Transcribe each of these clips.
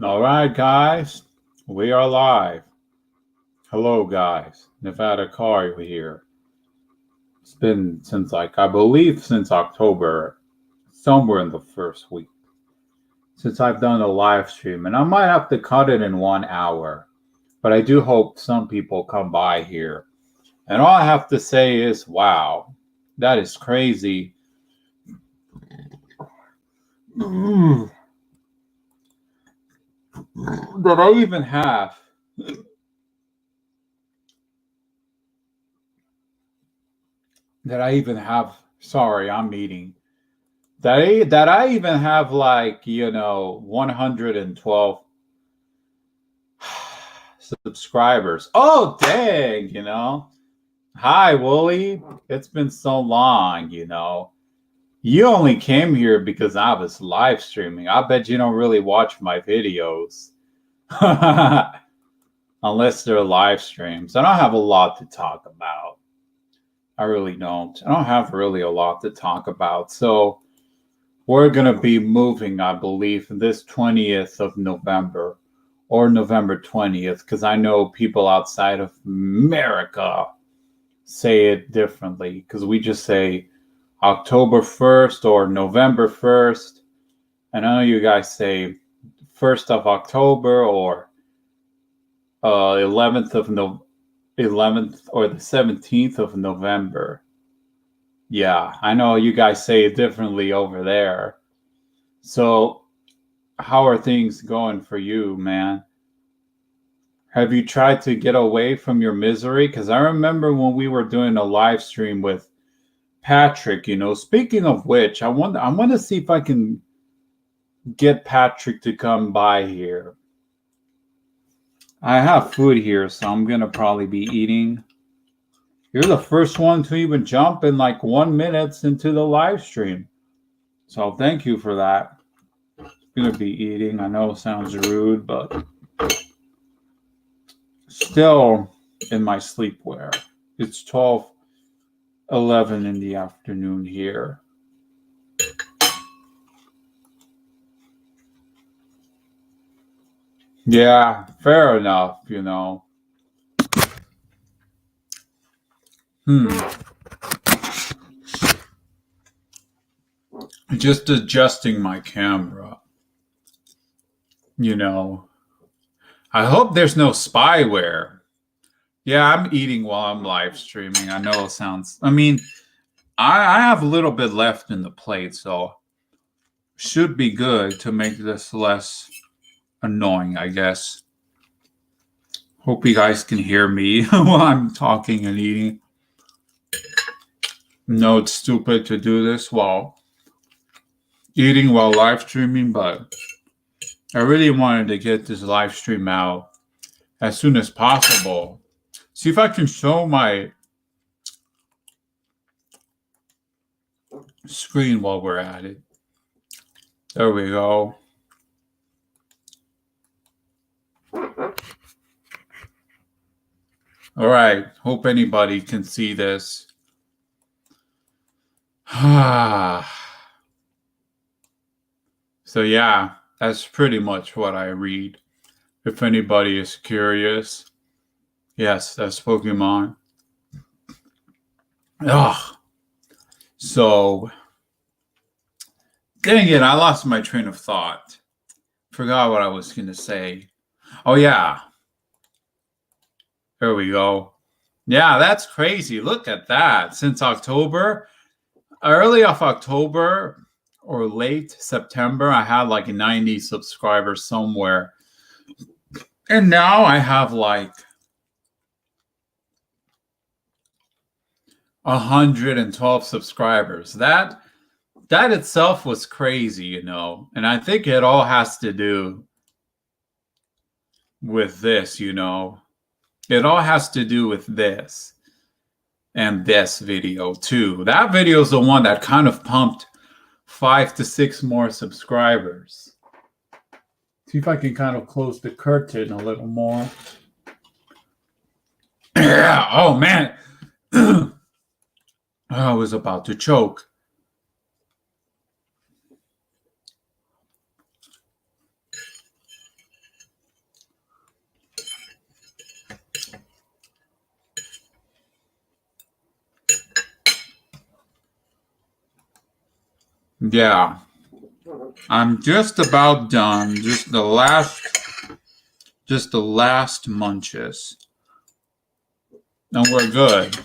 All right, guys, we are live. Hello, guys. Nevada Car here. It's been since, I believe, since October, somewhere in the first week, since I've done a live stream, and I might have to cut it in 1 hour. But I do hope some people come by here. And all I have to say is, wow, that is crazy. That I even have. Sorry, I'm eating. That I even have 112 subscribers. Oh dang. Hi Wooly. It's been so long. You only came here because I was live streaming. I bet you don't really watch my videos. Unless they're live streams. I don't have a lot to talk about. I really don't. I don't have really a lot to talk about. So we're going to be moving, I believe, this 20th of November or November 20th, because I know people outside of America say it differently, because we just say October 1st or November 1st. And I know you guys say 1st of October or 11th or the 17th of November. Yeah, I know you guys say it differently over there. So, how are things going for you, man? Have you tried to get away from your misery? Because I remember when we were doing a live stream with Patrick, speaking of which, I want to see if I can get Patrick to come by here. I have food here, so I'm going to probably be eating. You're the first one to even jump in 1 minute into the live stream. So thank you for that. I'm going to be eating. I know it sounds rude, but still in my sleepwear. It's 12:11 in the afternoon here. Yeah, fair enough. Just adjusting my camera. I hope there's no spyware. Yeah, I'm eating while I'm live streaming. I know it sounds. I have a little bit left in the plate, so should be good to make this less annoying, I guess. Hope you guys can hear me while I'm talking and eating. No, it's stupid to do this while eating while live streaming, but I really wanted to get this live stream out as soon as possible. See if I can show my screen while we're at it. There we go. All right. Hope anybody can see this. So yeah, that's pretty much what I read. If anybody is curious. Yes, that's Pokemon. Ugh. So, dang it, I lost my train of thought. Forgot what I was going to say. Oh, yeah. There we go. Yeah, that's crazy. Look at that. Since October, early of October or late September, I had 90 subscribers somewhere. And now I have 112 subscribers. That itself was crazy, and I think it all has to do with this, It all has to do with this and this video too. That video is the one that kind of pumped 5 to 6 more subscribers. See if I can kind of close the curtain a little more. Yeah. Oh man. I was about to choke. Yeah. I'm just about done. Just the last munches. And we're good.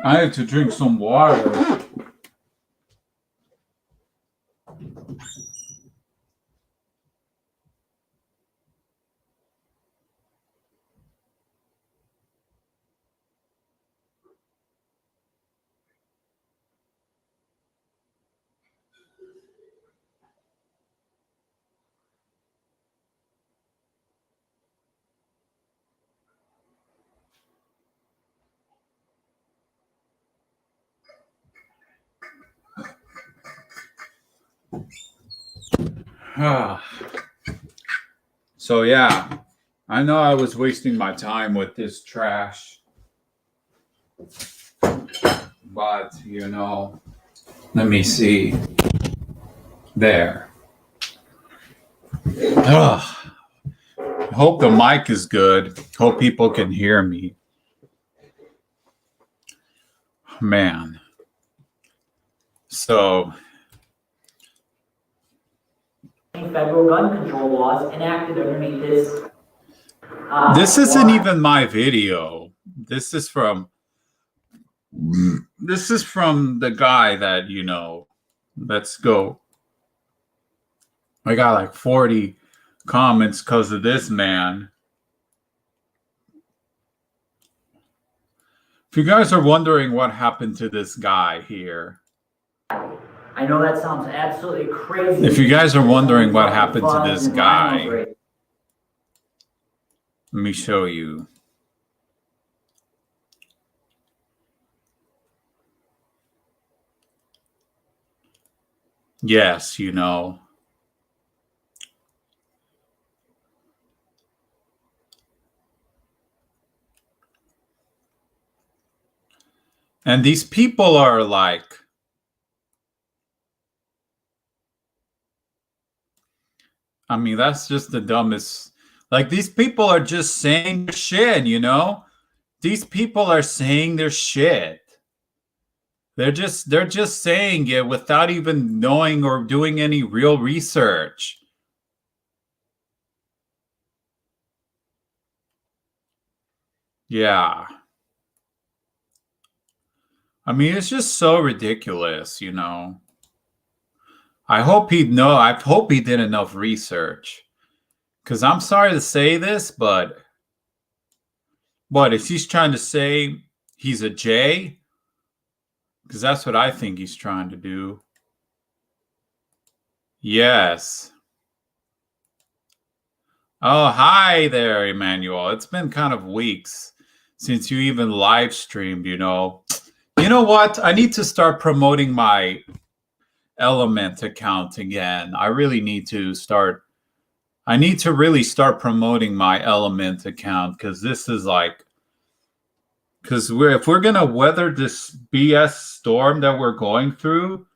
I had to drink some water. So yeah, I know I was wasting my time with this trash, but let me see. There. Ugh. Hope the mic is good. Hope people can hear me. Man. So federal gun control laws enacted underneath this. This isn't even my video. This is from the guy that, let's go. I got like 40 comments because of this man. If you guys are wondering what happened to this guy here. I know that sounds absolutely crazy. If you guys are wondering what happened to this guy, let me show you. Yes, And these people are like, I mean, that's just the dumbest. Like, these people are just saying their shit, These people are saying their shit. They're just saying it without even knowing or doing any real research. Yeah. I mean, it's just so ridiculous, I hope he did enough research. Because I'm sorry to say this, but what, is he trying to say he's a J? Because that's what I think he's trying to do. Yes. Oh, hi there, Emmanuel. It's been kind of weeks since you even live streamed, You know what? I need to start promoting my Element account again. I really need to start. I need to really start promoting my Element account because this is like, if we're gonna weather this BS storm that we're going through,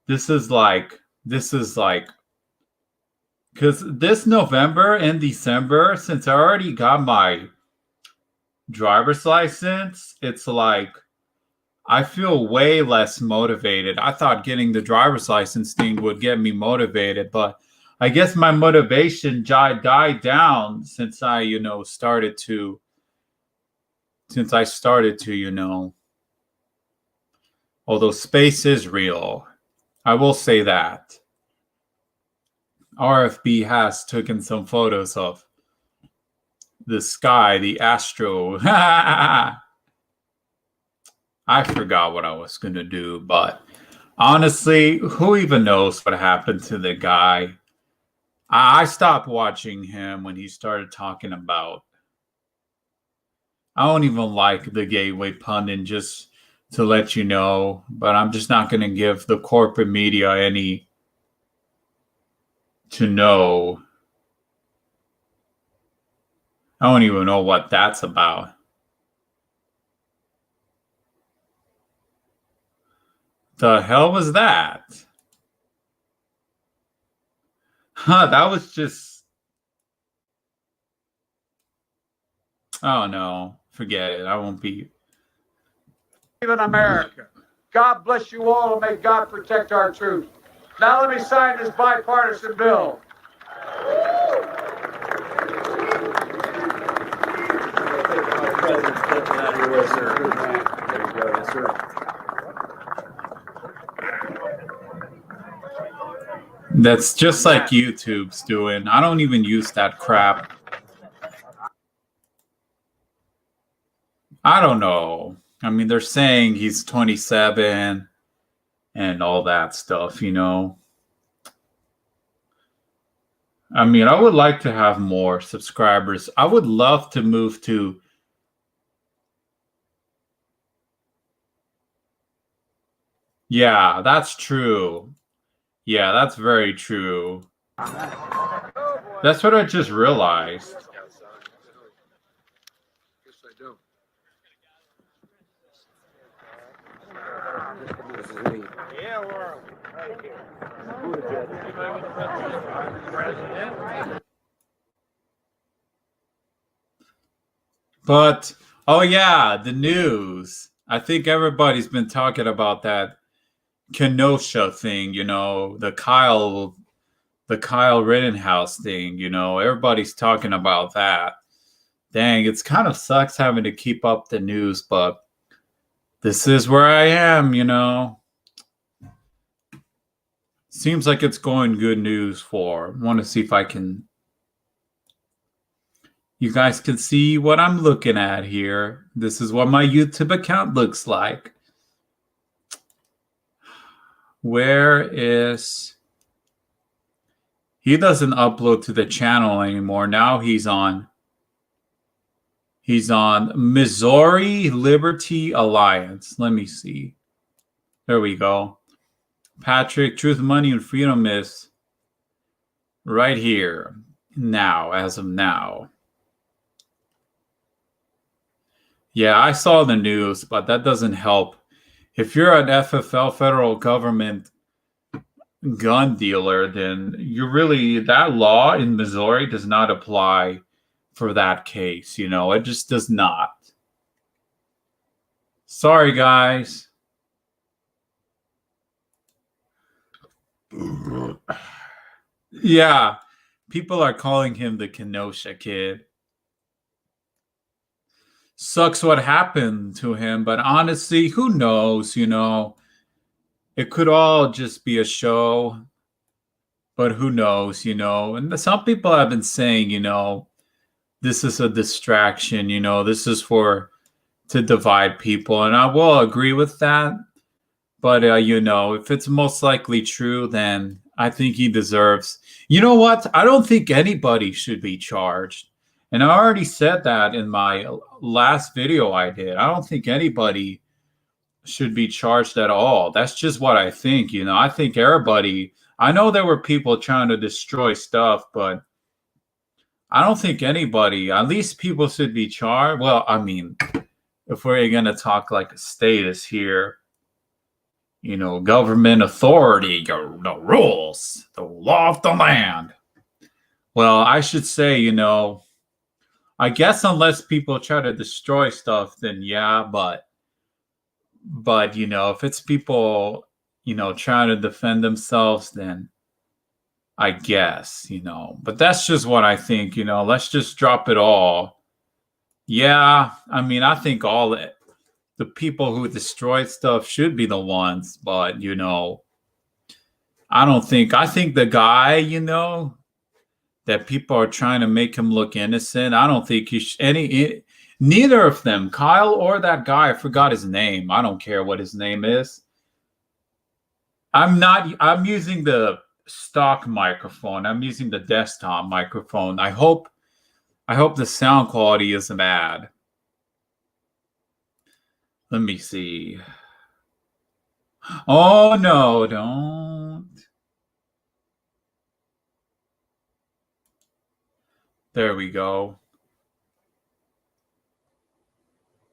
this is like, because this November and December, since I already got my driver's license, it's like I feel way less motivated. I thought getting the driver's license thing would get me motivated, but I guess my motivation died down since I started to, although space is real. I will say that. RFB has taken some photos of the sky, the astro. I forgot what I was going to do, but honestly, who even knows what happened to the guy? I stopped watching him when he started talking about. I don't even like the gateway pundit, just to let you know, but I'm just not going to give the corporate media any to know. I don't even know what that's about. The hell was that? Huh, that was just. Oh no, forget it. I won't be. Even America. God bless you all, and may God protect our troops. Now let me sign this bipartisan bill. That's just like YouTube's doing. I don't even use that crap. I don't know. I mean, they're saying he's 27 and all that stuff, you know. I mean, I would like to have more subscribers. I would love to move to. Yeah, that's true. Yeah, that's very true. That's what I just realized. But, oh yeah, the news. I think everybody's been talking about that Kenosha thing, you know, the Kyle Rittenhouse thing, you know, everybody's talking about that. Dang, it's kind of sucks having to keep up the news, but this is where I am, you know. Seems like it's going good news for. Want to see if I can. You guys can see what I'm looking at here. This is what my YouTube account looks like. Where is. He doesn't upload to the channel anymore. Now he's on Missouri Liberty Alliance. Let me see. There we go. Patrick, Truth, Money, and Freedom is right here now, as of now. Yeah, I saw the news, but that doesn't help. If you're an FFL, federal government gun dealer, then you really, that law in Missouri does not apply for that case. You know, it just does not. Sorry, guys. Yeah, people are calling him the Kenosha Kid. Sucks what happened to him, but honestly, who knows, you know? It could all just be a show, but who knows, you know? And some people have been saying, you know, this is a distraction, you know, this is to divide people, and I will agree with that. But you know, if it's most likely true, then I think he deserves. You know what? I don't think anybody should be charged. And I already said that in my last video I did. I don't think anybody should be charged at all. That's just what I think, you know. I think everybody, I know there were people trying to destroy stuff, but I don't think anybody, at least people should be charged. Well, I mean, if we're going to talk like a status here, you know, government authority, the rules, the law of the land. Well, I should say, you know, I guess unless people try to destroy stuff, then yeah, but you know, if it's people, you know, trying to defend themselves, then I guess, you know, but that's just what I think, you know, let's just drop it all. Yeah, I mean, I think all the people who destroyed stuff should be the ones, but you know, I think the guy, you know, that people are trying to make him look innocent, I don't think neither of them, Kyle or that guy, I forgot his name. I don't care what his name is. I'm using the stock microphone. I'm using the desktop microphone. I hope the sound quality isn't bad. Let me see. Oh no, don't. There we go.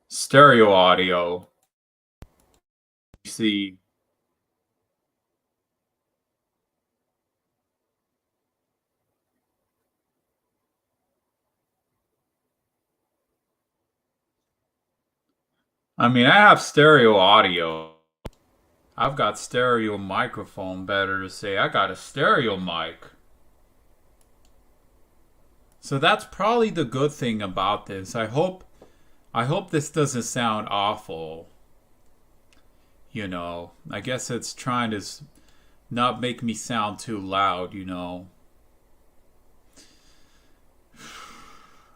Stereo audio. See. I mean, I have stereo audio. I've got stereo microphone, better to say. I got a stereo mic. So that's probably the good thing about this. I hope this doesn't sound awful. I guess it's trying to not make me sound too loud.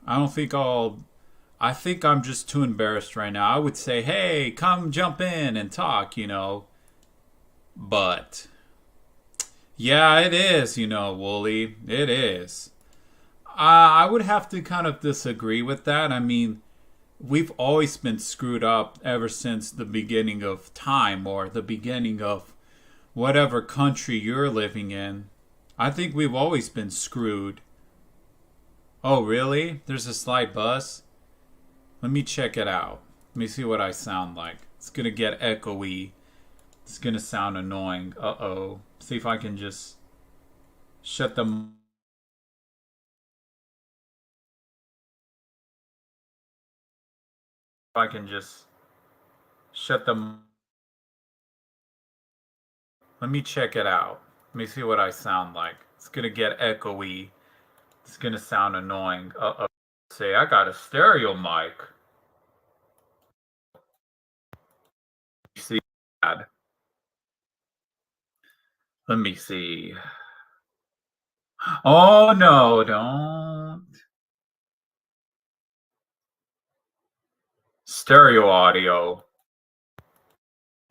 I think I'm just too embarrassed right now. I would say, hey, come jump in and talk. But, yeah, it is, Wooly. It is. I would have to kind of disagree with that. I mean, we've always been screwed up ever since the beginning of time or the beginning of whatever country you're living in. I think we've always been screwed. Oh, really? There's a slight buzz? Let me check it out. Let me see what I sound like. It's going to get echoey. It's going to sound annoying. Uh-oh. See if I can just shut the... I can just shut them. Let me check it out. Let me see what I sound like. It's gonna get echoey. It's gonna sound annoying. Uh-oh. Say, I got a stereo mic. You see that? Let me see. Oh, no, don't. Stereo audio.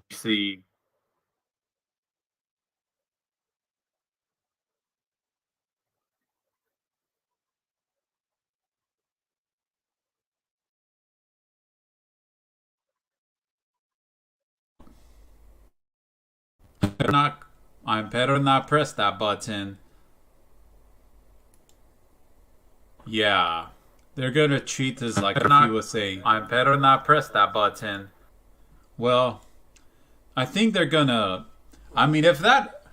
You see. I better not press that button. Yeah. They're gonna treat this like if you would say, I better not press that button. Well, I think they're gonna. I mean, if that.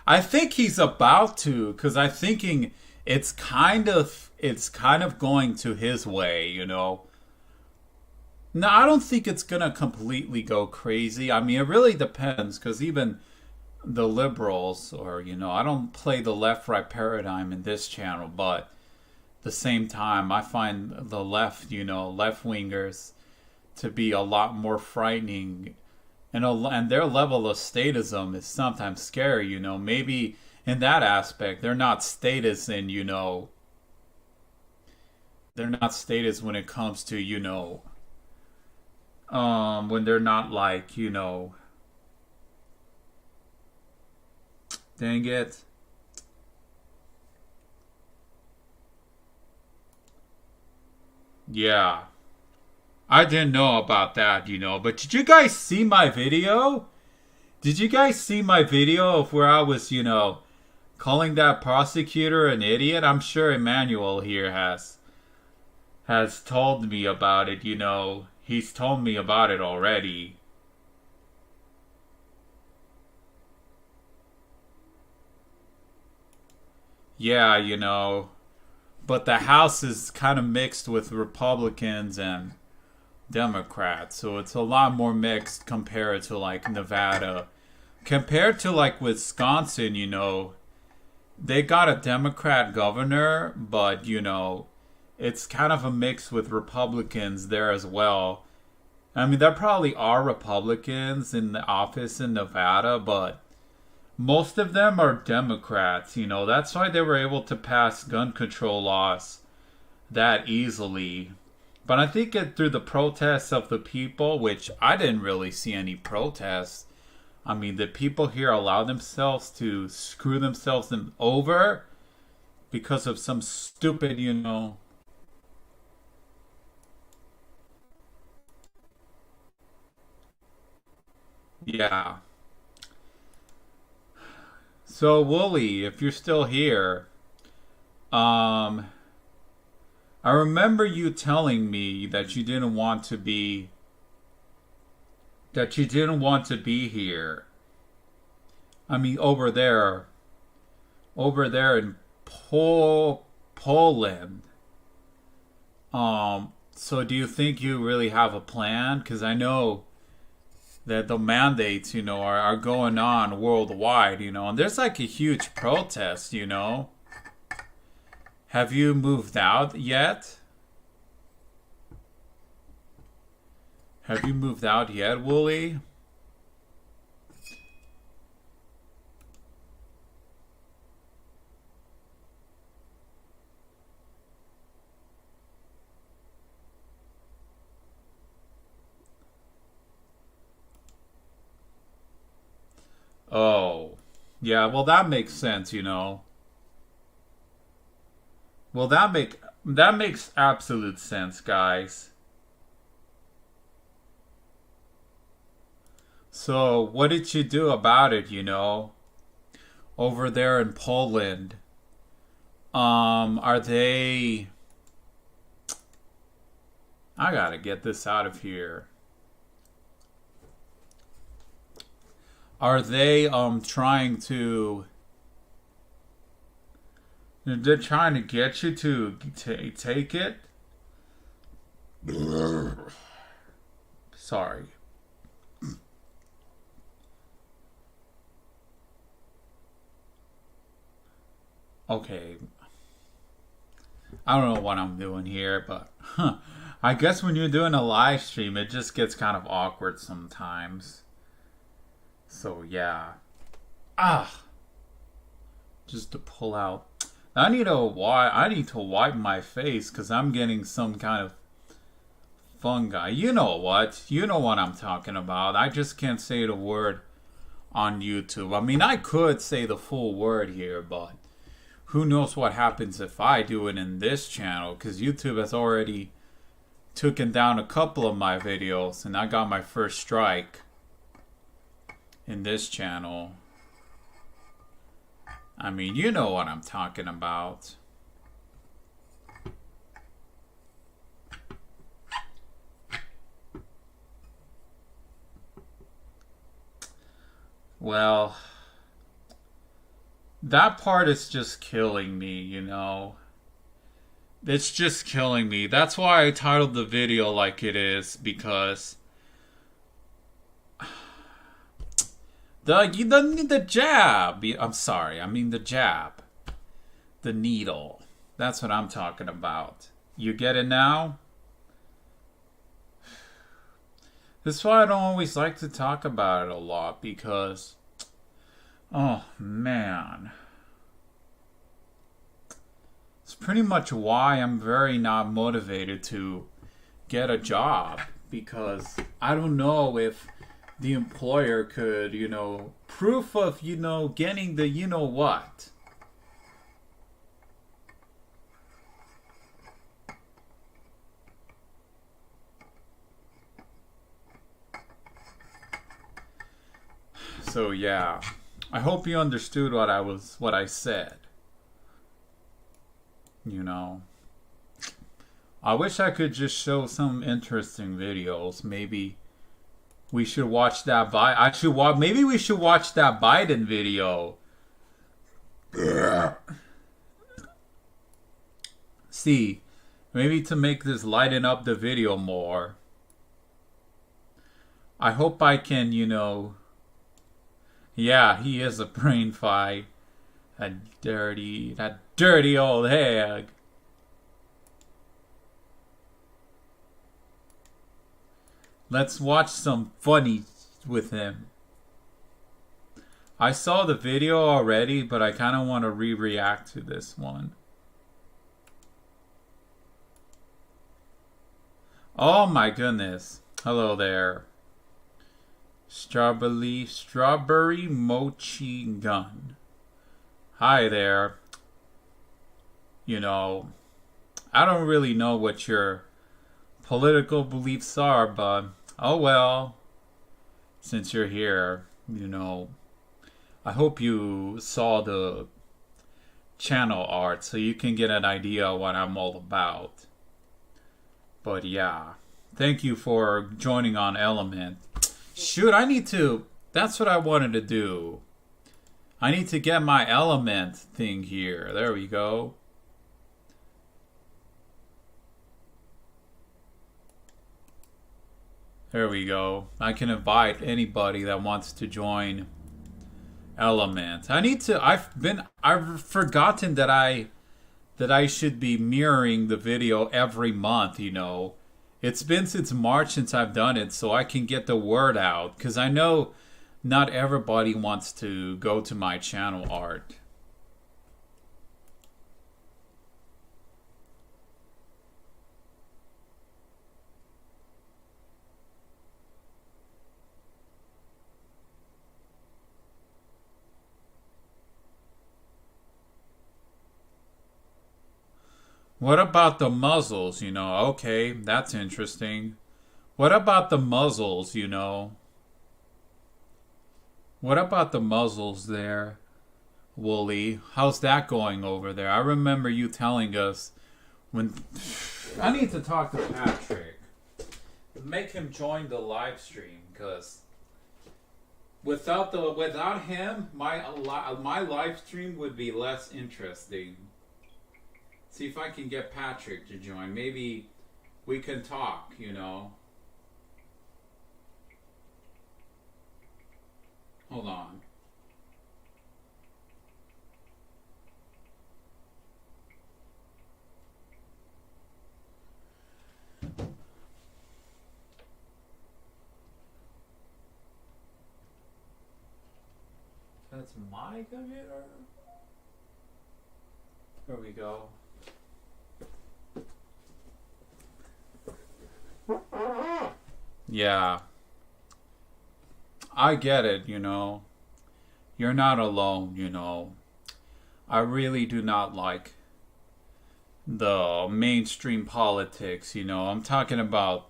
I think he's about to, because I'm thinking it's kind of going to his way. No, I don't think it's gonna completely go crazy. I mean, it really depends, because even the liberals, or I don't play the left-right paradigm in this channel, but at the same time, I find the left wingers to be a lot more frightening, and their level of statism is sometimes scary. Maybe in that aspect, they're not status they're not status when it comes to when they're not like dang it. Yeah. I didn't know about that. But did you guys see my video? Did you guys see my video of where I was calling that prosecutor an idiot? I'm sure Emmanuel here has told me about it. He's told me about it already. Yeah. But the House is kind of mixed with Republicans and Democrats, so it's a lot more mixed compared to like Nevada. Compared to like Wisconsin, they got a Democrat governor, but it's kind of a mix with Republicans there as well. I mean, there probably are Republicans in the office in Nevada, but most of them are Democrats. That's why they were able to pass gun control laws that easily. But I think through the protests of the people, which I didn't really see any protests. I mean, the people here allow themselves to screw themselves over because of some stupid. Yeah. So, Wooly, if you're still here, um, I remember you telling me that you didn't want to be here. I mean, over there in Poland. So do you think you really have a plan? Because I know that the mandates, are going on worldwide, and there's like a huge protest, Have you moved out yet? Have you moved out yet, Wooly? Oh, yeah, well that makes sense, Well, that makes absolute sense, guys. So, what did you do about it, over there in Poland? Are they... I gotta get this out of here. Are they trying to... They're trying to get you to take it? Sorry. Okay. I don't know what I'm doing here, but I guess when you're doing a live stream, it just gets kind of awkward sometimes. So yeah. Just to pull out. I need to wipe my face because I'm getting some kind of fungi. You know what? You know what I'm talking about. I just can't say the word on YouTube. I mean, I could say the full word here, but who knows what happens if I do it in this channel, because YouTube has already taken down a couple of my videos and I got my first strike in this channel. I mean, you know what I'm talking about. Well, that part is just killing me, It's just killing me. That's why I titled the video like it is, because the jab. I'm sorry. I mean the jab. The needle. That's what I'm talking about. You get it now? This is why I don't always like to talk about it a lot, because, oh man. It's pretty much why I'm very not motivated to get a job, because I don't know if the employer could, proof of, getting the what. So yeah, I hope you understood what I said. I wish I could just show some interesting videos. Maybe we should watch that maybe we should watch that Biden video. See, maybe to make this lighten up the video more. I hope I can, yeah, he is a brain fight. That dirty old hag. Let's watch some funny with him. I saw the video already, but I kind of want to react to this one. Oh my goodness. Hello there. Strawberry mochi gun. Hi there. I don't really know what your political beliefs are, but oh well. Since you're here, I hope you saw the channel art so you can get an idea of what I'm all about. But yeah, thank you for joining on Element. Shoot, that's what I wanted to do. I need to get my Element thing here. There we go. There we go. I can invite anybody that wants to join Element. I've forgotten that I should be mirroring the video every month, you know. It's been since March since I've done it, so I can get the word out, because I know not everybody wants to go to my channel art. What about the muzzles, you know? Okay, that's interesting. What about the muzzles, you know? What about the muzzles there, Wooly? How's that going over there? I remember you telling us when... I need to talk to Patrick. Make him join the live stream, because without him, my live stream would be less interesting. See if I can get Patrick to join. Maybe we can talk, you know. Hold on. That's my computer? There we go. Yeah. I get it, you know. You're not alone, you know. I really do not like the mainstream politics, you know. I'm talking about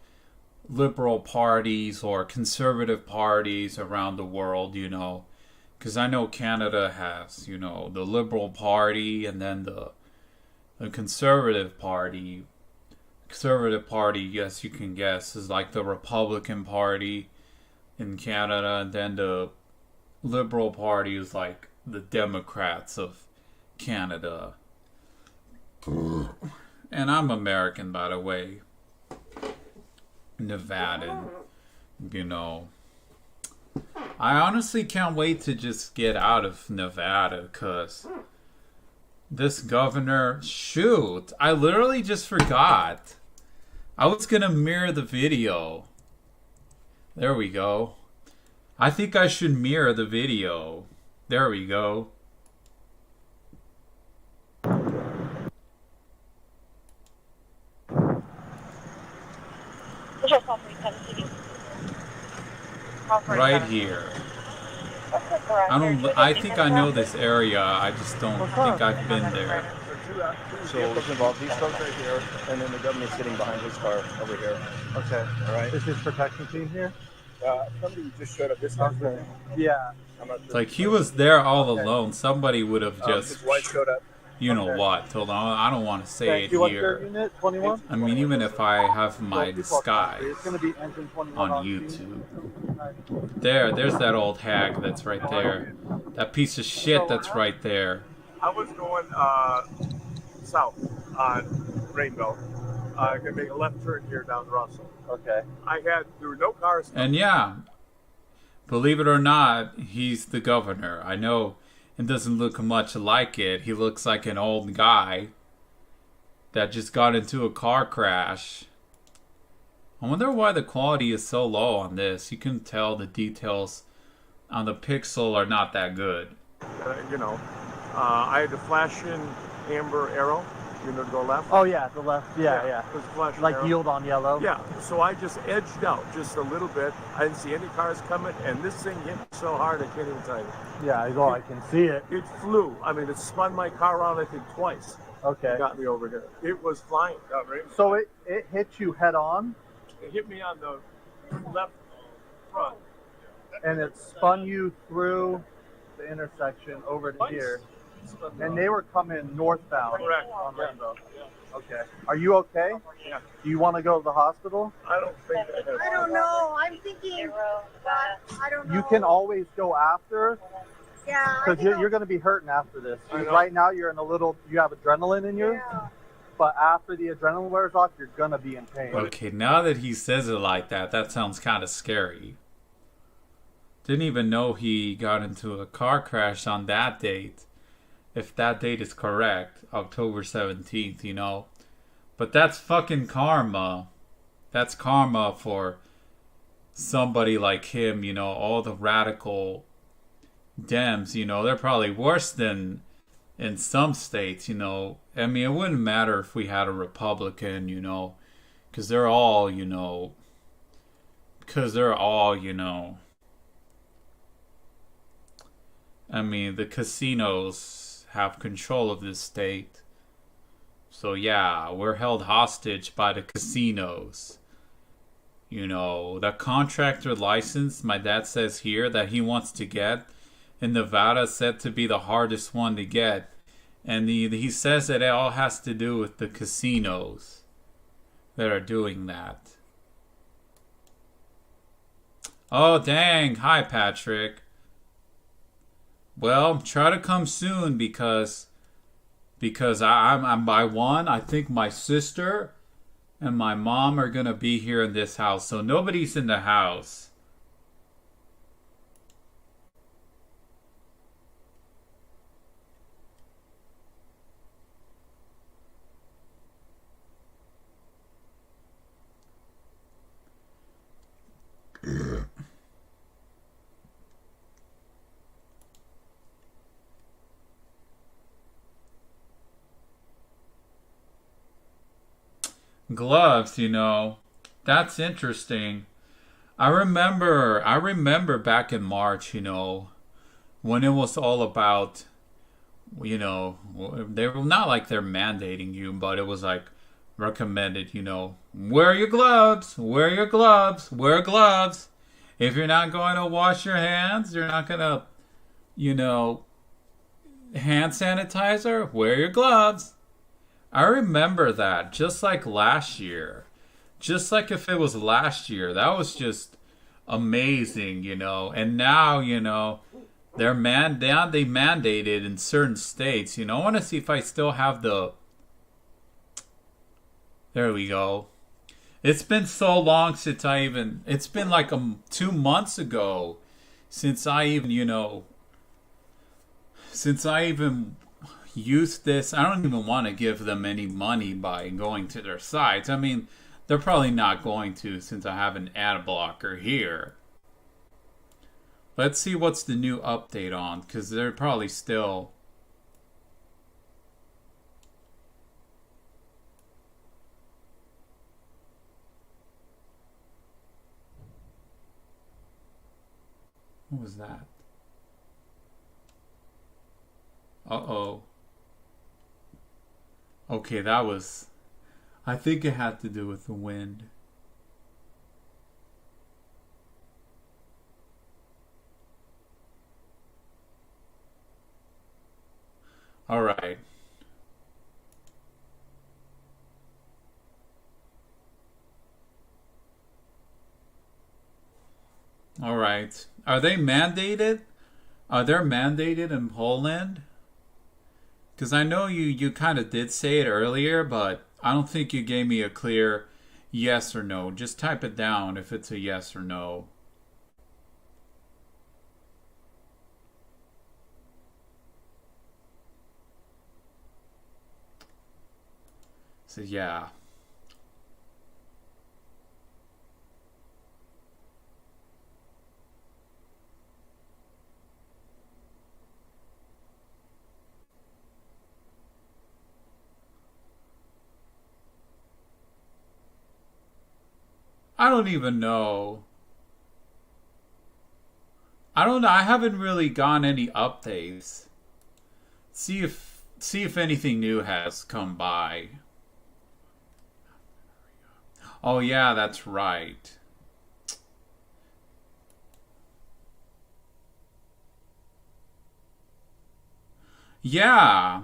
liberal parties or conservative parties around the world, you know. Because I know Canada has, you know, the Liberal Party and then the Conservative Party. Conservative Party, yes, you can guess, is like the Republican Party in Canada, and then the Liberal Party is like the Democrats of Canada. And I'm American, by the way. Nevadan, you know. I honestly can't wait to just get out of Nevada, because this governor, shoot, I literally just forgot. I was gonna mirror the video. There we go. I think I should mirror the video. There we go. Right here. I think I know this area. I just don't think I've been there. So involved. These folks right here, and then the governor's sitting behind his car over here. Okay. All right. Is his protection team here? Somebody just showed up. This house. Okay. Yeah. Like he was there all alone. Somebody would have just. His wife showed up. You know what? Hold on. I don't want to say it here. Unit 21? I mean, even if I have my disguise It's going to be engine 21 on YouTube. There's that old hag that's right there. That piece of shit that's right there. I was going south on Rainbow. I'm going to make a left turn here down Russell. Okay. There were no cars. And yeah, believe it or not, he's the governor. I know it doesn't look much like it. He looks like an old guy that just got into a car crash. I wonder why the quality is so low on this. You can tell the details on the pixel are not that good. I had the flashing amber arrow, to go left. Oh, yeah, the left. Yeah. It was flashing Like arrow. yield on yellow? Yeah, so I just edged out just a little bit. I didn't see any cars coming, and this thing hit me so hard I can't even tell you. Yeah, I can see it. It flew. I mean, it spun my car around, I think, twice. Okay. It got me over here. It was flying. So it hit you head on? It hit me on the left front. And it spun you through the intersection over to here. And they were coming northbound. Correct. On Yeah. Rainbow. Yeah. Okay. Are you okay? Yeah. Do you want to go to the hospital? I don't think I have. I don't know. I'm thinking, but I don't know. You can always go after, Yeah. because you're going to be hurting after this. I know. Right now, you have adrenaline in you. Yeah. but after the adrenaline wears off, you're gonna be in pain. Okay, now that he says it like that, that sounds kind of scary. Didn't even know he got into a car crash on that date. If that date is correct, October 17th, you know. But that's fucking karma. That's karma for somebody like him, you know. All the radical Dems, you know, they're probably worse than in some states, you know. I mean, it wouldn't matter if we had a Republican, you know, because they're all, you know, I mean, the casinos have control of this state. So yeah, we're held hostage by the casinos. You know, the contractor license my dad says here that he wants to get in Nevada is said to be the hardest one to get. And he says that it all has to do with the casinos that are doing that. Oh, dang. Hi, Patrick. Well, try to come soon because I'm by one. I think my sister and my mom are going to be here in this house. So nobody's in the house. Gloves, you know, that's interesting. I remember back in March, you know, when it was all about, you know, they were not like they're mandating you, but it was like recommended, you know, wear your gloves, wear your gloves, wear gloves. If you're not going to wash your hands, you're not going to, you know, hand sanitizer, wear your gloves. I remember that, just like last year. Just like if it was last year. That was just amazing, you know. And now, you know, they mandated in certain states. You know, I want to see if I still have the... There we go. It's been so long since I even... It's been like 2 months ago since I even, you know... Since I even... use this. I don't even want to give them any money by going to their sites. I mean, they're probably not going to since I have an ad blocker here. Let's see what's the new update on, because they're probably still... What was that? Uh-oh. Okay, that was... I think it had to do with the wind. Alright. Alright. Are they mandated? Are they mandated in Poland? Because I know you kind of did say it earlier, but I don't think you gave me a clear yes or no. Just type it down if it's a yes or no. So yeah. I don't even know. I don't know. I haven't really gotten any updates. See if anything new has come by. Oh yeah, that's right. Yeah,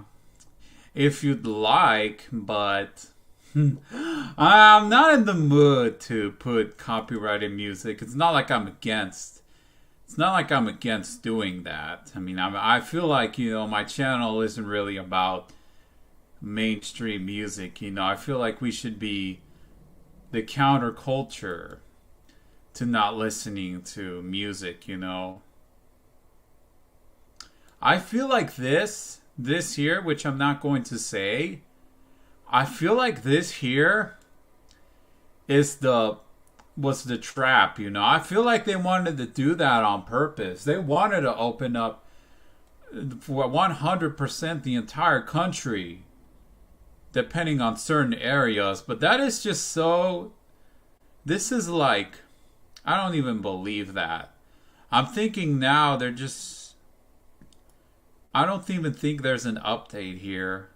if you'd like, but I'm not in the mood to put copyrighted music. It's not like I'm against doing that. I mean, I feel like, you know, my channel isn't really about mainstream music. You know, I feel like we should be the counterculture to not listening to music, you know. I feel like this here, which I'm not going to say, I feel like this here was the trap, you know. I feel like they wanted to do that on purpose. They wanted to open up for 100% the entire country, depending on certain areas. But that is just so... This is like... I don't even believe that. I'm thinking now they're just... I don't even think there's an update here.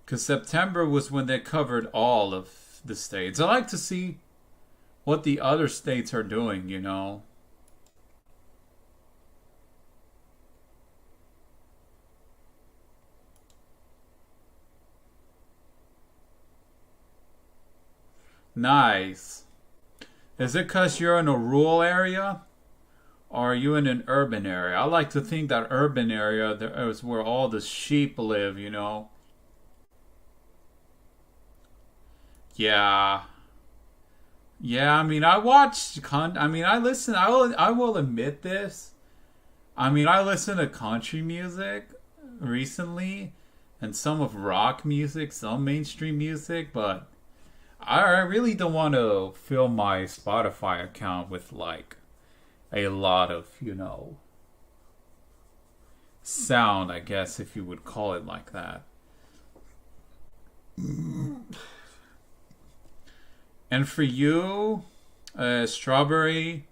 Because September was when they covered all of the states. I like to see what the other states are doing, you know. Nice. Is it because you're in a rural area? Or are you in an urban area? I like to think that urban area is where all the sheep live, you know. Yeah. Yeah, I mean, I listen, I will admit this. I mean, I listen to country music recently and some of rock music, some mainstream music, but I really don't want to fill my Spotify account with like a lot of, you know, sound, I guess, if you would call it like that. And for you, Strawberry,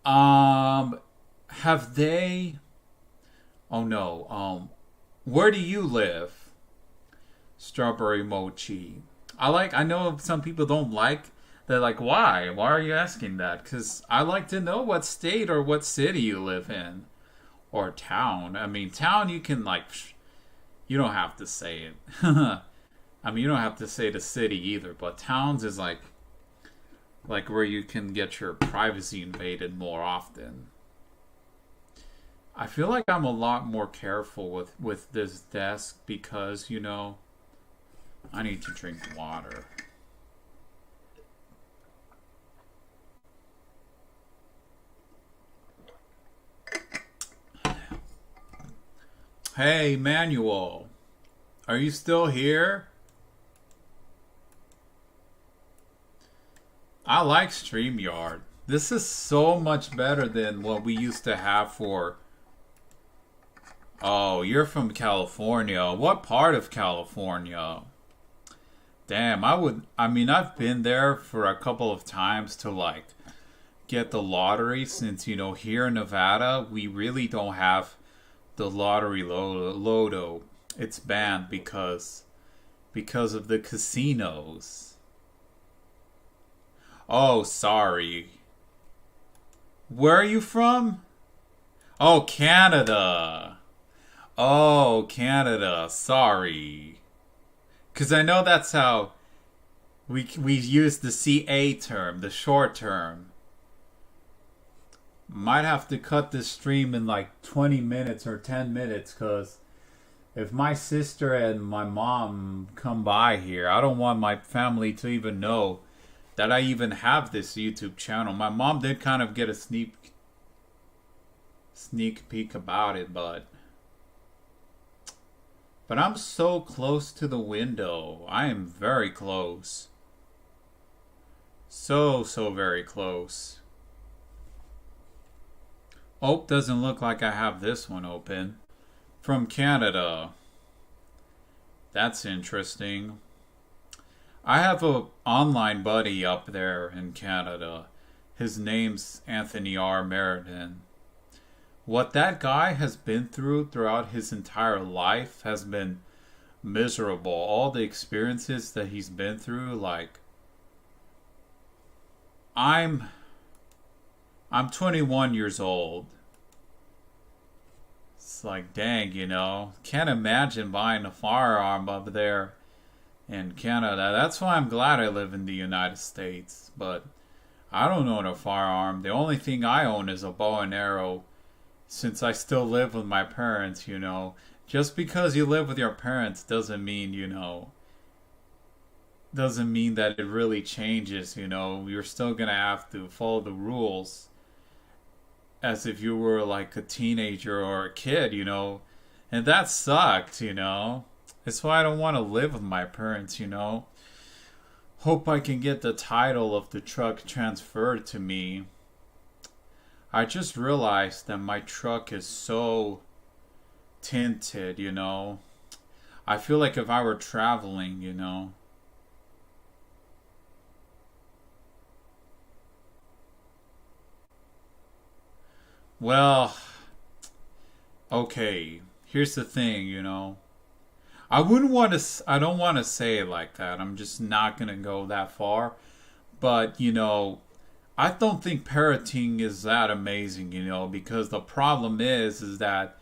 have they... Oh no, where do you live? Strawberry Mochi. I know some people don't like, they're like, why? Why are you asking that? Because I like to know what state or what city you live in. Or town. I mean, town you can like, you don't have to say it. I mean, you don't have to say the city either, but towns is like where you can get your privacy invaded more often. I feel like I'm a lot more careful with this desk because, you know, I need to drink water. Hey, Manuel, are you still here? I like StreamYard. This is so much better than what we used to have for... Oh, you're from California. What part of California? Damn, I've been there for a couple of times to like get the lottery since, you know, here in Nevada, we really don't have the lottery loto. It's banned because of the casinos. Oh, sorry. Where are you from? Oh, Canada. Oh, Canada. Sorry. Because I know that's how we use the CA term, the short term. Might have to cut this stream in like 20 minutes or 10 minutes because if my sister and my mom come by here, I don't want my family to even know that I even have this YouTube channel. My mom did kind of get a sneak peek about it, but I'm so close to the window. I am very close. So very close. Oh, doesn't look like I have this one open. From Canada. That's interesting. I have a online buddy up there in Canada. His name's Anthony R. Meriden. What that guy has been throughout his entire life has been miserable. All the experiences that he's been through, like... I'm 21 years old. It's like, dang, you know. Can't imagine buying a firearm up there in Canada. That's why I'm glad I live in the United States. But I don't own a firearm. The only thing I own is a bow and arrow. Since I still live with my parents, you know. Just because you live with your parents doesn't mean, doesn't mean that it really changes, You're still gonna have to follow the rules as if you were like a teenager or a kid, And that sucked, That's why I don't want to live with my parents, Hope I can get the title of the truck transferred to me. I just realized that my truck is so tinted, I feel like if I were traveling, Well, okay, here's the thing, I don't want to say it like that. I'm just not going to go that far. But, I don't think parroting is that amazing, because the problem is that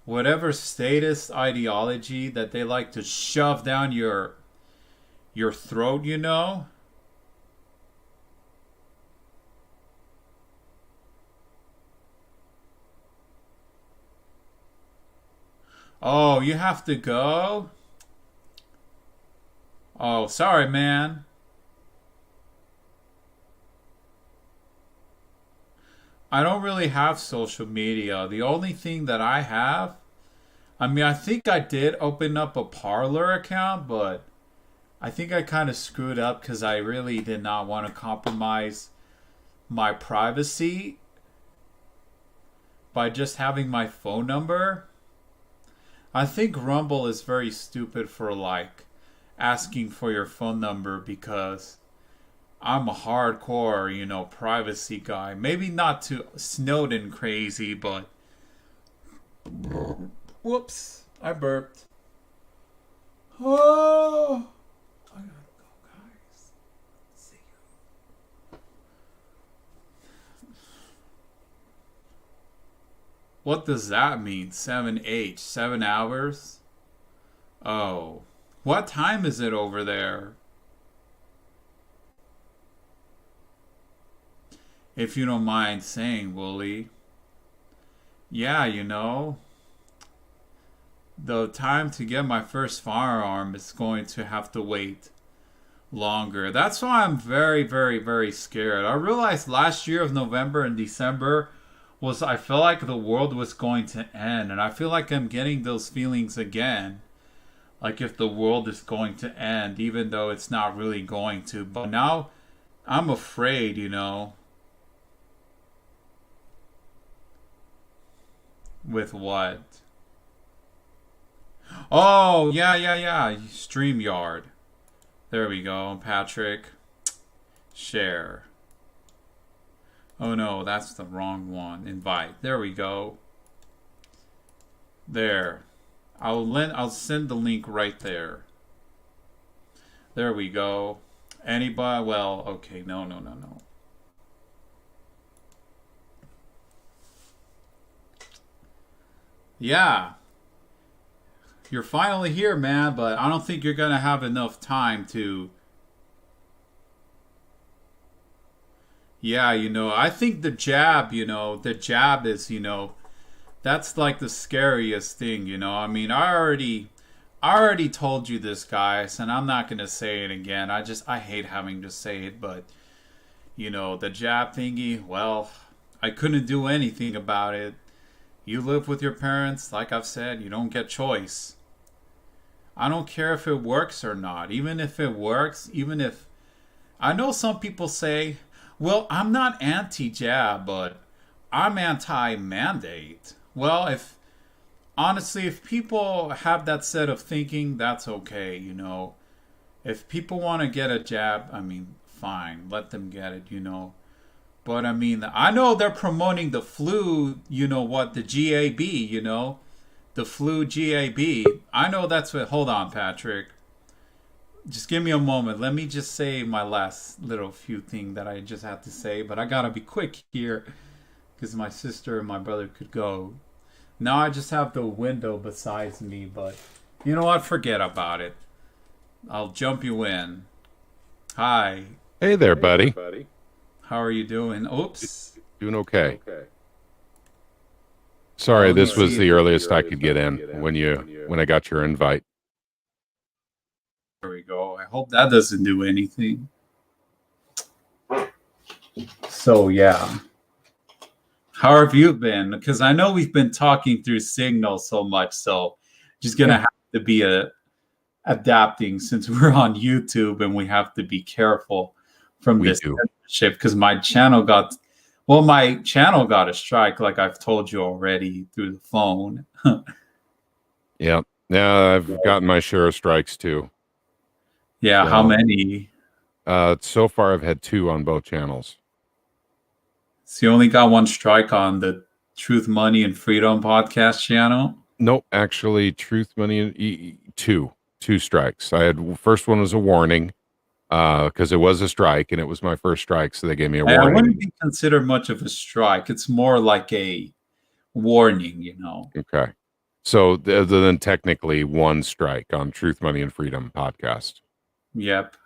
whatever statist ideology that they like to shove down your throat, Oh, you have to go? Oh, sorry, man. I don't really have social media. The only thing that I have, I think I did open up a Parler account, but I think I kind of screwed up because I really did not want to compromise my privacy by just having my phone number. I think Rumble is very stupid for like asking for your phone number because I'm a hardcore, privacy guy. Maybe not to Snowden crazy, but whoops, I burped. Oh, I gotta go, guys. See you. What does that mean? 7H, 7 hours? Oh, what time is it over there? If you don't mind saying, Wooly. Yeah, the time to get my first firearm is going to have to wait longer. That's why I'm very, very, very scared. I realized last year of November and December I felt like the world was going to end. And I feel like I'm getting those feelings again. Like if the world is going to end, even though it's not really going to. But now I'm afraid, With what? Oh, yeah. StreamYard. There we go, Patrick. Share. Oh no, that's the wrong one. Invite. There we go. There. I'll send the link right there. There we go. Anybody? Well, okay. No. Yeah. You're finally here, man, but I don't think you're going to have enough time to... Yeah, I think the jab is, that's like the scariest thing, I already told you this, guys, and I'm not going to say it again. I hate having to say it, but, the jab thingy, well, I couldn't do anything about it. You live with your parents, like I've said, you don't get choice. I don't care if it works or not. Even if it works, I know some people say, well, I'm not anti-jab, but I'm anti-mandate. Well, if people have that set of thinking, that's okay, If people want to get a jab, fine, let them get it, But I know they're promoting the flu, the GAB, the flu GAB. I know that's what, hold on, Patrick. Just give me a moment. Let me just say my last little few thing that I just have to say. But I gotta be quick here because my sister and my brother could go. Now I just have the window besides me. But you know what? Forget about it. I'll jump you in. Hi. Hey there, buddy. How are you doing? Oops. Doing okay. Sorry, Let me this was see. the earliest I could get in when I got your invite. There we go. I hope that doesn't do anything. So yeah. How have you been? Because I know we've been talking through Signal so much, so just gonna have to be adapting since we're on YouTube and we have to be careful from We this do. censorship because my channel got a strike, like I've told you already through the phone. Yeah. Yeah, I've gotten my share of strikes too. Yeah, So, how many? So far I've had 2 on both channels. So you only got one strike on the Truth, Money, and Freedom podcast channel? Nope, actually, Truth, Money, and 2 strikes. I had first one was a warning because it was a strike and it was my first strike, so they gave me a I warning. wouldn't be considered much of a strike. It's more like a warning, you know. Okay, so then technically 1 strike on Truth, Money, and Freedom podcast. Yep.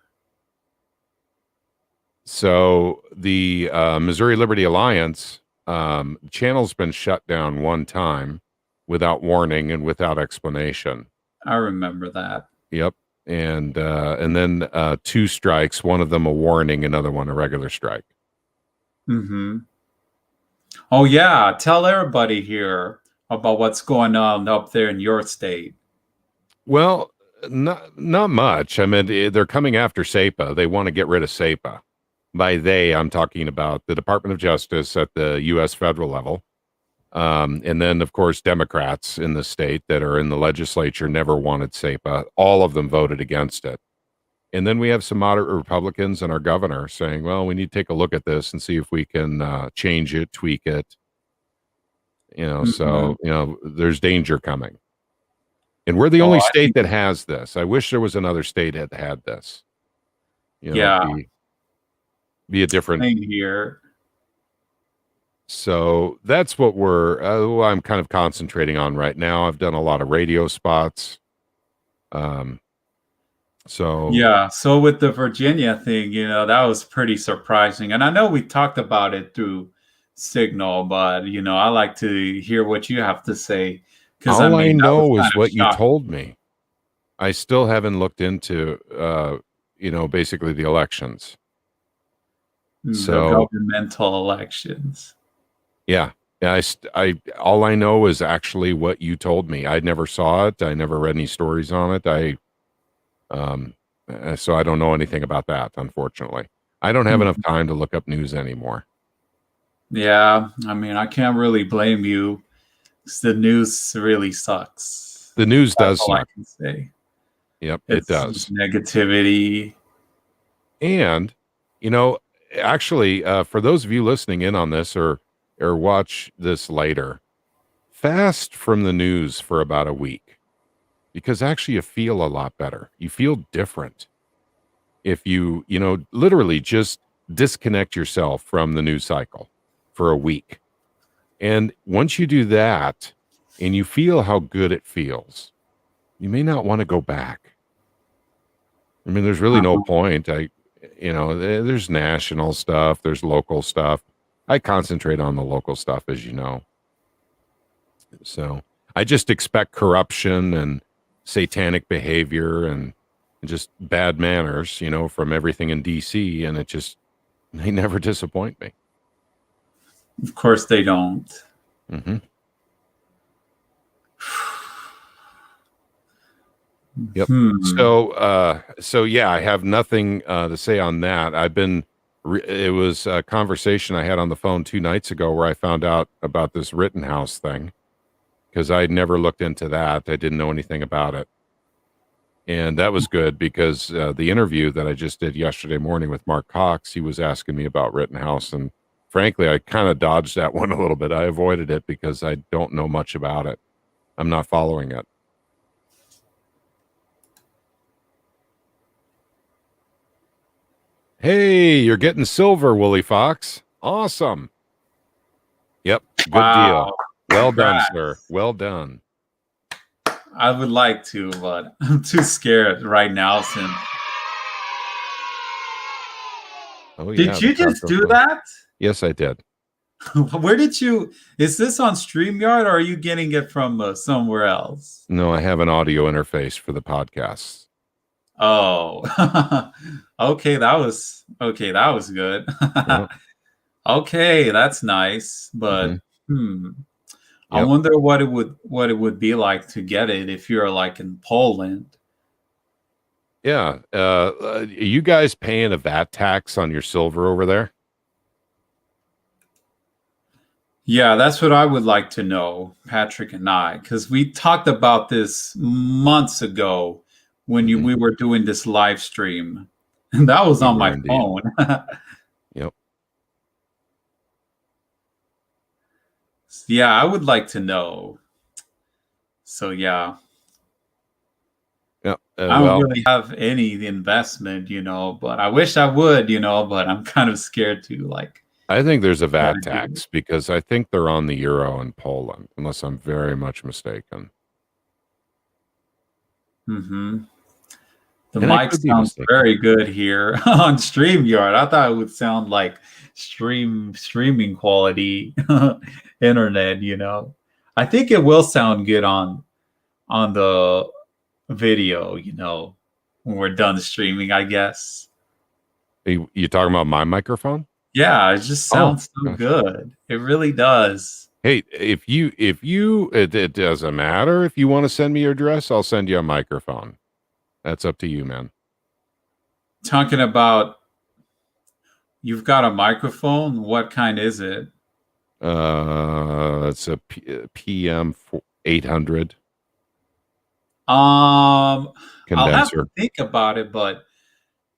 So the Missouri Liberty Alliance channel's been shut down 1 time without warning and without explanation. I remember that. Yep. And then 2 strikes, one of them a warning, another one a regular strike. Mm-hmm. Oh yeah, tell everybody here about what's going on up there in your state. Well, not much. I mean, they're coming after SEPA. They want to get rid of SEPA. By they, I'm talking about the Department of Justice at the U.S. federal level. And then, of course, Democrats in the state that are in the legislature never wanted SEPA. All of them voted against it. And then we have some moderate Republicans and our governor saying, well, we need to take a look at this and see if we can change it, tweak it. So, there's danger coming. And we're the only state that has this. I wish there was another state that had this. Be a different thing here. So that's what I'm kind of concentrating on right now. I've done a lot of radio spots. So with the Virginia thing, that was pretty surprising. And I know we talked about it through Signal, but I like to hear what you have to say. Because all I know is what you told me. I still haven't looked into basically the elections. The governmental elections. Yeah. I all I know is actually what you told me. I never saw it. I never read any stories on it. So I don't know anything about that, unfortunately. I don't have enough time to look up news anymore. Yeah, I mean, I can't really blame you. The news really sucks. The news does suck. suck. I can say. Yep, it does. Negativity. And, actually, for those of you listening in on this or watch this later, fast from the news for about a week, because actually you feel a lot better. You feel different if you literally just disconnect yourself from the news cycle for a week. And once you do that and you feel how good it feels, you may not want to go back. I mean, there's really no point. There's national stuff, there's local stuff. I concentrate on the local stuff, as you know. So I just expect corruption and satanic behavior and just bad manners, from everything in DC, and they never disappoint me. Of course they don't. Mm-hmm. Yep. So yeah, I have nothing to say on that. It was a conversation I had on the phone 2 nights ago where I found out about this Rittenhouse thing because I'd never looked into that. I didn't know anything about it. And that was good because the interview that I just did yesterday morning with Mark Cox, he was asking me about Rittenhouse. And frankly, I kind of dodged that one a little bit. I avoided it because I don't know much about it. I'm not following it. Hey, you're getting silver, Woolly Fox. Awesome. Yep. Good deal. Well done, sir. Well done. I would like to, but I'm too scared right now. Oh, yeah, did you just do that? Yes, I did. Where did you? Is this on StreamYard or are you getting it from somewhere else? No, I have an audio interface for the podcast. Oh, okay. That was good. Yep. Okay, that's nice. But I Yep. wonder what it would be like to get it if you're like in Poland. Yeah. Are you guys paying a VAT tax on your silver over there? Yeah, that's what I would like to know, Patrick and I, because we talked about this months ago when we were doing this live stream, and that was We on were my indeed. phone. Yep. Yeah, I would like to know. So yeah, Yeah. I don't really have any investment, but I wish I would, but I'm kind of scared to like. I think there's a VAT Yeah, tax because I think they're on the euro in Poland, unless I'm very much mistaken. The And I mic could be sounds mistaken. very good here on StreamYard. I thought it would sound like streaming quality internet, I think it will sound good on the video, when we're done streaming, I guess. You talking about my microphone? Yeah, it just sounds so gosh. good. It really does. Hey, if you it doesn't matter if you want to send me your address, I'll send you a microphone. That's up to you, man. Talking about, you've got a microphone. What kind is it? It's a PM 800 I'll have condenser. to think about it, but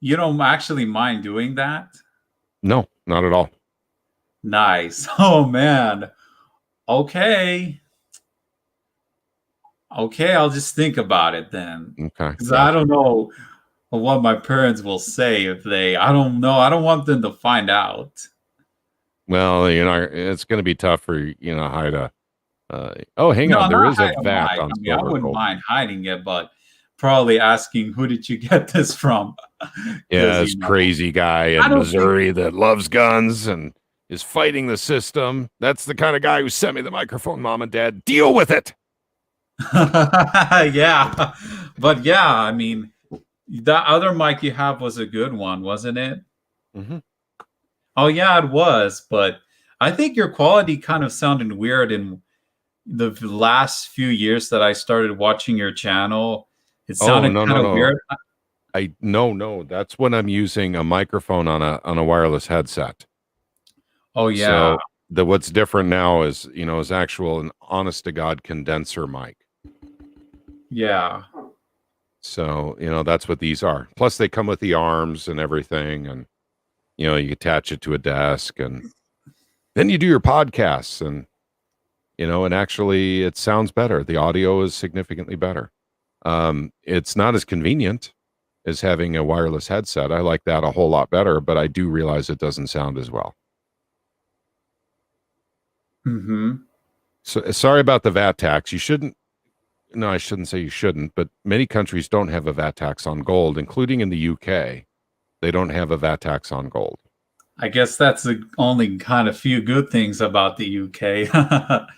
you don't actually mind doing that? No, not at all. Nice. Oh man. Okay, I'll just think about it then. Okay. Because I don't know what my parents will say if I don't know. I don't want them to find out. Well, it's going to be tough for Hi to. Hang on, there is a VAT on I silver wouldn't gold. mind hiding it, but probably asking, who did you get this from? Yeah, this crazy guy in Missouri that loves guns and is fighting the system. That's the kind of guy who sent me the microphone, Mom and Dad. Deal with it. Yeah, but yeah, I mean, that other mic you have was a good one, wasn't it? Oh yeah, it was, but I think your quality kind of sounded weird in the last few years that I started watching your channel. It sounded kind of weird. No, that's when I'm using a microphone on a wireless headset. Oh yeah. So what's different now is actual an honest to God condenser mic. Yeah. So, that's what these are. Plus they come with the arms and everything, and you attach it to a desk, and then you do your podcasts, and and actually it sounds better. The audio is significantly better. It's not as convenient as having a wireless headset. I like that a whole lot better, but I do realize it doesn't sound as well. So sorry about the VAT tax. I shouldn't say you shouldn't, but many countries don't have a VAT tax on gold, including in the UK. They don't have a VAT tax on gold. I guess that's the only kind of few good things about the UK.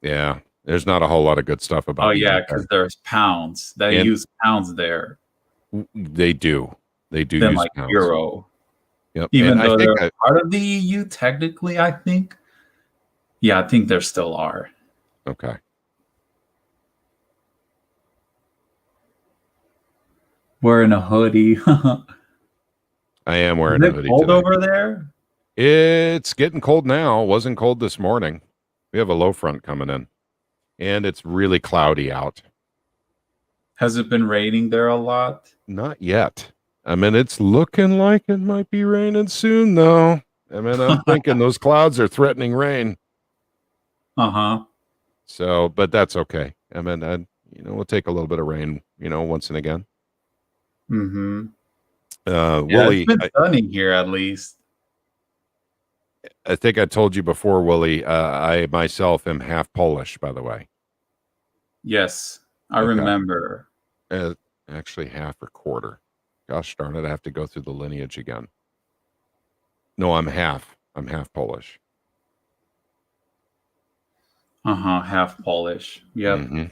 Yeah, there's not a whole lot of good stuff about Oh yeah, because there's pounds. They use pounds there. They do. They do Than use like pounds. euro. Yep. Even though they're part of the EU, technically, I think. Yeah, I think there still are. Okay. Wearing a hoodie. I am wearing a hoodie. Cold today. over there? It's getting cold now. It wasn't cold this morning. We have a low front coming in, and it's really cloudy out. Has it been raining there a lot? Not yet. I mean, it's looking like it might be raining soon, though. I mean, I'm thinking those clouds are threatening rain. So, but that's okay. I mean, we'll take a little bit of rain, once and again. Yeah, Willie, it's been sunny here at least. I think I told you before, Willie, I myself am half Polish, by the way. Yes, I remember. Actually, half or quarter. Gosh darn it, I have to go through the lineage again. No, I'm half. I'm half Polish. Half Polish. Yep. Hmm.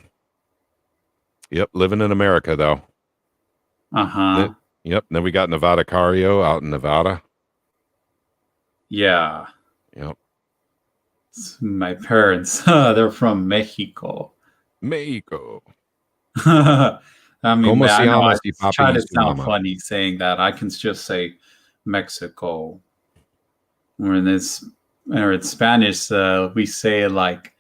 Yep. Living in America, though. Uh-huh. Yep. Then we got Nevada Cario out in Nevada. Yeah. Yep. My parents, they're from Mexico. Mexico. I mean, Como man, se I know llama I si papi try y to su sound mamá? funny saying that. I can just say Mexico. Or in Spanish, we say it like,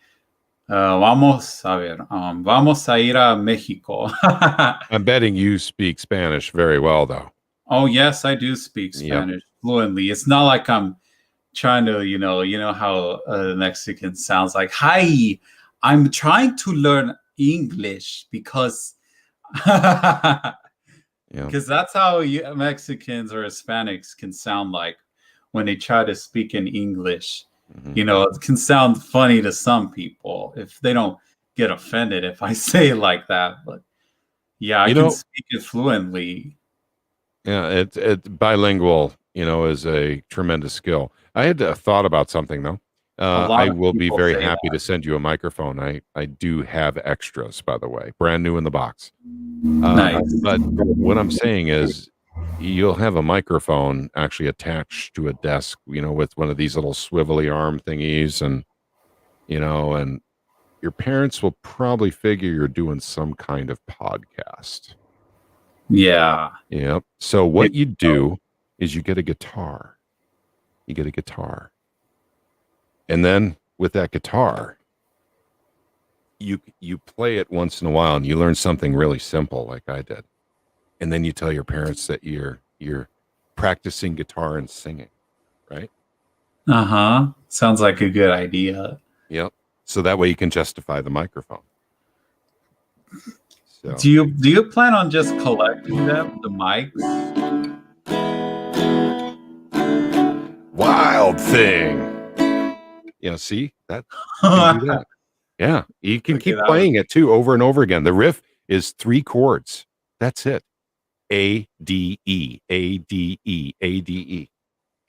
vamos a ir a Mexico. I'm betting you speak Spanish very well, though. Oh, yes, I do speak Yep. Spanish fluently. It's not like I'm trying to, you know how Mexican sounds like, hi, I'm trying to learn English because Yeah. that's how Mexicans or Hispanics can sound like when they try to speak in English. Mhm. You know, it can sound funny to some people if they don't get offended if I say it like that. But yeah, I can speak it fluently. Yeah, it's bilingual, is a tremendous skill. I had thought about something though. lot I of will be people very say happy to send you a microphone. I do have extras, by the way, brand new in the box. Nice. But what I'm saying is, you'll have a microphone actually attached to a desk, with one of these little swivelly arm thingies, and and your parents will probably figure you're doing some kind of podcast. Yeah. Yep. So what you do is you get a guitar. You get a guitar. And then with that guitar, you play it once in a while and you learn something really simple like I did. And then you tell your parents that you're practicing guitar and singing, right? Uh-huh. Sounds like a good idea. Yep. So that way you can justify the microphone. So do you plan on just collecting them, the mics? Wild thing. See that? You can do that. Yeah, you can keep playing it too over and over again. The riff is 3 chords. That's it. A, D, E, A, D, E, A, D, E.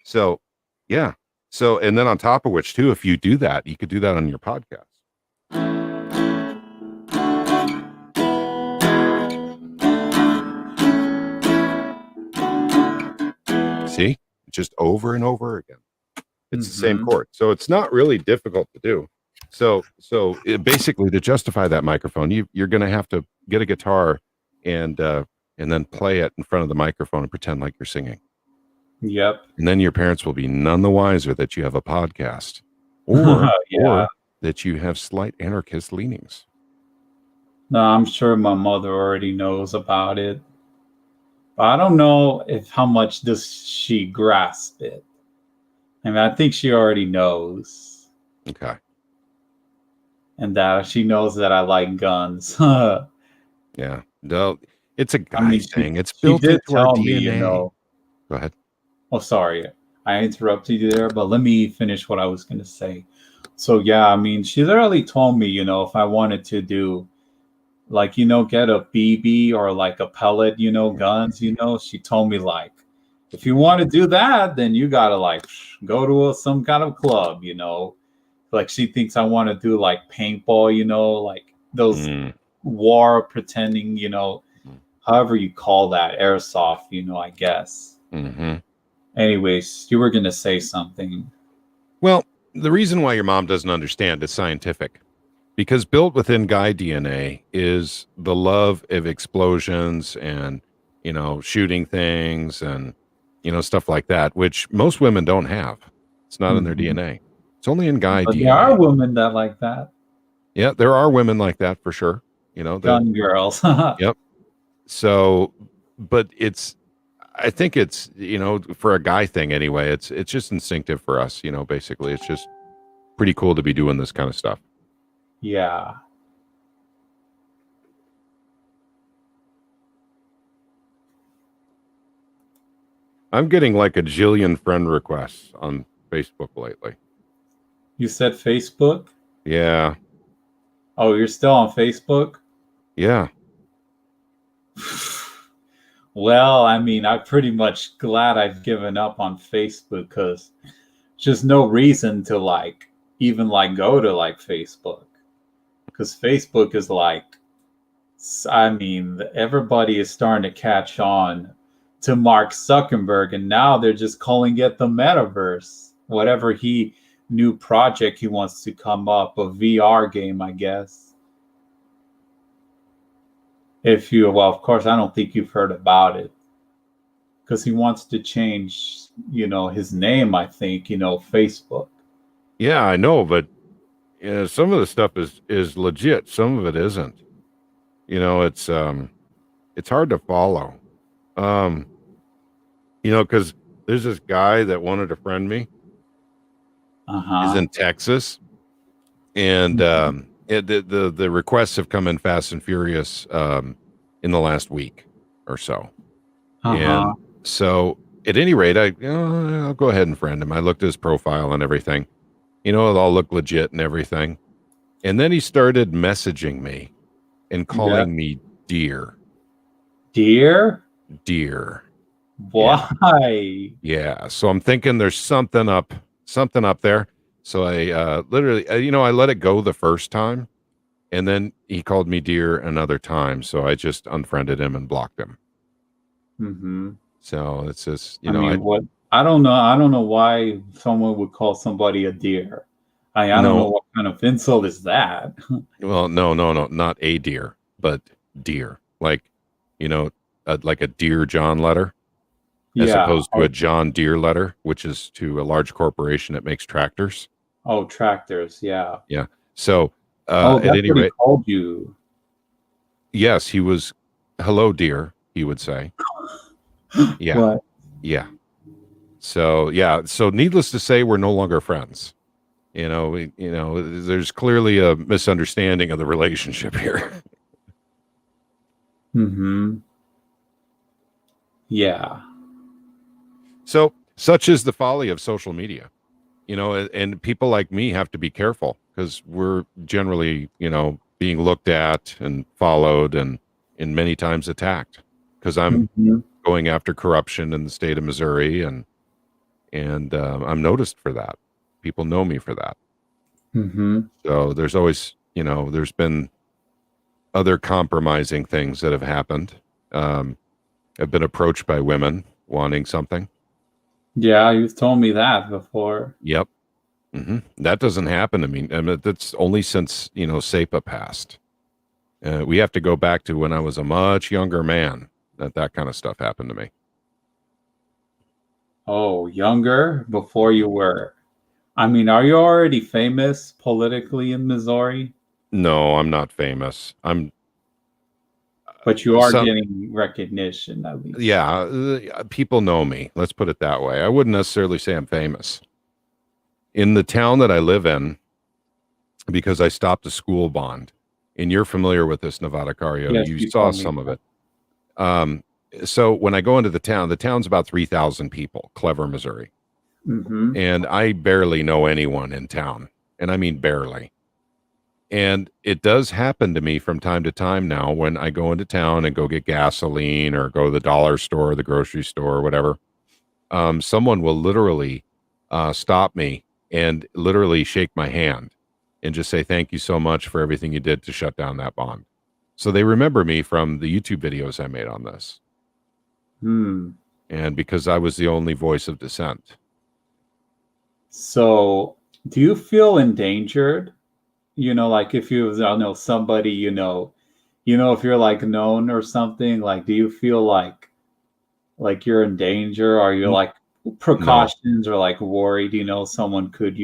So, yeah. So, and then on top of which too, if you do that, you could do that on your podcast. See? Just over and over again. It's the same chord. So it's not really difficult to do. So basically, to justify that microphone, you're going to have to get a guitar and then play it in front of the microphone and pretend like you're singing. Yep. And then your parents will be none the wiser that you have a podcast, or that you have slight anarchist leanings. No, I'm sure my mother already knows about it. But I don't know how much does she grasp it. I mean, I think she already knows. Okay. And that she knows that I like guns. Yeah. No, it's a guy thing. It's built into our DNA. Me, Go ahead. Oh, sorry. I interrupted you there, but let me finish what I was going to say. So, yeah, I mean, she literally told me, if I wanted to do, like, get a BB or like a pellet, guns, she told me, like, if you want to do that, then you got to, like, go to some kind of club, Like, she thinks I want to do, like, paintball, like those war pretending, however you call that, airsoft, I guess. Mm-hmm. Anyways, you were going to say something. Well, the reason why your mom doesn't understand is scientific. Because built within guy DNA is the love of explosions and, shooting things and, stuff like that, which most women don't have. It's not in their DNA. It's only in guy DNA. There are women that like that. Yeah, there are women like that for sure. Gun girls. Yep. So, but I think it's, for a guy thing anyway, it's just instinctive for us, basically. It's just pretty cool to be doing this kind of stuff. Yeah. I'm getting like a jillion friend requests on Facebook lately. You said Facebook? Yeah. Oh, you're still on Facebook? Yeah. Well, I mean, I'm pretty much glad I've given up on Facebook because just no reason to even go to Facebook. because Facebook is like, I mean, everybody is starting to catch on to Mark Zuckerberg, and now they're just calling it the metaverse. Whatever new project he wants to come up, a VR game, I guess. Well, of course, I don't think you've heard about it, because he wants to change, his name, I think, Facebook. Yeah, I know, but some of the stuff is legit. Some of it isn't. It's hard to follow. Because there's this guy that wanted to friend me. He's in Texas, and the requests have come in fast and furious in the last week or so. And so, at any rate, I'll go ahead and friend him. I looked at his profile and everything. It all looked legit and everything. And then he started messaging me and calling me dear. Dear? Dear. Why? Yeah. So I'm thinking there's something up there. So I literally, I let it go the first time, and then he called me dear another time. So I just unfriended him and blocked him. Mm-hmm. So it's just, I don't know. I don't know why someone would call somebody a deer. I don't know what kind of insult is that. Well, no, not a deer, but deer. Like, like a Dear John letter, as opposed to a John Deere letter, which is to a large corporation that makes tractors. Oh, tractors. Yeah. Yeah. So, that's at any what he rate, called you. Yes, he was, hello, dear, he would say. Yeah. What? Yeah. So, So needless to say, we're no longer friends. There's clearly a misunderstanding of the relationship here. Mm-hmm. Yeah. So such is the folly of social media, and people like me have to be careful because we're generally, being looked at and followed and many times attacked because I'm going after corruption in the state of Missouri, and I'm noticed for that. People know me for that. Mm-hmm. So there's always, there's been other compromising things that have happened. I've been approached by women wanting something. Yeah, you've told me that before. Yep. Mm-hmm. That doesn't happen to me. I mean, that's only since, SEPA passed. We have to go back to when I was a much younger man that kind of stuff happened to me. Oh, younger? Before you were... I mean, are you already famous politically in Missouri? No, I'm not famous. But you are getting recognition, at least. Yeah, people know me. Let's put it that way. I wouldn't necessarily say I'm famous. In the town that I live in, because I stopped a school bond, and you're familiar with this, Nevada Cario. Yes, you saw some of it. So when I go into the town's about 3,000 people, Clever, Missouri. Mm-hmm. And I barely know anyone in town. And I mean barely. And it does happen to me from time to time now when I go into town and go get gasoline or go to the dollar store, the grocery store, or whatever. Someone will literally stop me and literally shake my hand and just say, thank you so much for everything you did to shut down that bond. So they remember me from the YouTube videos I made on this. And because I was the only voice of dissent. So do you feel endangered? Like if you know somebody, if you're like known or something, like, do you feel like you're in danger? Are you like precautions or like worried, someone could,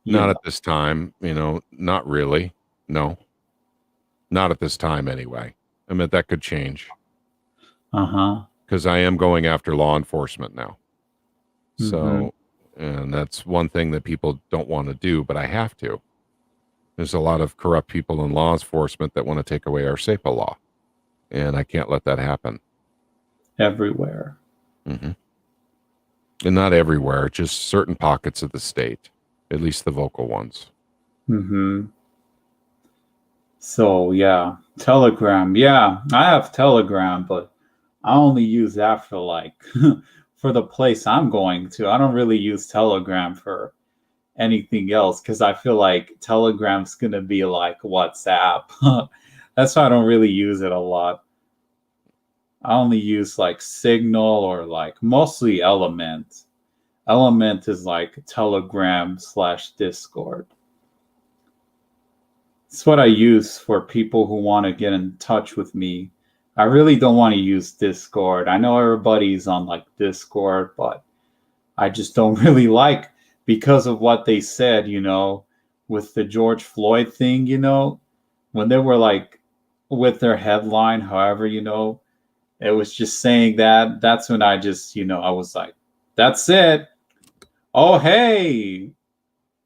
Not at this time, not really. No, not at this time anyway. I mean, that could change. Because I am going after law enforcement now. So, and that's one thing that people don't want to do, but I have to. There's a lot of corrupt people in law enforcement that want to take away our SEPA law. And I can't let that happen. Everywhere. And not everywhere, just certain pockets of the state, at least the vocal ones. So, yeah. Telegram. Yeah, I have Telegram, but I only use that for for the place I'm going to. I don't really use Telegram for anything else because I feel like Telegram's gonna be like WhatsApp. That's why I don't really use it a lot. I only use like Signal or like mostly Element. Element is like Telegram/Discord. It's what I use for people who want to get in touch with me. I really don't want to use Discord. I know everybody's on like Discord, but I just don't really like because of what they said, with the George Floyd thing, when they were like with their headline, however, it was just saying that. That's when I just, I was like, that's it. Oh, hey,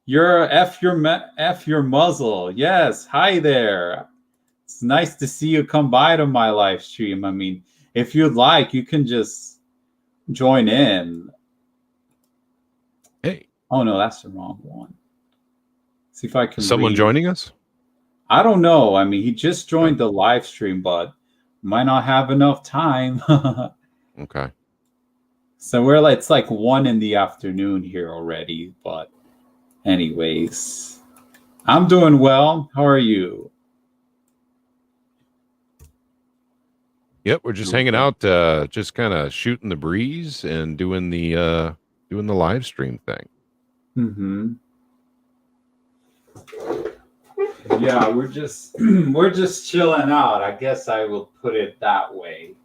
you're F your muzzle. Yes. Hi there. It's nice to see you come by to my live stream. I mean, if you'd like, you can just join in. Hey. Oh, no, that's the wrong one. See if I can. Someone joining us? I don't know. I mean, he just joined the live stream, but might not have enough time. Okay. So it's like 1 PM here already. But anyways, I'm doing well. How are you? Yep, we're just hanging out, just kind of shooting the breeze and doing the live stream thing. Mm-hmm. Yeah, we're just chilling out. I guess I will put it that way.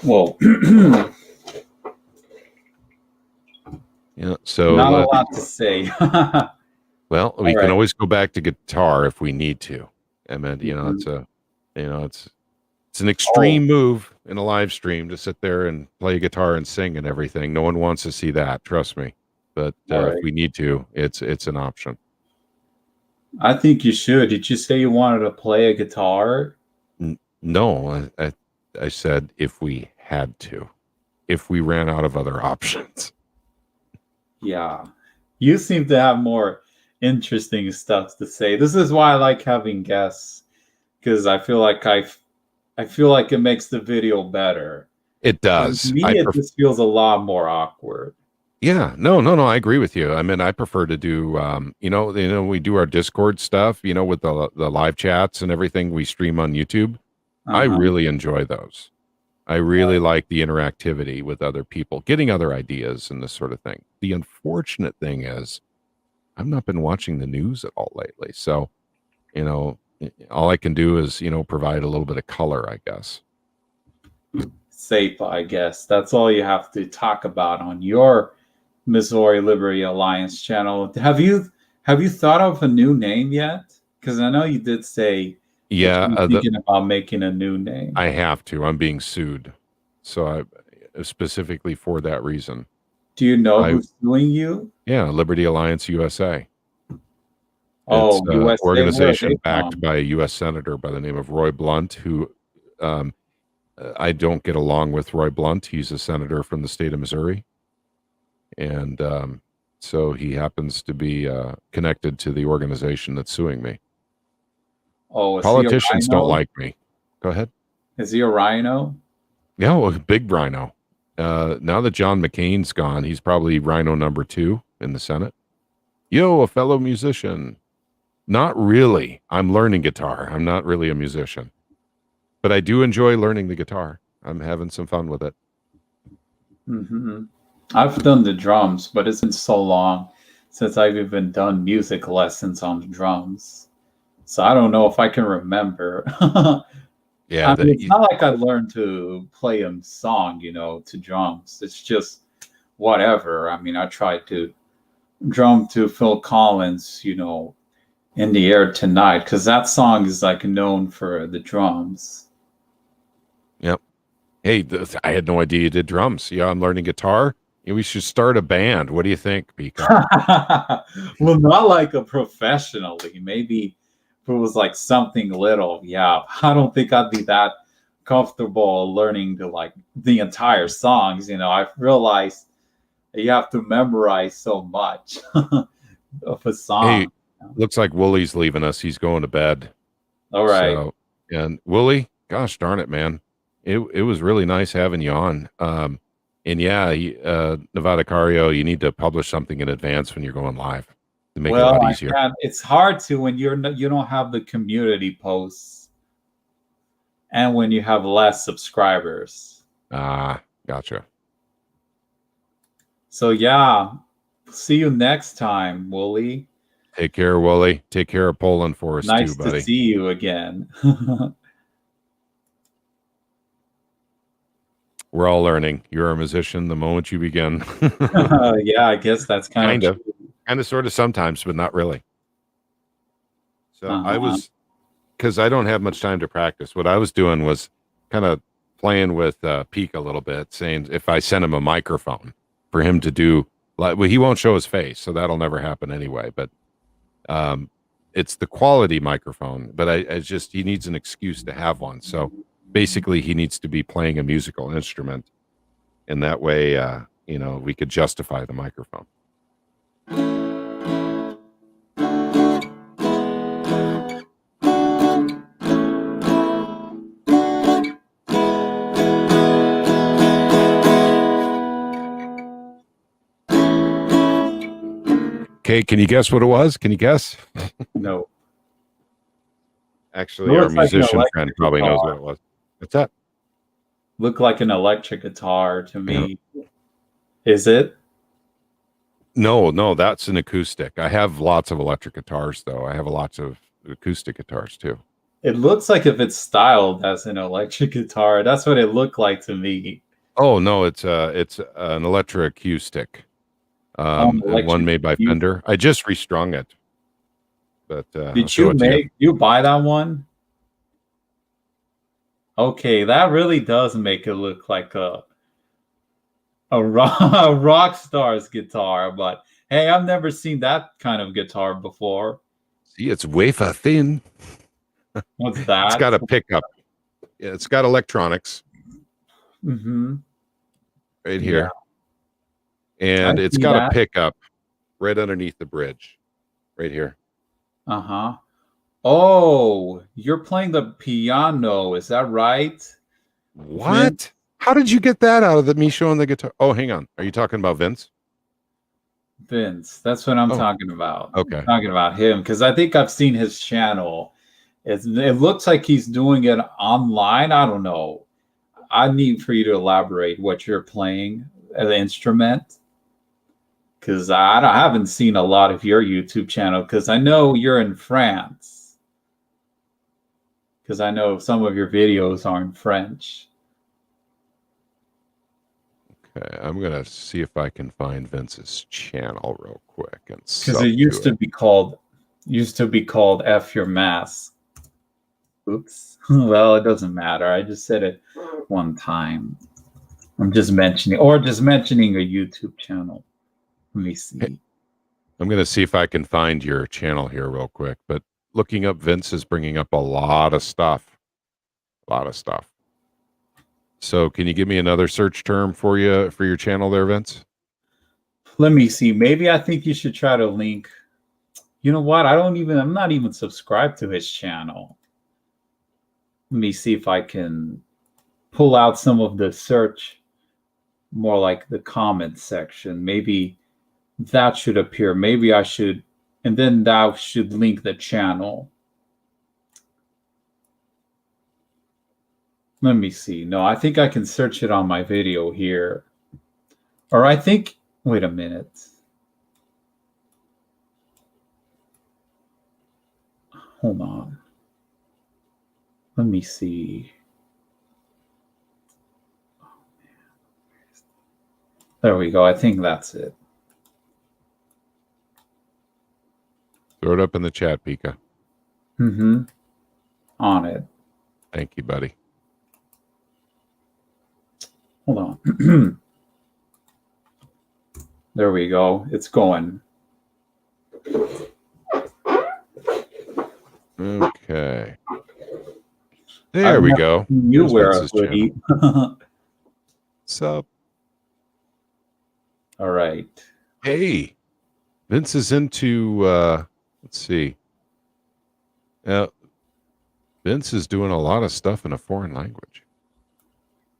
Well, yeah. So not a lot to say. Well, we can always go back to guitar if we need to. I mean, it's an extreme move in a live stream to sit there and play guitar and sing and everything. No one wants to see that, trust me. But if we need to, it's an option. I think you should. Did you say you wanted to play a guitar? No, I said if we had to, if we ran out of other options. Yeah. You seem to have more interesting stuff to say. This is why I like having guests, because I feel like it makes the video better. It does. For me, it just feels a lot more awkward. Yeah, no, I agree with you. I mean, I prefer to do, we do our Discord stuff, with the live chats and everything we stream on YouTube. I really enjoy those. I really like the interactivity with other people, getting other ideas and this sort of thing. The unfortunate thing is I've not been watching the news at all lately. So, all I can do is, provide a little bit of color, I guess. Safe, I guess. That's all you have to talk about on your Missouri Liberty Alliance channel. Have you thought of a new name yet? Because I know you did say you're thinking about making a new name. I have to. I'm being sued. So I specifically for that reason. Do you know who's suing you? Yeah, Liberty Alliance USA. Oh, it's an organization backed by a U.S. Senator by the name of Roy Blunt, who I don't get along with Roy Blunt. He's a senator from the state of Missouri. And so he happens to be connected to the organization that's suing me. Oh, politicians don't like me. Go ahead. Is he a rhino? Yeah, well, a big rhino. Now that John McCain's gone, he's probably rhino number 2 in the Senate. Yo, a fellow musician. Not really. I'm learning guitar. I'm not really a musician. But I do enjoy learning the guitar. I'm having some fun with it. Mm-hmm. I've done the drums, but it's been so long since I've even done music lessons on the drums. So I don't know if I can remember. Yeah, I mean, it's not like I learned to play a song, to drums. It's just whatever. I mean, I tried to drum to Phil Collins, In the Air Tonight, because that song is like known for the drums. Yep. Hey, I had no idea you did drums. Yeah, I'm learning guitar. We should start a band. What do you think, Pika? Well, not like a professionally. Maybe if it was like something little. Yeah, I don't think I'd be that comfortable learning to like the entire songs. I've realized you have to memorize so much of a song. Hey, looks like Woolie's leaving us. He's going to bed. All right. So, and Woolie, gosh darn it, man. It was really nice having you on. And yeah, Nevada Cario, you need to publish something in advance when you're going live to make it a Well, lot easier. it's hard to when you don't have the community posts and when you have less subscribers. Ah, gotcha. So yeah, see you next time, Wooly. Take care, Wooly. Take care of Poland for us Nice too, buddy. to see you again. We're all learning. You're a musician the moment you begin. Yeah, I guess that's kind of sort of sometimes, but not really. So I Uh-huh. was, because I don't have much time to practice. What I was doing was kind of playing with Peak a little bit, saying if I send him a microphone for him to do, well, he won't show his face, so that'll never happen anyway. But it's the quality microphone. But I just, he needs an excuse to have one. So basically, he needs to be playing a musical instrument, and that way, you know, we could justify the microphone. Okay, can you guess what it was? Can you guess? No. Actually, It our looks like an musician electric friend probably knows guitar. what it was. What's that? Look like an electric guitar to me. Is it? No, that's an acoustic. I have lots of electric guitars, though. I have lots of acoustic guitars too. It looks like if it's styled as an electric guitar. That's what it looked like to me. Oh no, it's an electric acoustic. One made by Fender. I just restrung it. But Did you buy that one? Okay, that really does make it look like a rock star's guitar, but hey, I've never seen that kind of guitar before. See, it's wafer thin. What's that? It's got a pickup. Yeah, it's got electronics. Mm-hmm. Right here. And it's got a pickup right underneath the bridge. Right here. Uh-huh. Oh, you're playing the piano, is that right? What? Vince? How did you get that out of me showing the guitar? Oh, hang on. Are you talking about Vince? Vince, that's what I'm talking about. Okay. I'm talking about him because I think I've seen his channel. It looks like he's doing it online. I don't know. I need for you to elaborate what you're playing, the instrument. Because I haven't seen a lot of your YouTube channel because I know you're in France. Because I know some of your videos are in French. Okay, I'm gonna see if I can find Vince's channel real quick and because it used to be called F Your Mask. Oops. Well, it doesn't matter. I just said it one time. I'm just mentioning a YouTube channel. Let me see. I'm gonna see if I can find your channel here real quick. But looking up Vince is bringing up a lot of stuff. So can you give me another search term for your channel there, Vince? Let me see. Maybe I think you should try to link. You know what? I'm not even subscribed to his channel. Let me see if I can pull out some of the search, more like the comment section. Maybe that should appear. Maybe I should, and then that should link the channel. Let me see. No, I think I can search it on my video here. Or I think, wait a minute. Hold on. Let me see. There we go. I think that's it. Throw it up in the chat, Pika. Mm-hmm. On it. Thank you, buddy. Hold on. There we go. It's going. Okay. There we go. You There's wear a Vince's hoodie. What's up? All right. Hey, Vince is into, let's see. Vince is doing a lot of stuff in a foreign language.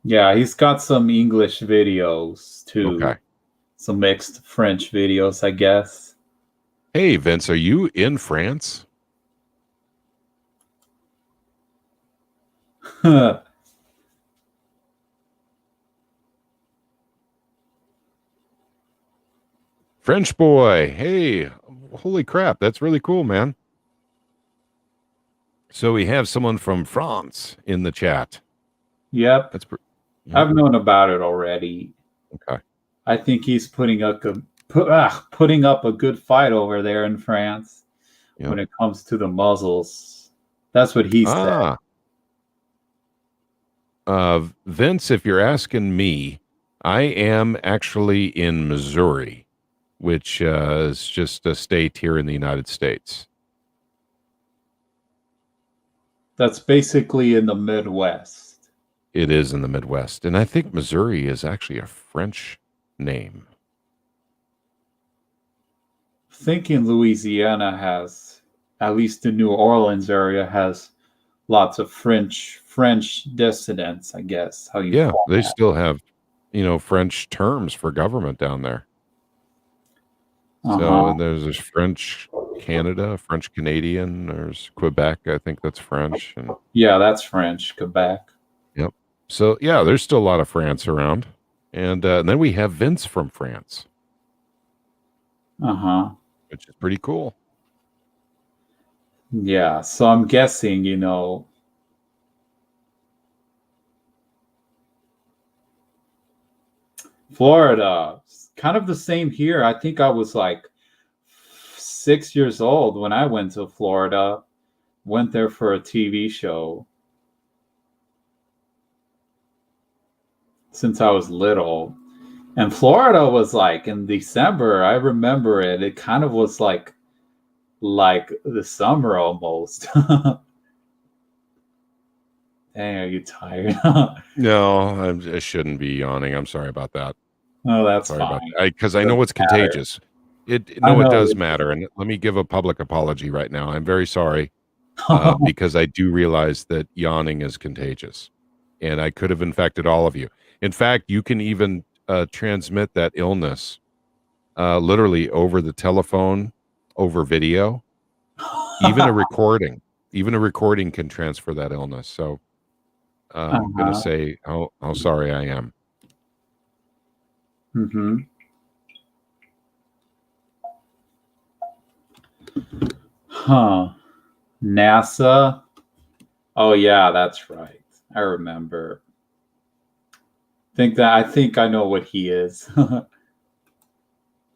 Yeah, he's got some English videos too. Okay. Some mixed French videos, I guess. Hey, Vince, are you in France? French boy. Hey, holy crap. That's really cool, man. So we have someone from France in the chat. Yep. That's I've known about it already. okay. I think he's putting up a good fight over there in France when it comes to the muzzles. That's what he said. Vince, if you're asking me, I am actually in Missouri, which is just a state here in the United States. That's basically in the Midwest. It is in the Midwest. And I think Missouri is actually a French name. Thinking Louisiana has, at least the New Orleans area, has lots of French dissidents, I guess. How you call they that. still have, French terms for government down there. So there's French Canada, French Canadian, there's Quebec, I think that's French. And yeah, that's French, Quebec. Yep. So yeah, there's still a lot of France around. And then we have Vince from France. Which is pretty cool. Yeah, so I'm guessing, Florida, kind of the same here. I think I was like 6 years old when I went to Florida, went there for a TV show. Since I was little. And Florida was like in December, I remember it. It kind of was like the summer almost. Dang, are you tired? No, I shouldn't be yawning. I'm sorry about that. Oh, that's sorry fine. Because I know it's contagious. It does matter. And let me give a public apology right now. I'm very sorry because I do realize that yawning is contagious. And I could have infected all of you. In fact, you can even transmit that illness literally over the telephone, over video, even a recording. Even a recording can transfer that illness. So I'm going to say how sorry I am. NASA. Oh yeah, that's right. I remember. I think I know what he is.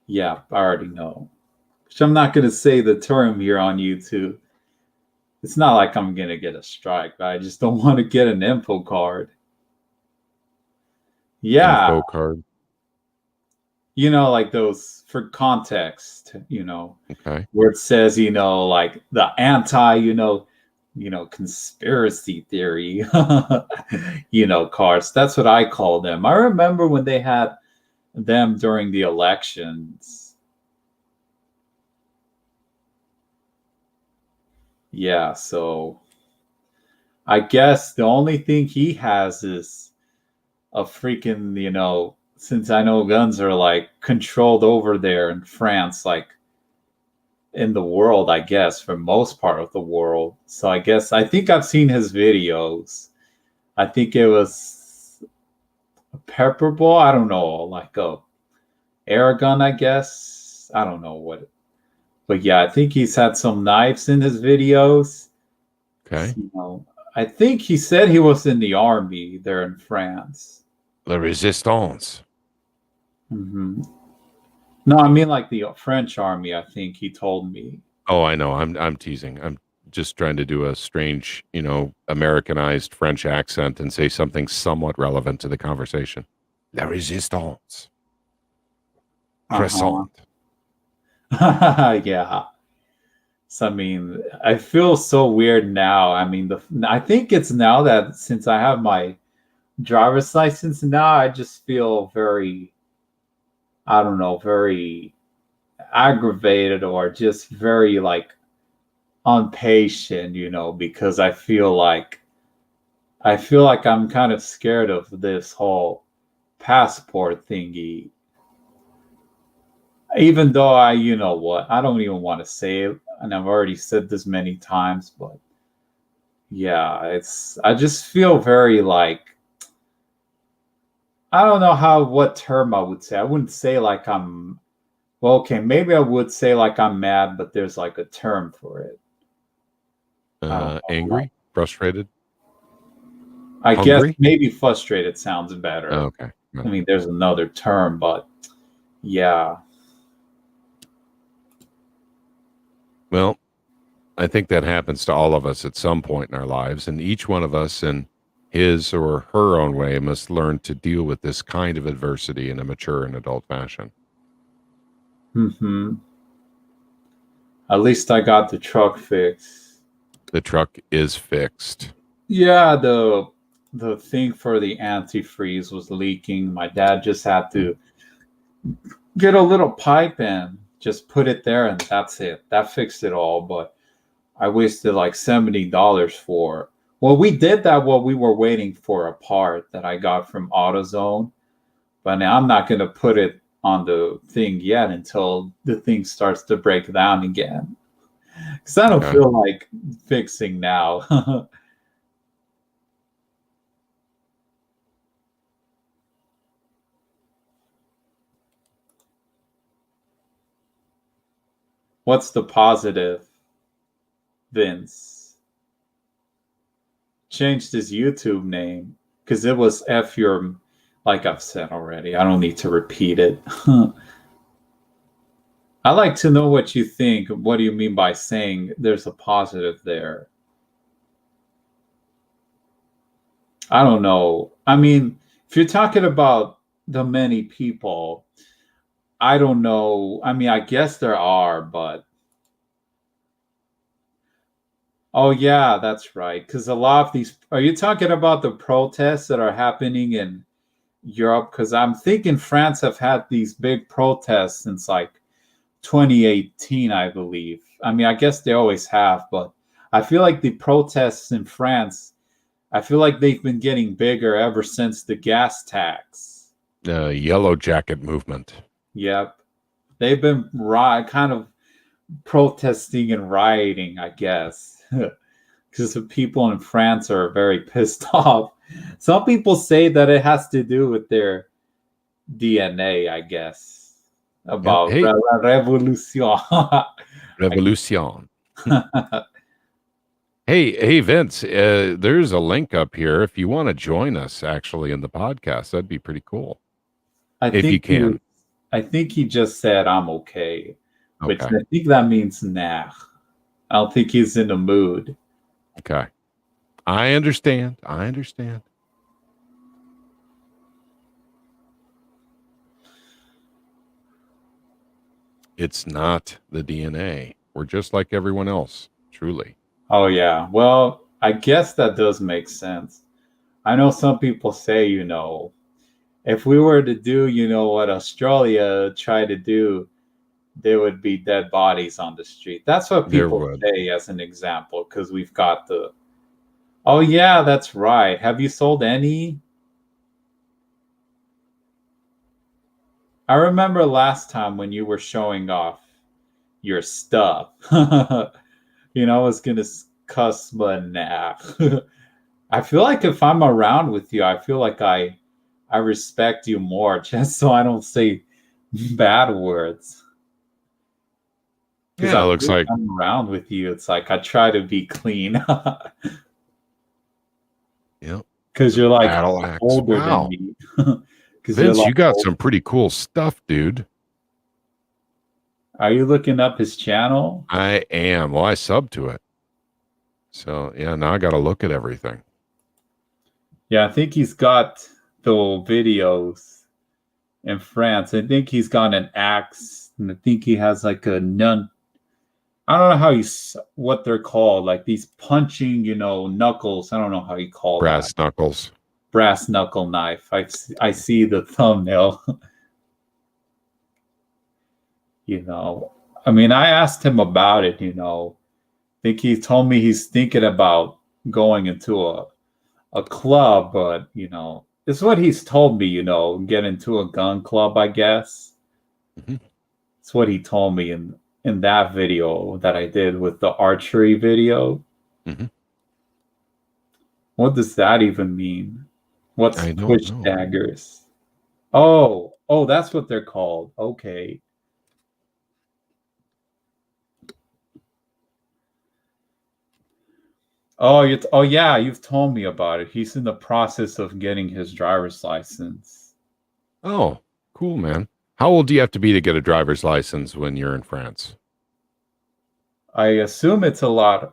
Yeah, I already know. Which I'm not going to say the term here on YouTube. It's not like I'm going to get a strike, but I just don't want to get an info card. Yeah. Info card. Like those for context, Okay. where it says, like the conspiracy theory, cards. That's what I call them. I remember when they had them during the elections. Yeah, so I guess the only thing he has is a freaking, since I know guns are like controlled over there in France, like in the world, I guess, for most part of the world. So I think I've seen his videos. I think it was a pepper ball. I don't know, like a air gun, I guess. I don't know what. But yeah, I think he's had some knives in his videos. Okay. I think he said he was in the army there in France. La Resistance. No, I mean like the French army, I think he told me. Oh, I know. I'm teasing. I'm just trying to do a strange, Americanized French accent and say something somewhat relevant to the conversation. La Resistance. Croissant. Yeah. So, I mean, I feel so weird now. I mean, I think it's now that since I have my driver's license now, I just feel very, I don't know, very aggravated or just very like impatient, because I feel like I feel like I'm kind of scared of this whole passport thingy. Even though you know what, I don't even want to say it, and I've already said this many times, but yeah, I just feel very like, I don't know what term I would say. I wouldn't say like well, okay, maybe I would say like I'm mad, but there's like a term for it. Angry, frustrated, I guess hungry. maybe frustrated sounds better. Oh, okay. I mean, there's another term, but yeah. Well, I think that happens to all of us at some point in our lives, and each one of us in his or her own way must learn to deal with this kind of adversity in a mature and adult fashion. Mm-hmm. At least I got the truck fixed. The truck is fixed. Yeah, the thing for the antifreeze was leaking. My dad just had to get a little pipe and just put it there, and that's it. That fixed it all, but I wasted like $70 for. Well, we did that while we were waiting for a part that I got from AutoZone, but now I'm not going to put it on the thing yet until the thing starts to break down again. Because I don't feel like fixing now. What's the positive, Vince? Changed his YouTube name because it was F your, like I've said already. I don't need to repeat it. I like to know what you think. What do you mean by saying there's a positive there? I don't know. I mean, if you're talking about the many people, I don't know. I mean, I guess there are, but oh yeah, that's right. Because a lot of these, are you talking about the protests that are happening in Europe? Because I'm thinking France have had these big protests since like 2018, I believe. I mean, I guess they always have, but I feel like the protests in France, I feel like they've been getting bigger ever since the gas tax. The Yellow Jacket movement. Yep. They've been kind of protesting and rioting, I guess, because the people in France are very pissed off. Some people say that it has to do with their DNA, I guess. About revolution. Revolution. Hey, Vince, there's a link up here. If you want to join us actually in the podcast, that'd be pretty cool. If you can. I think he just said, I'm okay. Which I think that means nah. I don't think he's in the mood. Okay. I understand. It's not the DNA. We're just like everyone else, truly. Oh, yeah. Well, I guess that does make sense. I know some people say, if we were to do, what Australia tried to do, there would be dead bodies on the street. That's what people say as an example, because we've got oh, yeah, that's right. Have you sold any? I remember last time when you were showing off your stuff. I was going to cuss, but nah. I feel like if I'm around with you, I feel like I respect you more just so I don't say bad words. Yeah, it looks like I'm around with you. It's like I try to be clean. Yeah. Because you're like older than me. Vince, you got some pretty cool stuff, dude. Are you looking up his channel? I am. Well, I sub to it. So, yeah, now I got to look at everything. Yeah, I think he's got the videos in France. I think he's got an axe, and I think he has like a nun. I don't know what they're called, like these punching, knuckles. I don't know how you call brass knuckles. Brass knuckle knife. I see the thumbnail. I mean, I asked him about it. I think he told me he's thinking about going into a club, but it's what he's told me. Get into a gun club, I guess. Mhm. It's what he told me in that video that I did with the archery video. Mhm. What does that even mean? What's I don't push know. daggers? Oh, that's what they're called. Okay. Oh yeah, you've told me about it. He's in the process of getting his driver's license. Oh, cool, man. How old do you have to be to get a driver's license when you're in France? I assume it's a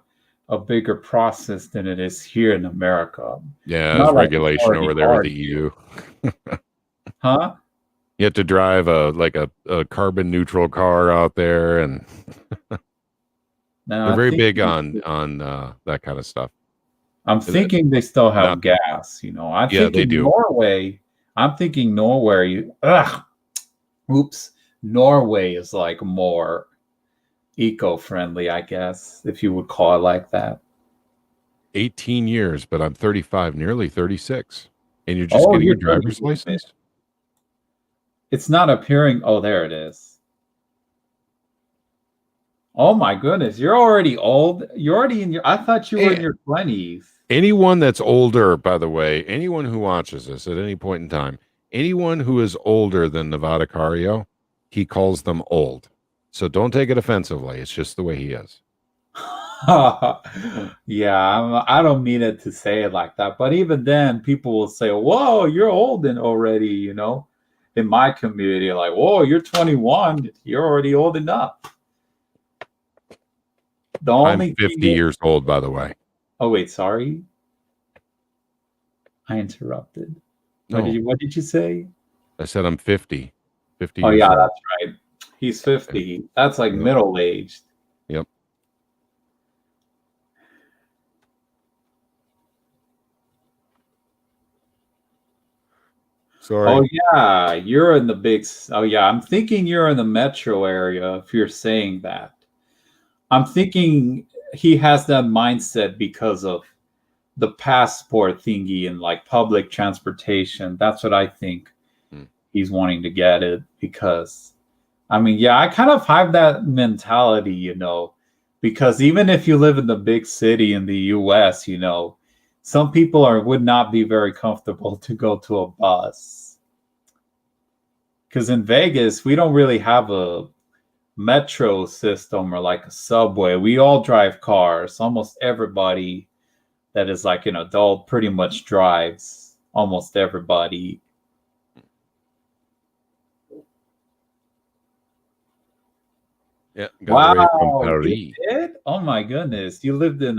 bigger process than it is here in America. Yeah, Not there's like it's regulation already over there with hard the EU. Huh? You have to drive a carbon neutral car out there, and No, they're I very think big on that kind of stuff. I'm thinking they still have Not- gas. I'm Yeah, they thinking do. Norway. I'm thinking Norway. Oops. Norway is like more eco-friendly, I guess, if you would call it like that. 18 years, but I'm 35, nearly 36. And you're just getting you're your driver's really good. license? It's not appearing. Oh, there it is. Oh my goodness, you're already old. You're already in your. I thought you were in your 20s. Anyone that's older, by the way, anyone who watches this at any point in time, anyone who is older than Nevada Cario, he calls them old. So don't take it offensively. It's just the way he is. Yeah, I don't mean it to say it like that, but even then, people will say, "Whoa, you're old and already," in my community, like, "Whoa, you're 21, you're already old enough." The I'm only 50 thing years old, by the way. Oh wait, sorry, I interrupted. No, What did you say? I said I'm 50. 50 Oh years yeah, old. that's right. He's 50. That's like Yep. middle aged. Yep. Sorry. Oh yeah, you're in the big. Oh yeah, I'm thinking you're in the metro area. If you're saying that, I'm thinking he has that mindset because of the passport thingy and like public transportation. That's what I think he's wanting to get it because, I mean, yeah, I kind of have that mentality, because even if you live in the big city in the US, some people would not be very comfortable to go to a bus. Because in Vegas, we don't really have a metro system or like a subway. We all drive cars. Almost everybody that is like an adult pretty much drives. Almost everybody. Yeah. Got away from Wow, Paris. you did? Oh my goodness. You lived in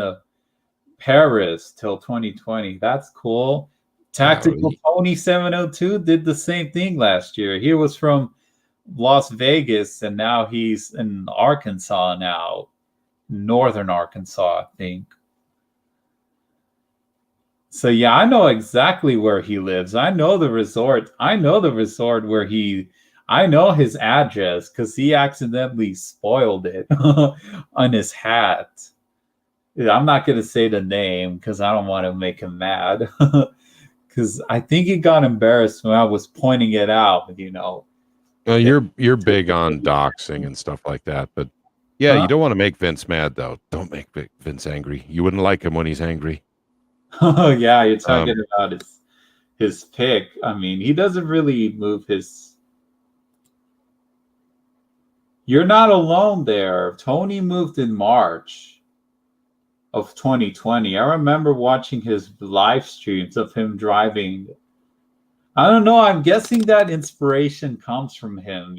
Paris till 2020. That's cool. Tactical Tony 702 did the same thing last year. He was from Las Vegas and now he's in Arkansas now. Northern Arkansas, I think. So yeah, I know exactly where he lives. I know the resort. I know the resort I know his address because he accidentally spoiled it on his hat. I'm not going to say the name because I don't want to make him mad. Because I think he got embarrassed when I was pointing it out. You're big on doxing and stuff like that, but yeah, you don't want to make Vince mad though. Don't make Vince angry. You wouldn't like him when he's angry. Oh yeah, you're talking about his pick. I mean, he doesn't really move his. You're not alone there. Tony moved in March of 2020. I remember watching his live streams of him driving. I don't know. I'm guessing that inspiration comes from him,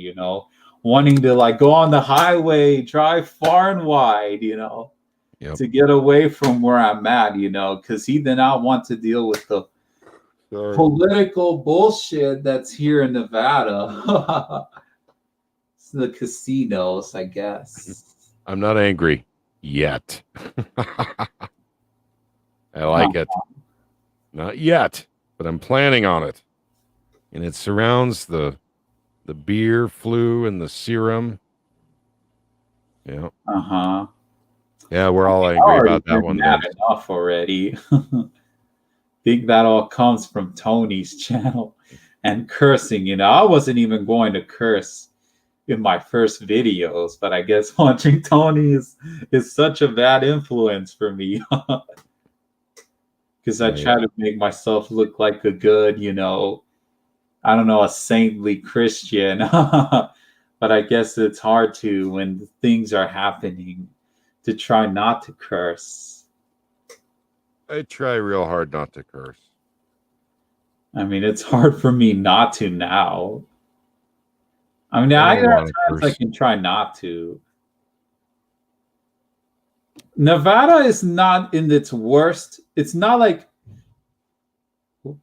wanting to like go on the highway, drive far and wide, to get away from where I'm at, because he did not want to deal with the political bullshit that's here in Nevada. It's the casinos, I guess. I'm not angry yet. I like it. Not yet, but I'm planning on it. And it surrounds the beer flu and the serum. Yeah. Yeah, we're all angry about that one. Enough already. think that all comes from Tony's channel and cursing. You know, I wasn't even going to curse in my first videos, but I guess watching Tony is such a bad influence for me. Because I try to make myself look like a good, you know, I don't know, a saintly Christian. But I guess it's hard to, when things are happening, to try not to curse. I try real hard not to curse. I mean, it's hard for me not to now. I mean, I don't there are wanna times I curse. can try not to. Nevada is not in its worst. It's not like, what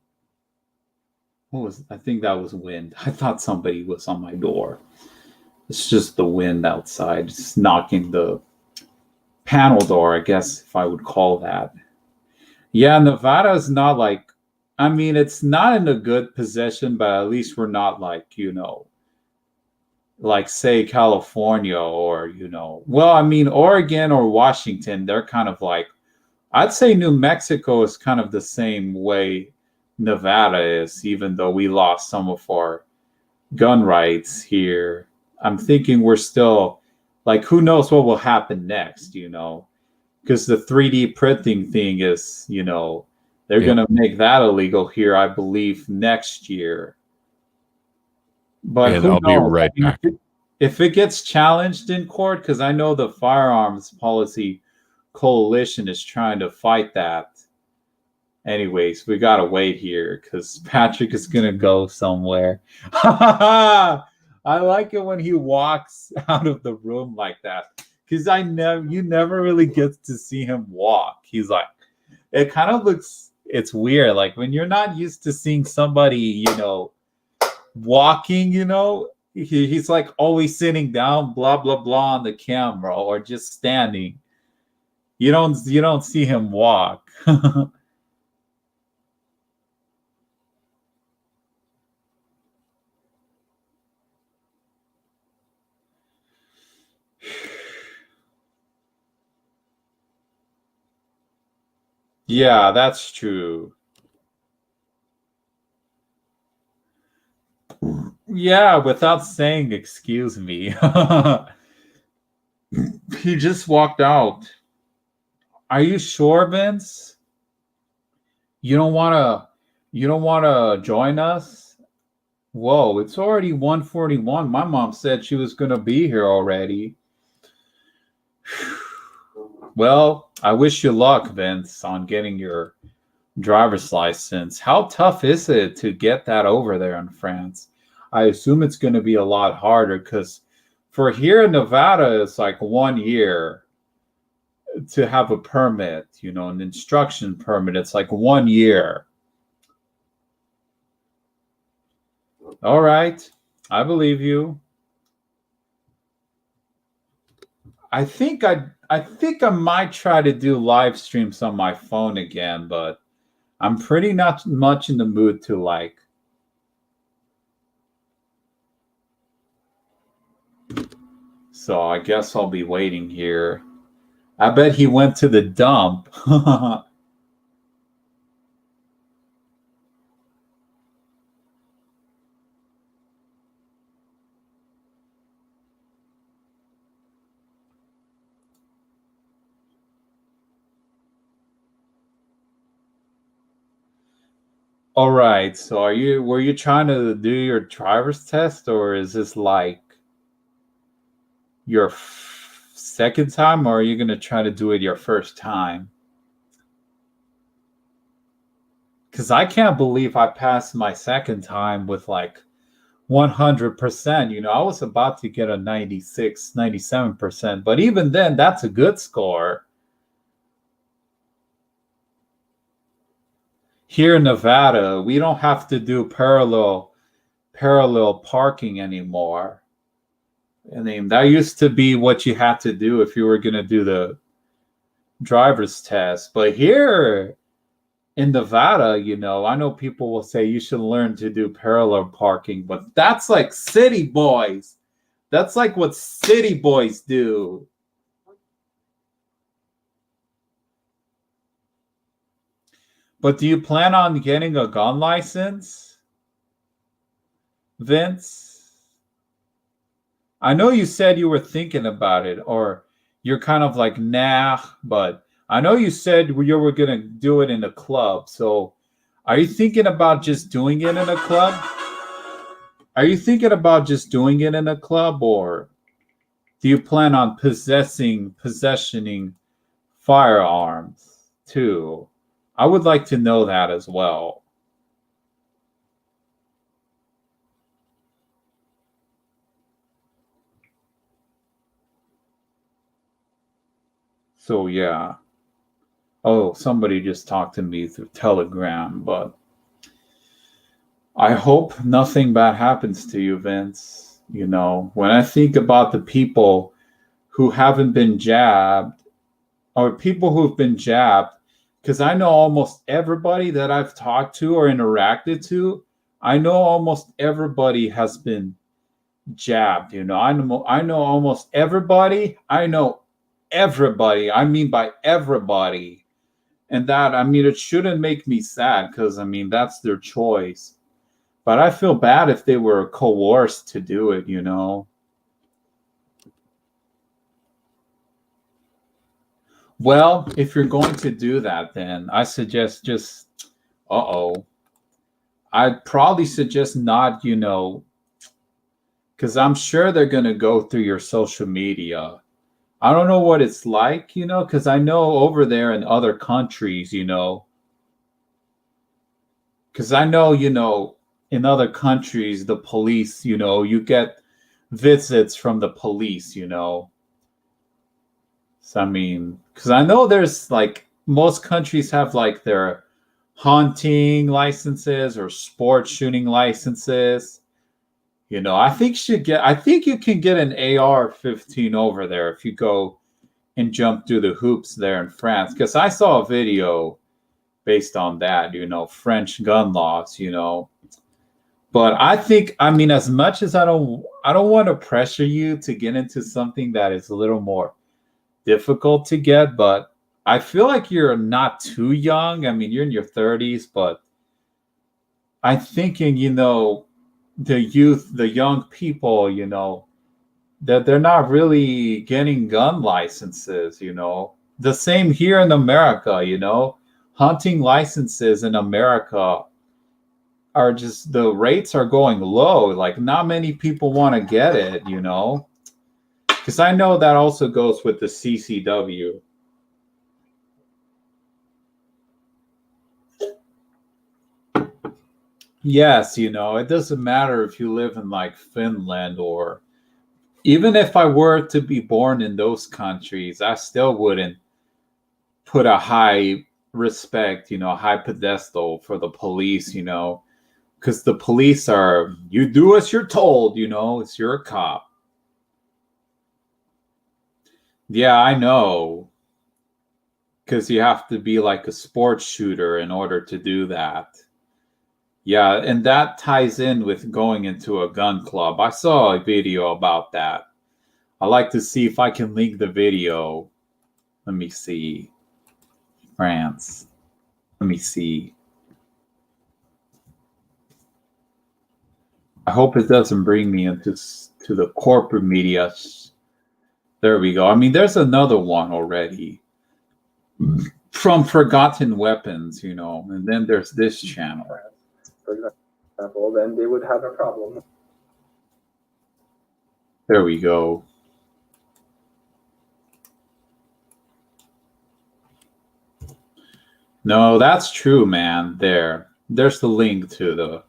was, I think that was wind. I thought somebody was on my door. It's just the wind outside, just knocking the panel door, I guess, if I would call that. Yeah, Nevada is not like, I mean, it's not in a good position, but at least we're not like, you know, like say California or, you know, well, I mean, Oregon or Washington, they're kind of like, I'd say New Mexico is kind of the same way Nevada is, even though we lost some of our gun rights here. I'm thinking we're still like, who knows what will happen next, you know, because the 3D printing thing is, you know, they're going to make that illegal here, I believe, next year. But And who I'll be knows? right I mean, back. if it gets challenged in court, because I know the Firearms Policy Coalition is trying to fight that. Anyways, we gotta wait here because Patrick is gonna go somewhere. I like it when he walks out of the room like that because you never really get to see him walk. He's like, it kind of looks, it's weird. Like when you're not used to seeing somebody, you know, walking, you know, he's like always sitting down, blah blah blah on the camera or just standing. You don't see him walk. Yeah, that's true. Yeah, without saying excuse me. He just walked out. Are you sure, Vince? You don't wanna join us? Whoa, it's already 1:41. My mom said she was gonna be here already. Well, I wish you luck, Vince, on getting your driver's license. How tough is it to get that over there in France? I assume it's going to be a lot harder because for here in Nevada, it's like 1 year to have a permit, you know, an instruction permit. It's like 1 year. All right. I believe you. I think I might try to do live streams on my phone again, but I'm pretty not much in the mood to like. So I guess I'll be waiting here. I bet he went to the dump. All right. So were you trying to do your driver's test or is this like your second time or are you going to try to do it your first time? Cuz I can't believe I passed my second time with like 100%. You know, I was about to get a 96, 97%, but even then that's a good score. Here in Nevada, we don't have to do parallel parking anymore. I mean, that used to be what you had to do if you were going to do the driver's test. But here in Nevada, you know, I know people will say you should learn to do parallel parking, but that's like city boys. That's like what city boys do. But do you plan on getting a gun license, Vince? I know you said you were thinking about it, or you're kind of like, nah, but I know you said you were going to do it in a club. So are you thinking about just doing it in a club? Are you thinking about just doing it in a club, or do you plan on possessioning firearms too? I would like to know that as well. So yeah. Oh, somebody just talked to me through Telegram, but I hope nothing bad happens to you, Vince. You know, when I think about the people who haven't been jabbed, or people who've been jabbed, because I know almost everybody that I've talked to or interacted to, I know almost everybody has been jabbed. You know, I know almost everybody. I know everybody. I mean by everybody. And that, I mean, it shouldn't make me sad because, I mean, that's their choice. But I feel bad if they were coerced to do it, you know. Well, if you're going to do that, then I suggest just, I'd probably suggest not, you know, because I'm sure they're going to go through your social media. I don't know what it's like, you know, because I know over there in other countries, you know, because I know, you know, in other countries, the police, you know, you get visits from the police, you know. So, I mean, because I know there's like most countries have like their hunting licenses or sports shooting licenses. You know, I think you can get an AR-15 over there if you go and jump through the hoops there in France. Because I saw a video based on that, you know, French gun laws, you know. But I think, I mean, as much as I don't want to pressure you to get into something that is a little more difficult to get, but I feel like you're not too young. I mean, you're in your 30s, but I'm thinking, you know, the youth, the young people, you know, that they're not really getting gun licenses, you know. The same here in America, you know. Hunting licenses in America are just, the rates are going low. Like, not many people want to get it, you know. Because I know that also goes with the CCW. Yes, you know, it doesn't matter if you live in like Finland, or even if I were to be born in those countries, I still wouldn't put a high respect, you know, a high pedestal for the police, you know, because the police are, you do as you're told, you know, it's you're a cop. Yeah, I know. Because you have to be like a sports shooter in order to do that. Yeah, and that ties in with going into a gun club. I saw a video about that. I like to see if I can link the video. Let me see. France. Let me see. I hope it doesn't bring me into to the corporate media. There we go. I mean, there's another one already from Forgotten Weapons, you know, and then there's this channel. For example, then they would have a problem. There we go. No, that's true, man. There's the link to the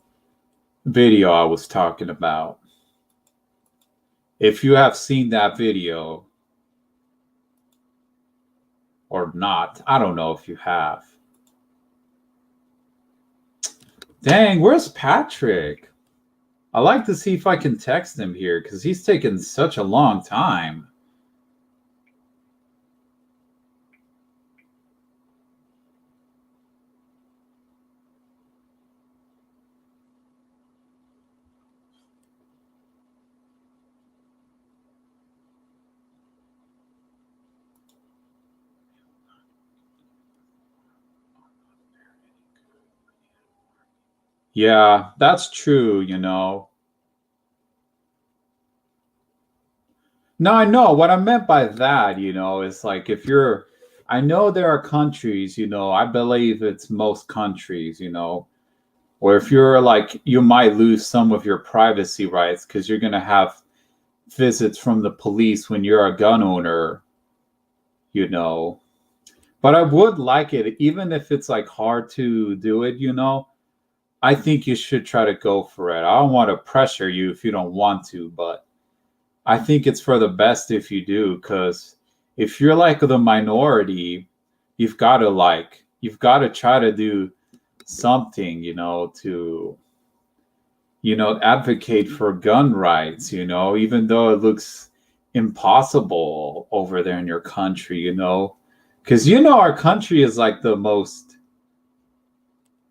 video I was talking about. If you have seen that video or not, I don't know if you have. Dang, where's Patrick? I like to see if I can text him here because he's taken such a long time. Yeah, that's true, you know. No, I know what I meant by that, you know, is like if you're, I know there are countries, you know, I believe it's most countries, you know, where if you're like, you might lose some of your privacy rights because you're going to have visits from the police when you're a gun owner, you know. But I would like it, even if it's like hard to do it, you know. I think you should try to go for it. I don't want to pressure you if you don't want to, but I think it's for the best if you do, because if you're like the minority, you've got to try to do something, you know, to, you know, advocate for gun rights, you know, even though it looks impossible over there in your country, you know, because, you know, our country is like the most,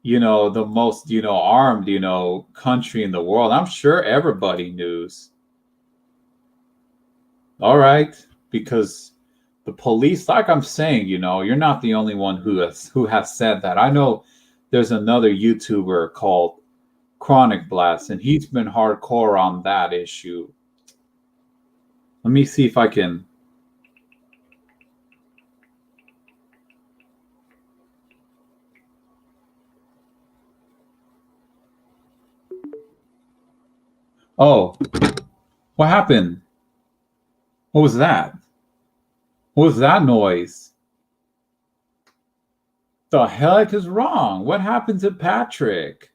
you know, armed, you know, country in the world. I'm sure everybody knows. All right, because the police, like I'm saying, you know, you're not the only one who has said that. I know there's another YouTuber called Chronic Blast, and he's been hardcore on that issue. Let me see if I can. Oh, what happened? What was that? What was that noise? The heck is wrong? What happened to Patrick?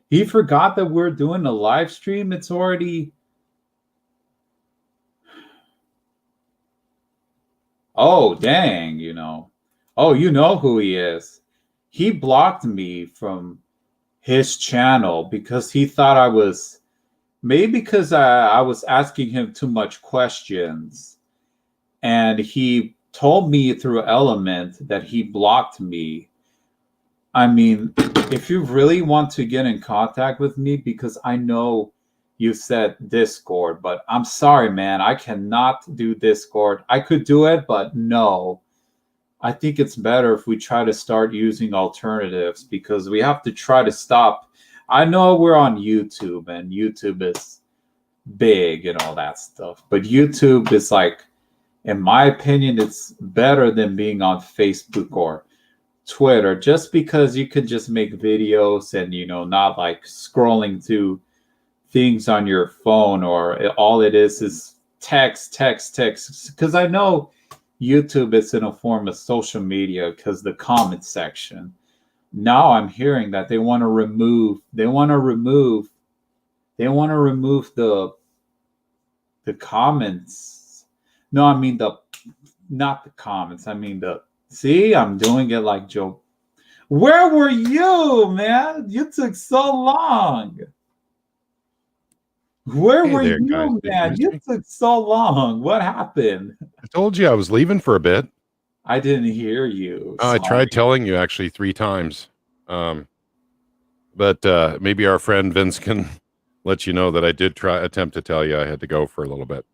He forgot that we're doing a live stream. It's already. Oh, dang, you know. Oh, you know who he is. He blocked me from his channel because he thought I was, maybe because I was asking him too much questions. And he told me through Element that he blocked me. I mean, if you really want to get in contact with me, because I know you said Discord, but I'm sorry, man, I cannot do Discord. I could do it, but no. I think it's better if we try to start using alternatives because we have to try to stop. I know we're on YouTube and YouTube is big and all that stuff, but YouTube is like, in my opinion, it's better than being on Facebook or Twitter just because you can just make videos and, you know, not like scrolling through things on your phone or all it is text. Because I know YouTube is in a form of social media because the comment section. Now I'm hearing that they want to remove the comments. No, I mean the not the comments. I mean the see, I'm doing it like Joe. Where were you, man? You took so long. Where Hey were there, guys. you, Did you man? miss You me? took so long. What happened? I told you I was leaving for a bit. I didn't hear you. I tried Sorry. telling you actually 3 times. But maybe our friend Vince can let you know that I did attempt to tell you I had to go for a little bit.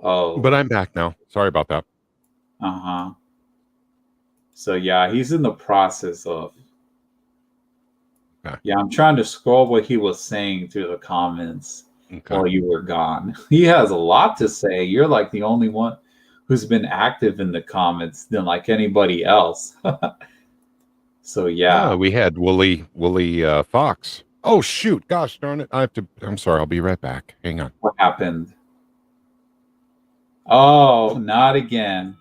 Oh, But I'm back now. Sorry about that. uh-huh. So yeah, he's in the process of. Okay. Yeah, I'm trying to scroll what he was saying through the comments Okay. while you were gone. He has a lot to say. You're like the only one who's been active in the comments than like anybody else. So yeah. We had Wooly Fox. Oh shoot! Gosh darn it! I'm sorry. I'll be right back. Hang on. What happened? Oh, not again.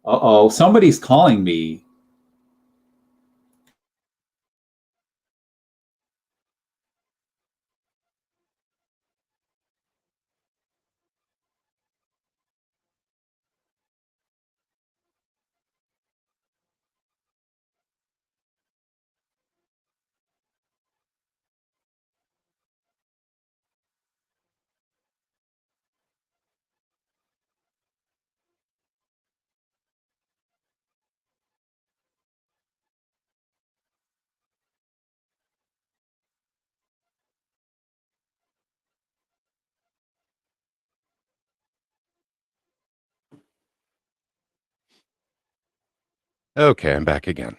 Uh-oh, somebody's calling me. Okay, I'm back again.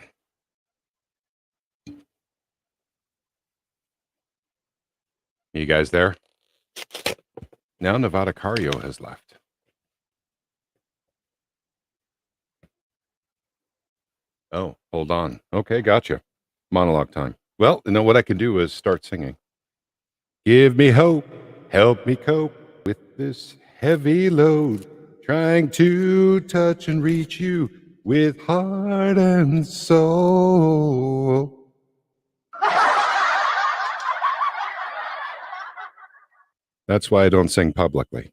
You guys there? Now Nevada Cario has left. Oh, hold on. Okay, gotcha. Monologue time. Well, you know what I can do is start singing. Give me hope, help me cope with this heavy load, trying to touch and reach you with heart and soul. That's why I don't sing publicly.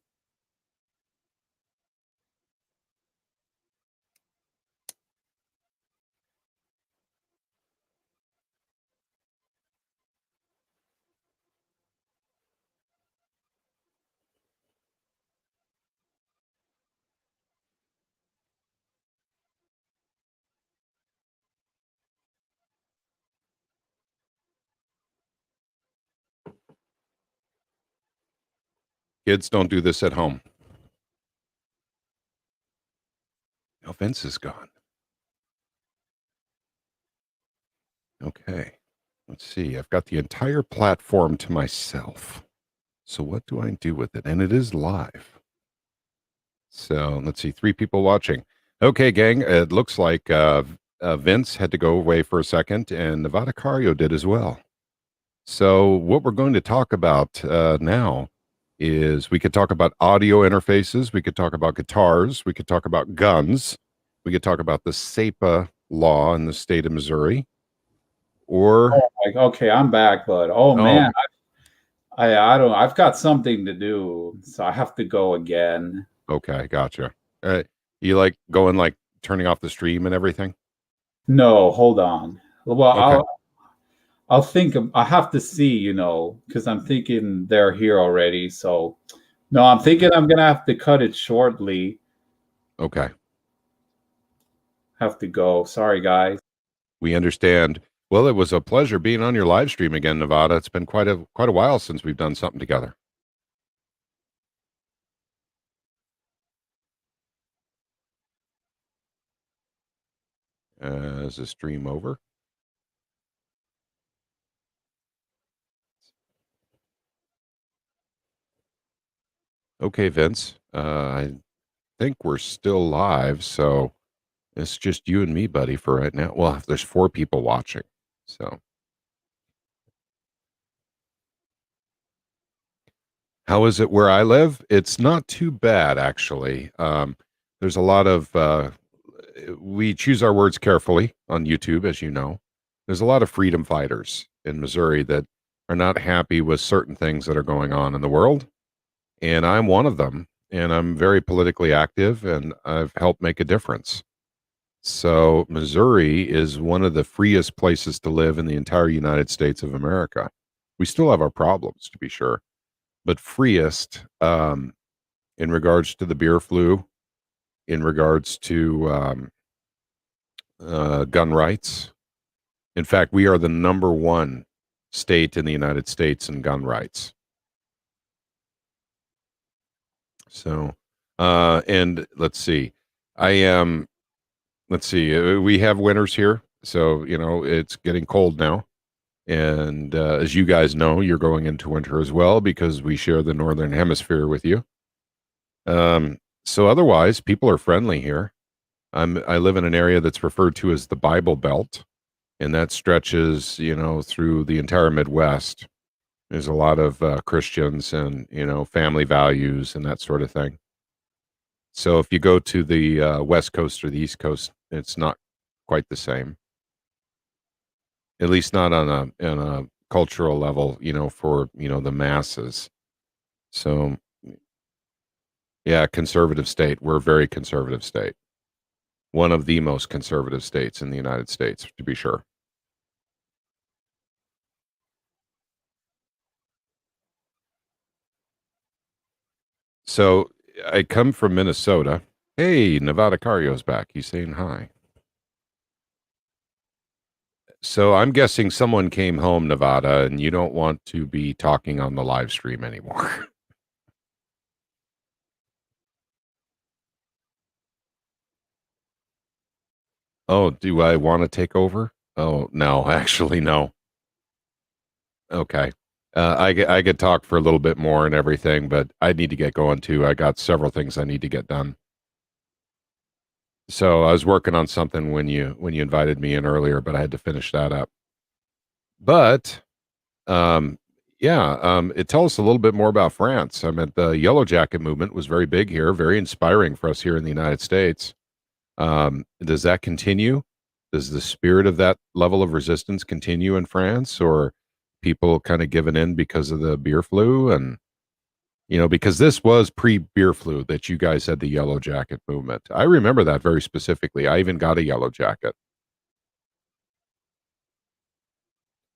Kids, don't do this at home. No, Vince is gone. Okay. Let's see. I've got the entire platform to myself. So what do I do with it? And it is live. So let's see. 3 people watching. Okay, gang. It looks like Vince had to go away for a second, and Nevada Cario did as well. So what we're going to talk about now is we could talk about audio interfaces. We could talk about guitars. We could talk about guns. We could talk about the SEPA law in the state of Missouri. Or okay, I'm back, bud. Oh man, I don't. I've got something to do, so I have to go again. Okay, gotcha. You like going like turning off the stream and everything? No, hold on. Well, Okay. I'll think. I have to see, because I'm thinking they're here already. So, no, I'm thinking I'm gonna have to cut it shortly. Okay. Have to go. Sorry, guys. We understand. Well, it was a pleasure being on your live stream again, Nevada. It's been quite a while since we've done something together. Is the stream over? Okay, Vince. I think we're still live, so it's just you and me, buddy, for right now. Well, there's 4 people watching, so. How is it where I live? It's not too bad, actually. There's a lot of, we choose our words carefully on YouTube, as you know. There's a lot of freedom fighters in Missouri that are not happy with certain things that are going on in the world. And I'm one of them. And I'm very politically active, and I've helped make a difference. So Missouri is one of the freest places to live in the entire United States of America. We still have our problems, to be sure, but freest in regards to the beer flu, in regards to gun rights. In fact, we are the #1 state in the United States in gun rights. So, and let's see, we have winters here. So, it's getting cold now. And as you guys know, you're going into winter as well because we share the northern hemisphere with you. So otherwise, people are friendly here. I live in an area that's referred to as the Bible Belt, and that stretches, through the entire Midwest. There's a lot of Christians and, family values and that sort of thing. So if you go to the West Coast or the East Coast, it's not quite the same. At least not on a cultural level, for, the masses. So, yeah, conservative state. We're a very conservative state. One of the most conservative states in the United States, to be sure. So I come from Minnesota. Hey, Nevada Cario's back. He's saying hi. So I'm guessing someone came home, Nevada, and you don't want to be talking on the live stream anymore. Oh, do I want to take over? Oh, no, actually, no. Okay. I could talk for a little bit more and everything, but I need to get going too. I got several things I need to get done. So I was working on something when you invited me in earlier, but I had to finish that up. But it tells us a little bit more about France. I mean, the Yellow Jacket movement was very big here, very inspiring for us here in the United States. Does that continue? Does the spirit of that level of resistance continue in France, or people kind of giving in because of the beer flu? And because this was pre-beer flu that you guys had the Yellow Jacket movement. I remember that very specifically. I even got a Yellow Jacket.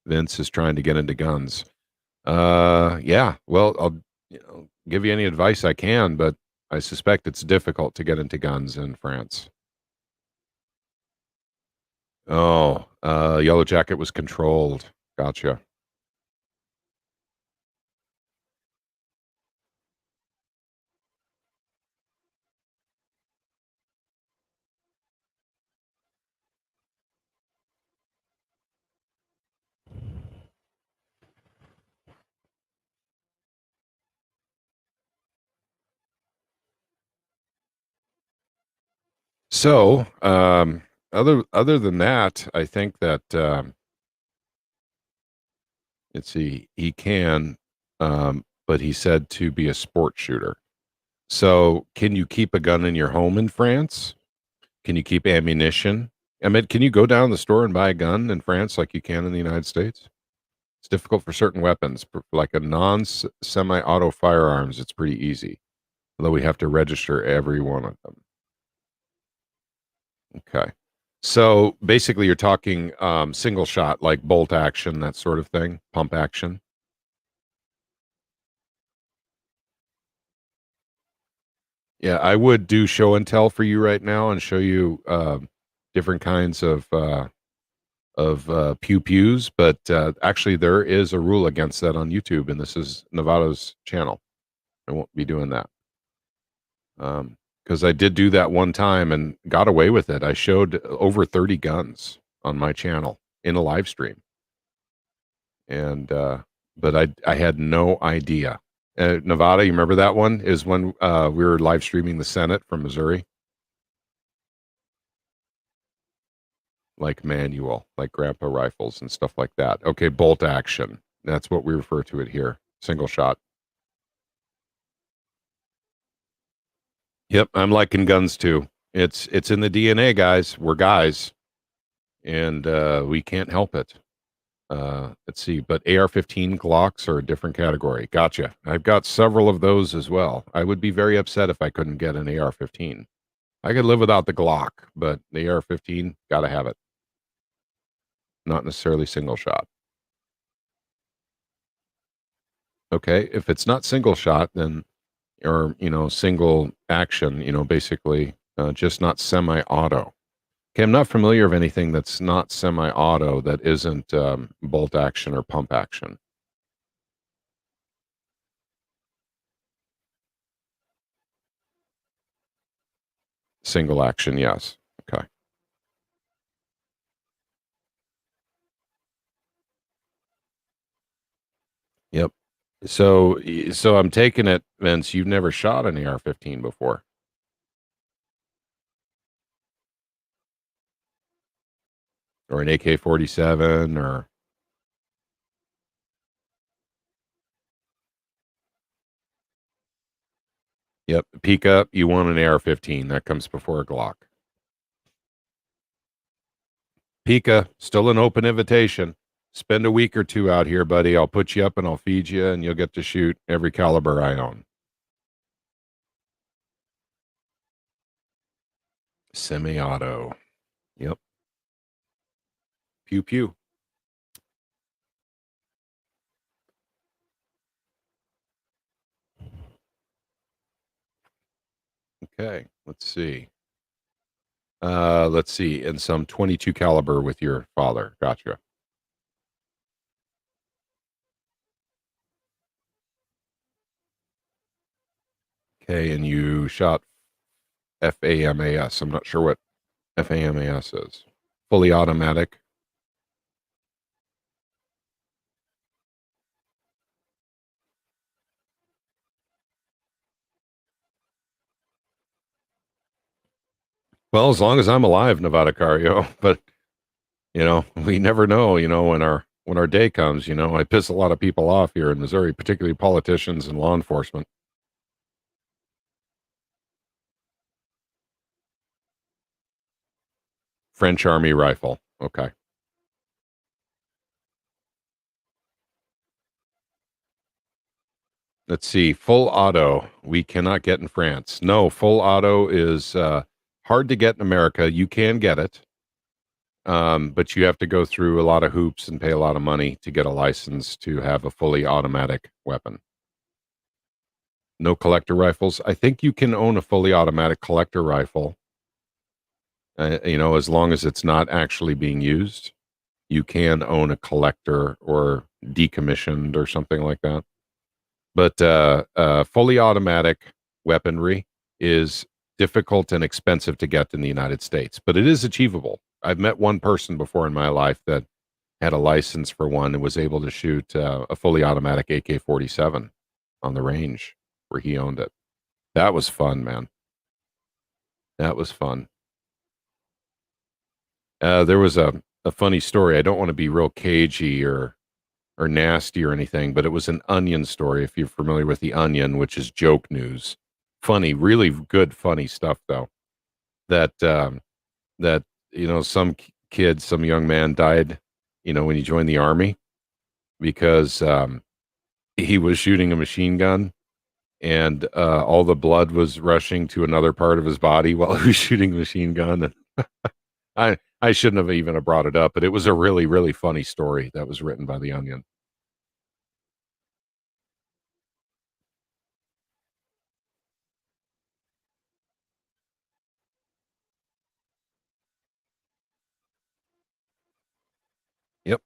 Vince is trying to get into guns. Yeah. Well, I'll give you any advice I can, but I suspect it's difficult to get into guns in France. Oh, Yellow Jacket was controlled. Gotcha. So, other than that, I think that let's see, he can, but he said to be a sport shooter. So, can you keep a gun in your home in France? Can you keep ammunition? I mean, can you go down the store and buy a gun in France like you can in the United States? It's difficult for certain weapons, like a non-semi-auto firearms. It's pretty easy, although we have to register every one of them. Okay. So basically, you're talking single shot, like bolt action, that sort of thing, pump action. Yeah, I would do show and tell for you right now and show you different kinds of pew pews, but actually, there is a rule against that on YouTube, and this is Nevada's channel. I won't be doing that. Because I did do that one time and got away with it. I showed over 30 guns on my channel in a live stream. And, but I had no idea. Nevada, you remember that one? Is when we were live streaming the Senate from Missouri. Like manual, like grandpa rifles and stuff like that. Okay, bolt action. That's what we refer to it here. Single shot. Yep, I'm liking guns too. It's in the DNA, guys. We're guys, and we can't help it. Let's see, but AR-15 Glocks are a different category. Gotcha. I've got several of those as well. I would be very upset if I couldn't get an AR-15. I could live without the Glock, but the AR-15, gotta have it. Not necessarily single shot. Okay, if it's not single shot, then or single action, basically just not semi-auto. Okay, I'm not familiar of anything that's not semi-auto that isn't bolt action or pump action. Single action, yes. Okay. Yep. So I'm taking it, Vince, you've never shot an AR-15 before. Or an AK-47 or Yep, peek up, you want an AR-15. That comes before a Glock. Pika, still an open invitation. Spend a week or two out here, buddy. I'll put you up and I'll feed you, and you'll get to shoot every caliber I own. Semi-auto. Yep. Pew pew. Okay, let's see. And some 22 caliber with your father. Gotcha. Okay, and you shot FAMAS. I'm not sure what FAMAS is. Fully automatic. Well, as long as I'm alive, Nevada Cario, but we never know, when our day comes, I piss a lot of people off here in Missouri, particularly politicians and law enforcement. French Army rifle. Okay. Let's see. Full auto, we cannot get in France. No, full auto is hard to get in America. You can get it, but you have to go through a lot of hoops and pay a lot of money to get a license to have a fully automatic weapon. No collector rifles. I think you can own a fully automatic collector rifle, as long as it's not actually being used. You can own a collector or decommissioned or something like that. But fully automatic weaponry is difficult and expensive to get in the United States, but it is achievable. I've met one person before in my life that had a license for one and was able to shoot a fully automatic AK-47 on the range where he owned it. That was fun, man. That was fun. There was a funny story. I don't want to be real cagey or nasty or anything, but it was an Onion story. If you're familiar with the Onion, which is joke news, funny, really good, funny stuff though. That some kid, some young man died, when he joined the army because he was shooting a machine gun and all the blood was rushing to another part of his body while he was shooting the machine gun. And I shouldn't have even have brought it up, but it was a really, really funny story that was written by the Onion. Yep.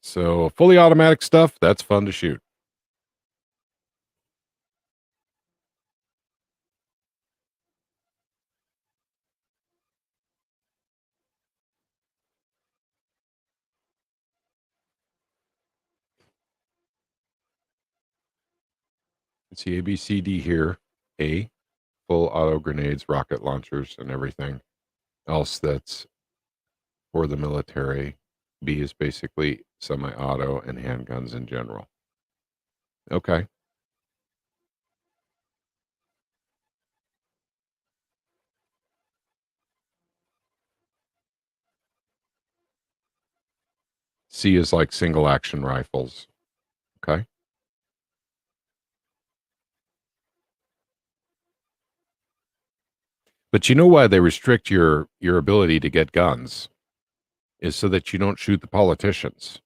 So fully automatic stuff, that's fun to shoot. Let's see, ABCD here. A, full auto grenades, rocket launchers, and everything else that's for the military. B is basically semi-auto and handguns in general. Okay. C is like single action rifles. Okay. But you know why they restrict your ability to get guns is so that you don't shoot the politicians.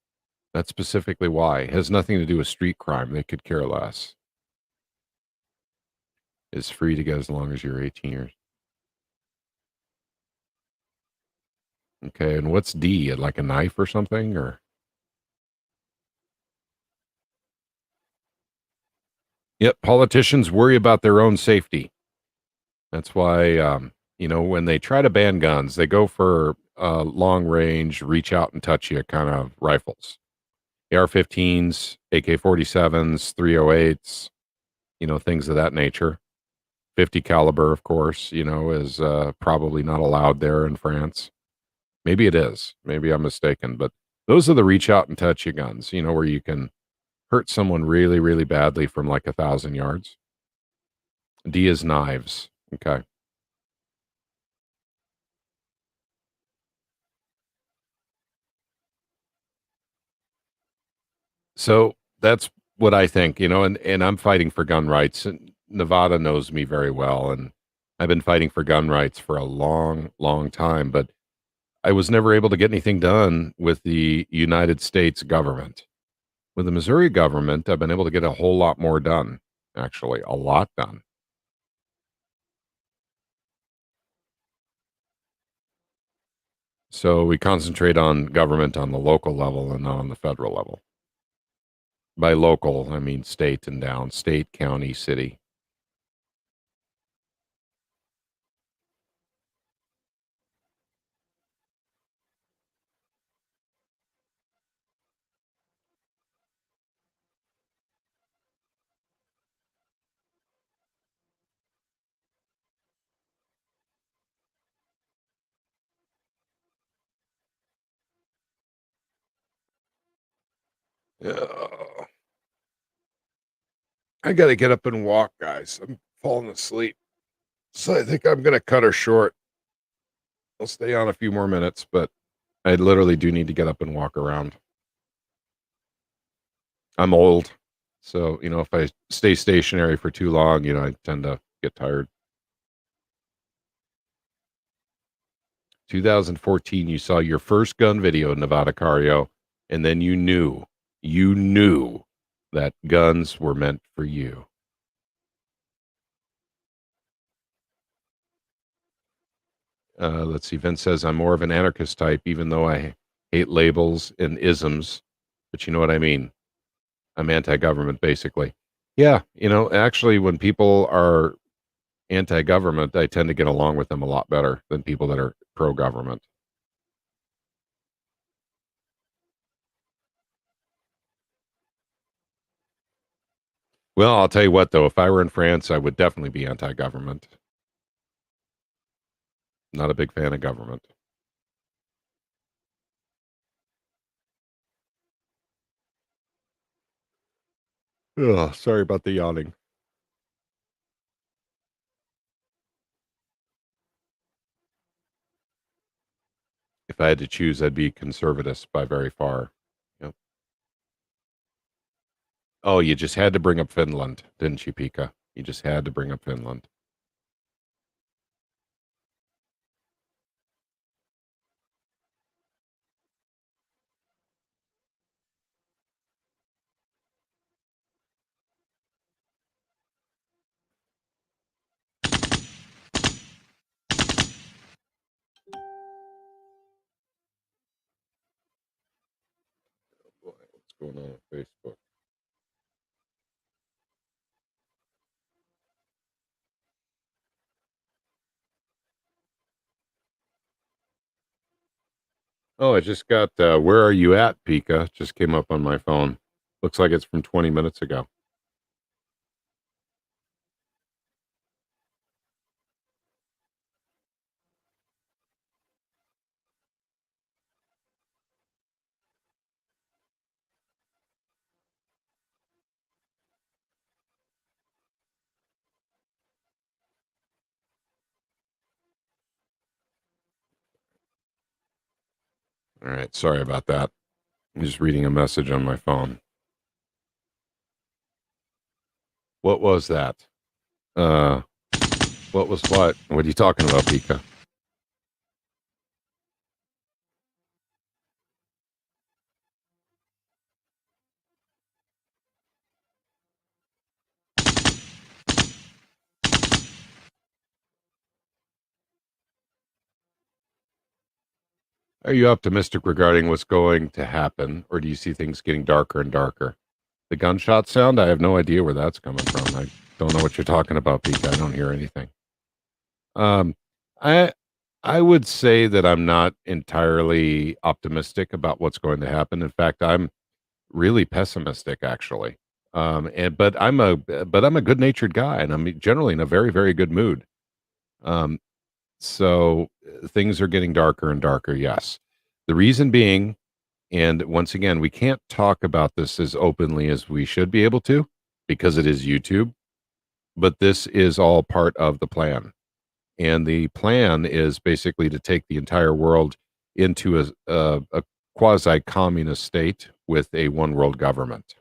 That's specifically why. It has nothing to do with street crime. They could care less. It's free to get as long as you're 18 years. Okay, and what's D? Like a knife or something, or? Yep, politicians worry about their own safety. That's why, when they try to ban guns, they go for long range, reach out and touch you kind of rifles. AR-15s, AK-47s, 308s, things of that nature. 50 caliber, of course, is probably not allowed there in France. Maybe it is. Maybe I'm mistaken, but those are the reach out and touch you guns, where you can hurt someone really, really badly from like 1,000 yards. D is knives. Okay. So that's what I think, and I'm fighting for gun rights. And Nevada knows me very well, and I've been fighting for gun rights for a long, long time, but I was never able to get anything done with the United States government. With the Missouri government, I've been able to get a whole lot more done, actually, a lot done. So we concentrate on government on the local level and not on the federal level. By local, I mean state and down, state, county, city. I got to get up and walk, guys. I'm falling asleep. So I think I'm going to cut her short. I'll stay on a few more minutes, but I literally do need to get up and walk around. I'm old. So, if I stay stationary for too long, I tend to get tired. 2014, you saw your first gun video in Nevada Cario, and then you knew that guns were meant for you. Let's see. Vince says, I'm more of an anarchist type, even though I hate labels and isms, but you know what I mean? I'm anti-government, basically. Yeah, actually, when people are anti-government, I tend to get along with them a lot better than people that are pro-government. Well, I'll tell you what, though, if I were in France, I would definitely be anti-government. Not a big fan of government. Oh, sorry about the yawning. If I had to choose, I'd be conservatist by very far. Yep. Oh, you just had to bring up Finland, didn't you, Pika? You just had to bring up Finland. Boy, what's going on with Facebook? Oh, I just got, where are you at, Pika? Just came up on my phone. Looks like it's from 20 minutes ago. All right, sorry about that. I'm just reading a message on my phone. What was that? What was what? What are you talking about, Pika? Are you optimistic regarding what's going to happen, or do you see things getting darker and darker? The gunshot sound, I have no idea where that's coming from. I don't know what you're talking about, Pika. I don't hear anything. Um, I I would say that I'm not entirely optimistic about what's going to happen. In fact, I'm really pessimistic, actually. But I'm a good-natured guy, and I'm generally in a very, very good mood. Um, so things are getting darker and darker. Yes, the reason being, and once again, we can't talk about this as openly as we should be able to because it is YouTube. But this is all part of the plan. And the plan is basically to take the entire world into a quasi communist state with a one world government.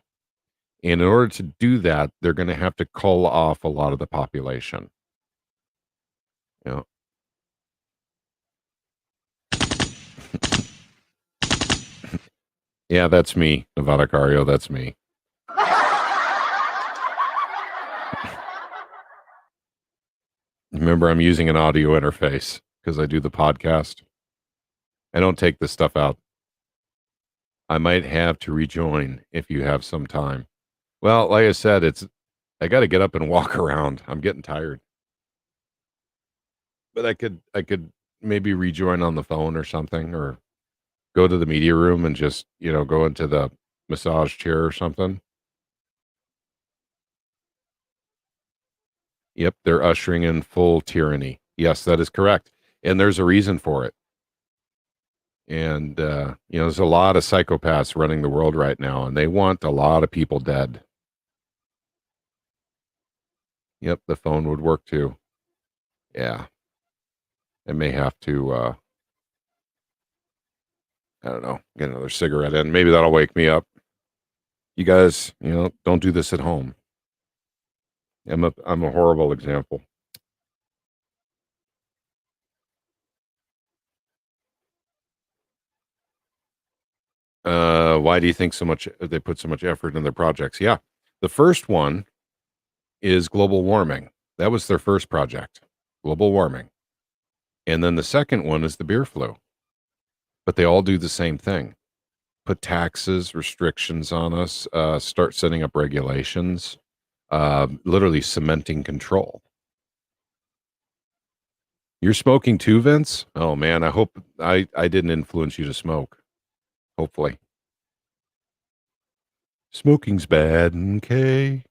And in order to do that, they're going to have to cull off a lot of the population. You know, yeah, that's me, Nevada Cario. That's me. Remember, I'm using an audio interface because I do the podcast. I don't take this stuff out. I might have to rejoin if you have some time. Well, like I said, I got to get up and walk around. I'm getting tired. But I could maybe rejoin on the phone or something, or go to the media room and just, go into the massage chair or something. Yep, they're ushering in full tyranny. Yes, that is correct. And there's a reason for it. And, there's a lot of psychopaths running the world right now, and they want a lot of people dead. Yep, the phone would work too. Yeah. I may have to, I don't know, get another cigarette in. Maybe that'll wake me up. You guys, don't do this at home. I'm a horrible example. Why do you think they put so much effort in their projects? Yeah. The first one is global warming. That was their first project, global warming. And then the second one is the beer flu. But they all do the same thing. Put taxes, restrictions on us, start setting up regulations, literally cementing control. You're smoking too, Vince? Oh man, I hope I didn't influence you to smoke. Hopefully. Smoking's bad, okay?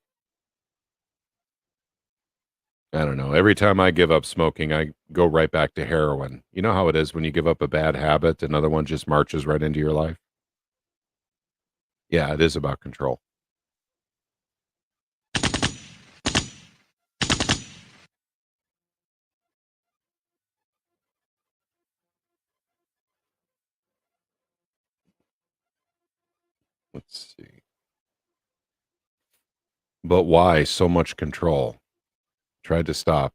I don't know. Every time I give up smoking, I go right back to heroin. You know how it is when you give up a bad habit, another one just marches right into your life? Yeah, it is about control. Let's see. But why so much control? Tried to stop.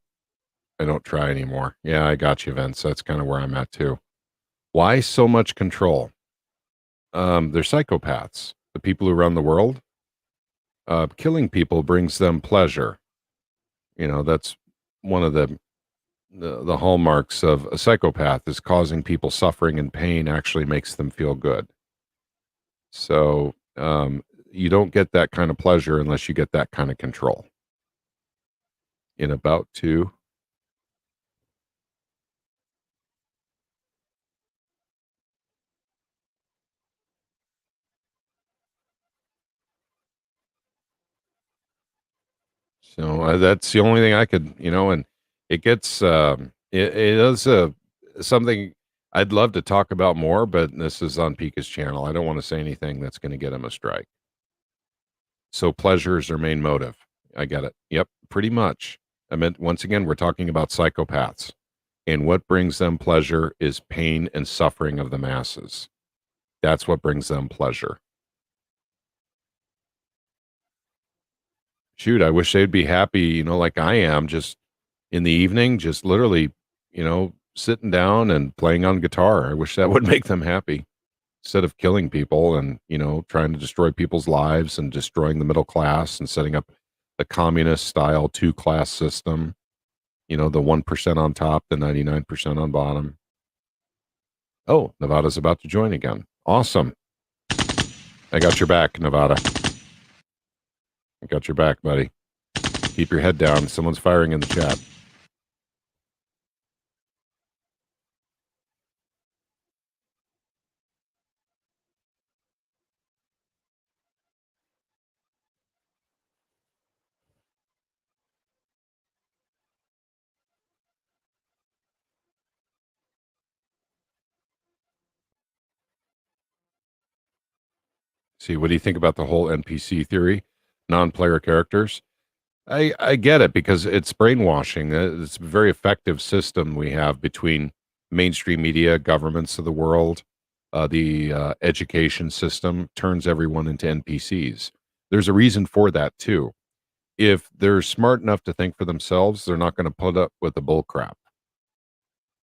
I don't try anymore. Yeah, I got you, Vince. That's kind of where I'm at too. Why so much control? They're psychopaths. The people who run the world. Killing people brings them pleasure. That's one of the hallmarks of a psychopath is causing people suffering and pain actually makes them feel good. So you don't get that kind of pleasure unless you get that kind of control. In about two. So that's the only thing I could, and it gets, it is something I'd love to talk about more, but this is on Pika's channel. I don't want to say anything that's going to get him a strike. So pleasure is their main motive. I get it. Yep, pretty much. I meant, once again, we're talking about psychopaths. And what brings them pleasure is pain and suffering of the masses. That's what brings them pleasure. Shoot, I wish they'd be happy, like I am, just in the evening, just literally, sitting down and playing on guitar. I wish that would make them happy instead of killing people and, trying to destroy people's lives and destroying the middle class and setting up a communist style two-class system, the 1% on top, the 99% on bottom. Oh, Nevada's about to join again. Awesome. I got your back, Nevada. I got your back, buddy. Keep your head down. Someone's firing in the chat. See, what do you think about the whole NPC theory? Non-player characters? I get it because it's brainwashing. It's a very effective system we have between mainstream media, governments of the world, the education system turns everyone into NPCs. There's a reason for that too. If they're smart enough to think for themselves, they're not going to put up with the bull crap.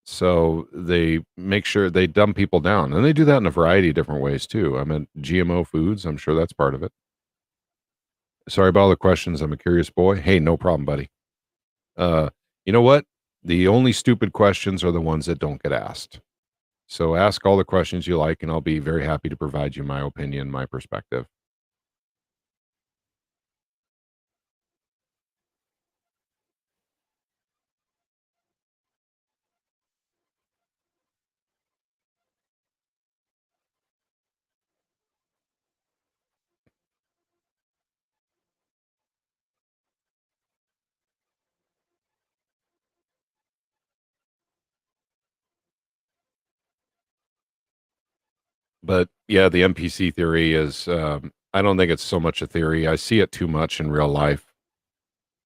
So they make sure they dumb people down, and they do that in a variety of different ways too. I mean, GMO foods, I'm sure that's part of it. Sorry about all the questions. I'm a curious boy. Hey, no problem, buddy. You know what? The only stupid questions are the ones that don't get asked. So ask all the questions you like, and I'll be very happy to provide you my opinion, my perspective. But yeah, the NPC theory is, I don't think it's so much a theory. I see it too much in real life.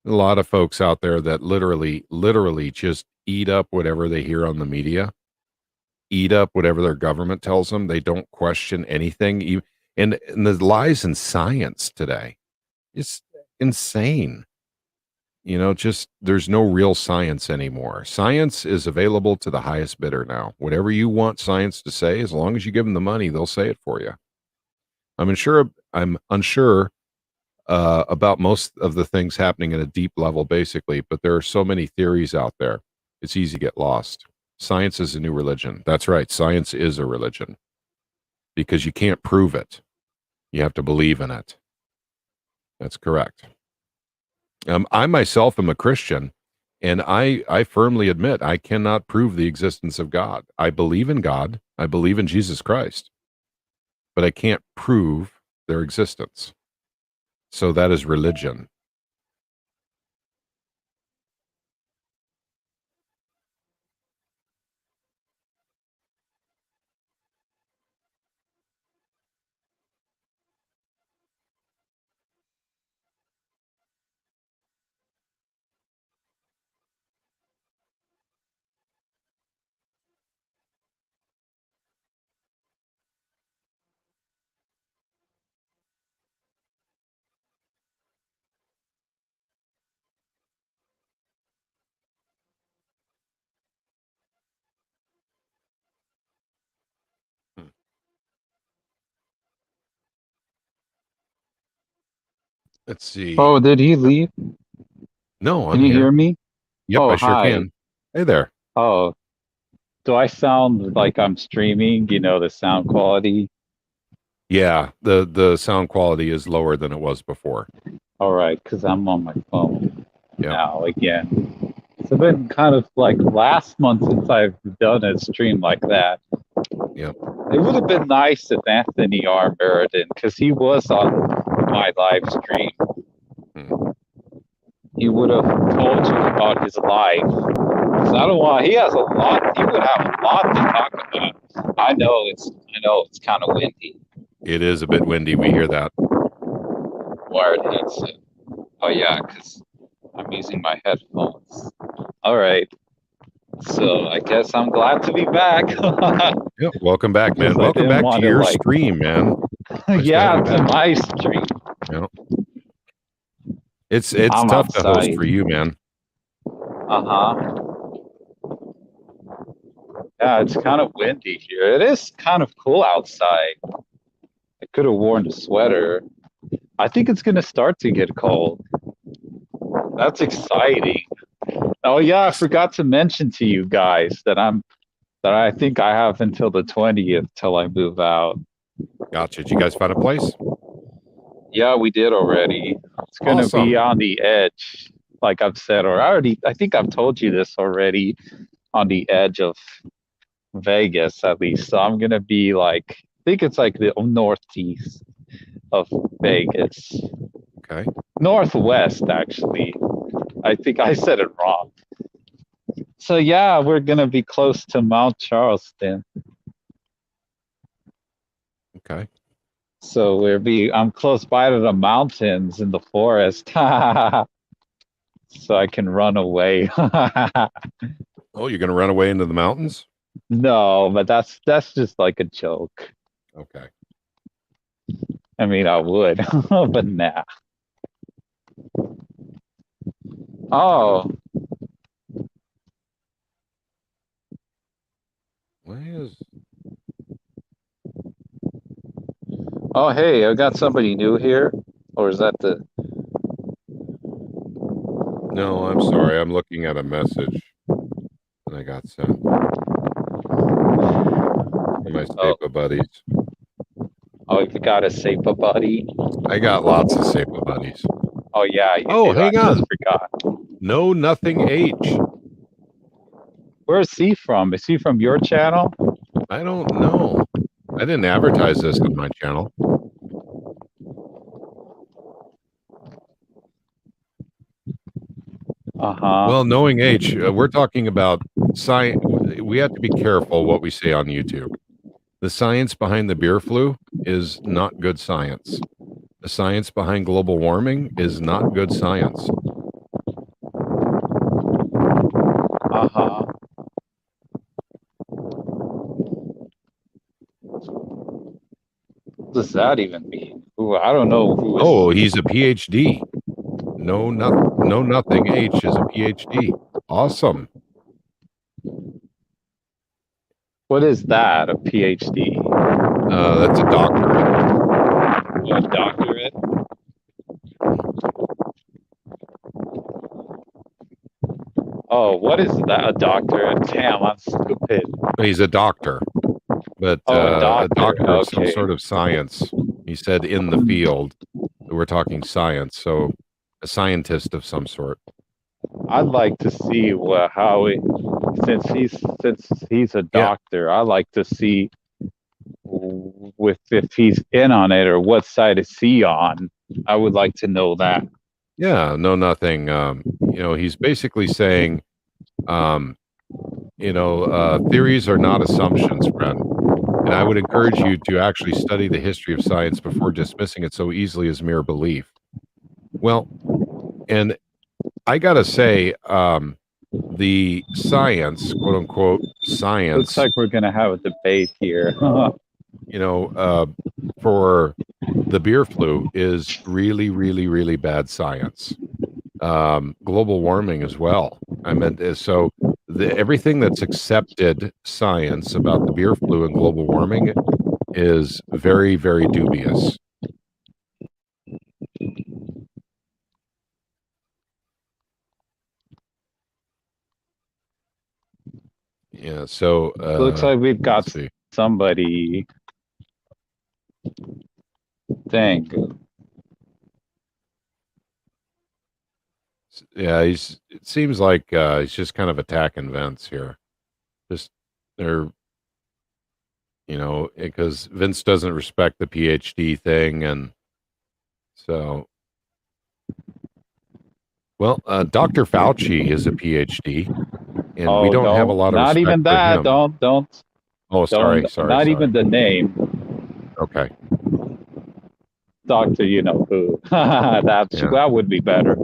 A lot of folks out there that literally just eat up whatever they hear on the media, eat up whatever their government tells them. They don't question anything. And the lies in science today, it's insane. Just there's no real science anymore. Science is available to the highest bidder now. Whatever you want science to say, as long as you give them the money, they'll say it for you. I'm unsure about most of the things happening at a deep level, basically, but there are so many theories out there. It's easy to get lost. Science is a new religion. That's right. Science is a religion because you can't prove it. You have to believe in it. That's correct. I myself am a Christian, and I firmly admit I cannot prove the existence of God. I believe in God. I believe in Jesus Christ, but I can't prove their existence. So that is religion. Let's see. Oh, did he leave? No, Can I'm you here. hear me? Yep, Oh, I sure hi. can. Hey there. Oh, do I sound like I'm streaming? The sound quality? Yeah, the sound quality is lower than it was before. All right, because I'm on my phone Yeah. now again. It's been kind of like last month since I've done a stream like that. Yep. It would have been nice if Anthony Armburden, because he was on my live stream. He would have told you about his life. Because I don't want. He has a lot. He would have a lot to talk about. I know it's kind of windy. It is a bit windy. We hear that. Wired headset. Oh yeah, because I'm using my headphones. All right. So I guess I'm glad to be back. Yep. Welcome back, man. Because I Welcome didn't back to want to, your like- stream, man. Nice to Yeah, have you to back. my stream. Yeah. It's I'm tough to host outside. for you, man. Yeah, it's kind of windy here. It is kind of cool outside. I could have worn a sweater. I think it's gonna start to get cold. That's exciting. Oh yeah, I forgot to mention to you guys that I think I have until the 20th till I move out. Gotcha. Did you guys find a place? Yeah, we did already. It's gonna Awesome. be on the edge, like I've said, or I think I've told you this already, on the edge of Vegas at least. So I'm gonna be like, I think it's like the northeast of Vegas. Okay. Northwest, actually. I think I said it wrong. So yeah, we're gonna be close to Mount Charleston. Okay. So I'm close by to the mountains in the forest. So I can run away. Oh, you're gonna run away into the mountains? No, but that's just like a joke. Okay. I mean, I would, but nah. Oh, Why is oh, hey, I got somebody new here, or is that the? No, I'm sorry. I'm looking at a message that I got sent from my SEPA buddies. Oh, you got a SEPA buddy? I got lots of SEPA buddies. Oh yeah. You Oh, do. hang I on. just forgot. No, nothing H. Where is he from? Is he from your channel? I don't know. I didn't advertise this on my channel. Well, knowing H, we're talking about science. We have to be careful what we say on YouTube. The science behind the beer flu is not good science. The science behind global warming is not good science. Uh-huh. What does that even mean? Ooh, I don't know who is. Oh, he's a PhD. No, nothing. H is a PhD. Awesome. What is that? A PhD? That's a doctorate. A doctorate? Oh, what is that? A doctorate? Damn, I'm stupid. He's a doctor, but Oh, a a doctor of some okay. sort of science. He said in the field. We're talking science, so a scientist of some sort. I'd like to see since he's a doctor. I'd like to see if he's in on it or what side is he on. I would like to know that. Yeah, no, nothing. He's basically saying, theories are not assumptions, friend. And I would encourage you to actually study the history of science before dismissing it so easily as mere belief. Well, and I gotta say, the science, quote unquote, science. Looks like we're gonna have a debate here. For the beer flu is really, really, really bad science. Global warming as well. I mean, so everything that's accepted science about the beer flu and global warming is very, very dubious. Yeah, so looks like we've got somebody. Dang. Yeah, it seems like he's just kind of attacking Vince here. Just they're, because Vince doesn't respect the PhD thing, and so. Well, Dr. Fauci is a PhD, and we don't have a lot of not respect even that. for him. Don't. Oh, sorry. Not even the name. Okay. Doctor, you know who? That would be better.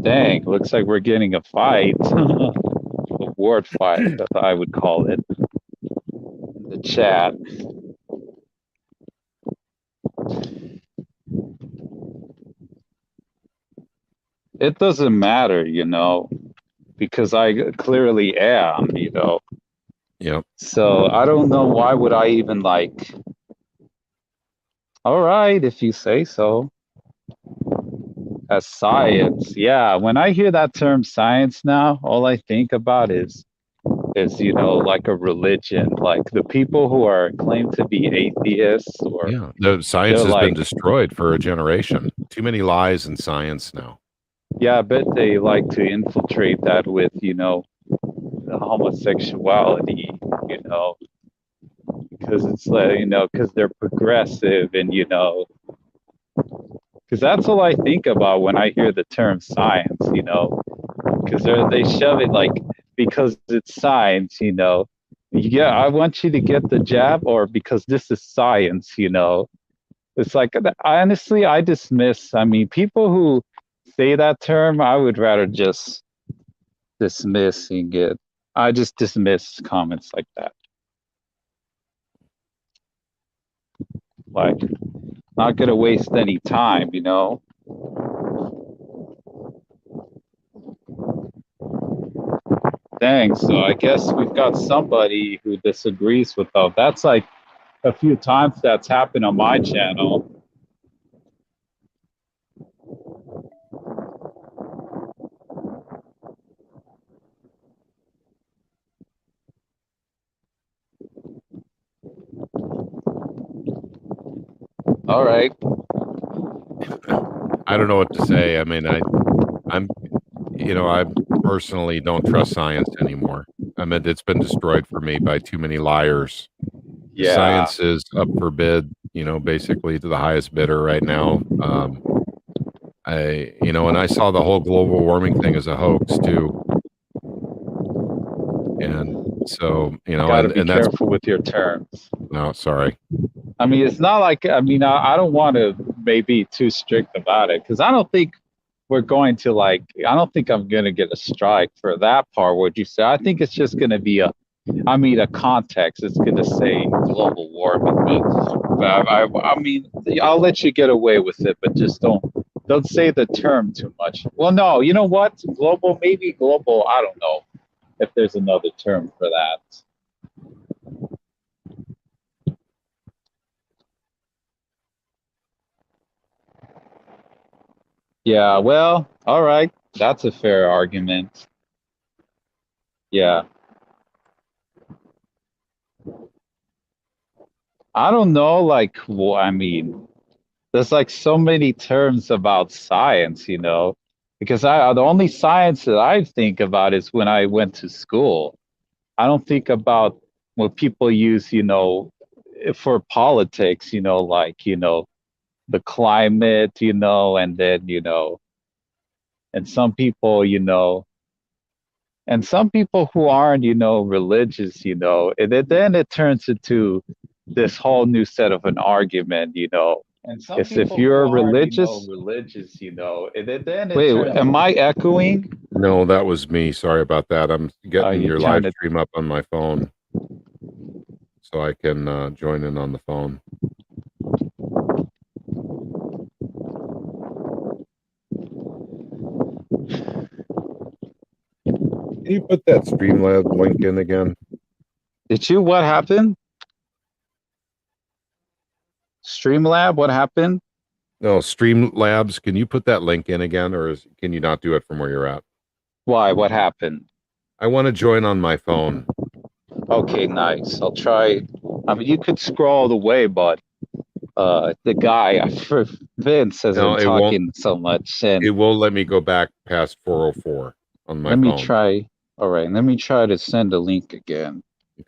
Dang, looks like we're getting a fight. A word fight, that I would call it. In the chat. It doesn't matter, because I clearly am, Yep. So I don't know why would I even all right, if you say so. As science, yeah. When I hear that term science now, all I think about is like a religion, like the people who are claimed to be atheists or the science has been destroyed for a generation. Too many lies in science now. Yeah, I bet they like to infiltrate that with, homosexuality, because it's like, because they're progressive and, because that's all I think about when I hear the term science, because they shove it like, because it's science, yeah, I want you to get the jab, or because this is science, it's like, honestly, I dismiss, people who say that term, I would rather just dismissing it. I just dismiss comments like that. Like, not gonna waste any time, Dang, so I guess we've got somebody who disagrees with us. That's like a few times that's happened on my channel. All right. I don't know what to say. I mean, I personally don't trust science anymore. I mean, it's been destroyed for me by too many liars. Yeah. Science is up for bid, basically to the highest bidder right now. And I saw the whole global warming thing as a hoax too. And so, you know, Got to be and that's, careful with your terms. no, sorry. I mean, it's not like, I don't want to maybe too strict about it because I don't think we're going to I don't think I'm going to get a strike for that part. What you say? I think it's just going to be a context. It's going to say global warming, but I mean, I'll let you get away with it, but just don't say the term too much. Well, no, you know what? Maybe global. I don't know if there's another term for that. Yeah, well, all right. That's a fair argument. Yeah. I don't know, there's so many terms about science, because the only science that I think about is when I went to school. I don't think about what people use, for politics, the climate, and then, and some people, and some people who aren't, religious, and then it turns into this whole new set of an argument, And some if you're religious, and then wait, am I echoing? No, that was me. Sorry about that. I'm getting your live to... stream up on my phone, so I can join in on the phone. Can you put that Streamlabs link in again? Did you? What happened? Streamlab, what happened? No, Streamlabs. Can you put that link in again, or can you not do it from where you're at? Why? What happened? I want to join on my phone. Okay, nice. I'll try. I mean, you could scroll the way, but the guy, Vince, says I'm talking so much, and it won't let me go back past 404 on my phone. Let me try. All right, let me try to send a link again.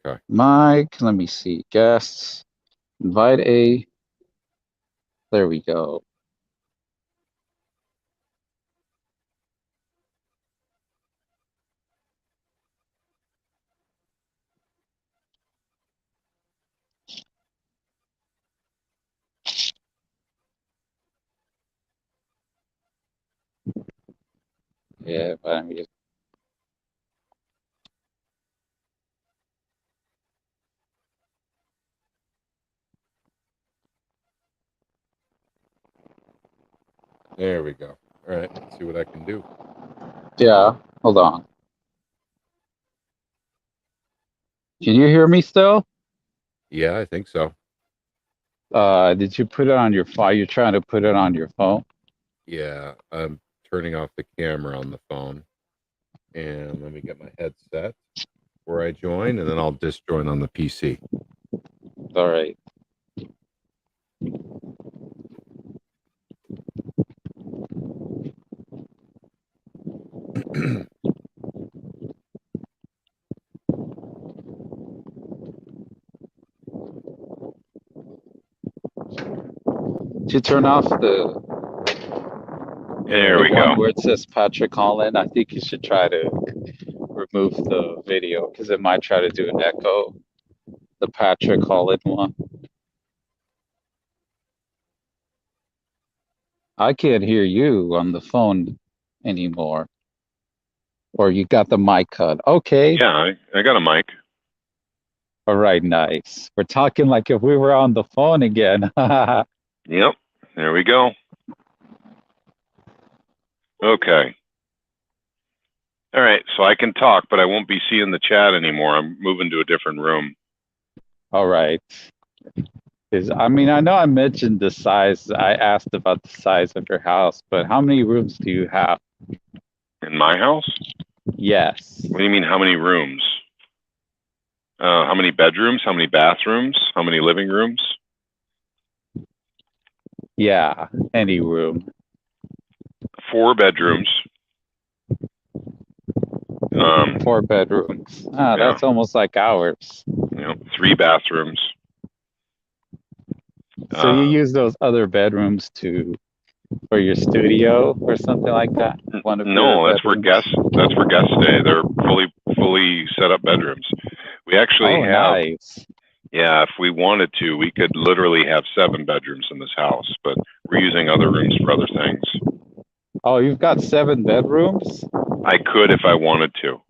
Okay. Mike, let me see. Guests, invite a. There we go. Yeah, but I mean, there we go. All right, let's see what I can do. Yeah, hold on. Can you hear me still? Yeah, I think so. Did you put it on your phone? You're trying to put it on your phone? Yeah, I'm turning off the camera on the phone. And let me get my headset where I join, and then I'll just join on the PC. All right. Did you turn off the... There we one go. where it says Patrick Holland? I think you should try to remove the video because it might try to do an echo. The Patrick Holland one. I can't hear you on the phone anymore. Or you got the mic cut. Okay. Yeah, I got a mic. All right, nice. We're talking like if we were on the phone again. Yep, there we go. Okay. All right, so I can talk, but I won't be seeing the chat anymore. I'm moving to a different room. All right. I know I mentioned the size. I asked about the size of your house, but how many rooms do you have? In my house? Yes. What do you mean, how many rooms? How many bedrooms? How many bathrooms? How many living rooms? Yeah, any room. 4 bedrooms. 4 bedrooms. Yeah. That's almost like ours. 3 bathrooms. So you use those other bedrooms for your studio or something like that? No, that's where guests stay. They're fully set up bedrooms. We actually Oh, have, nice. yeah, if we wanted to, we could literally have 7 bedrooms in this house, but we're using other rooms for other things. Oh, you've got 7 bedrooms? I could if I wanted to.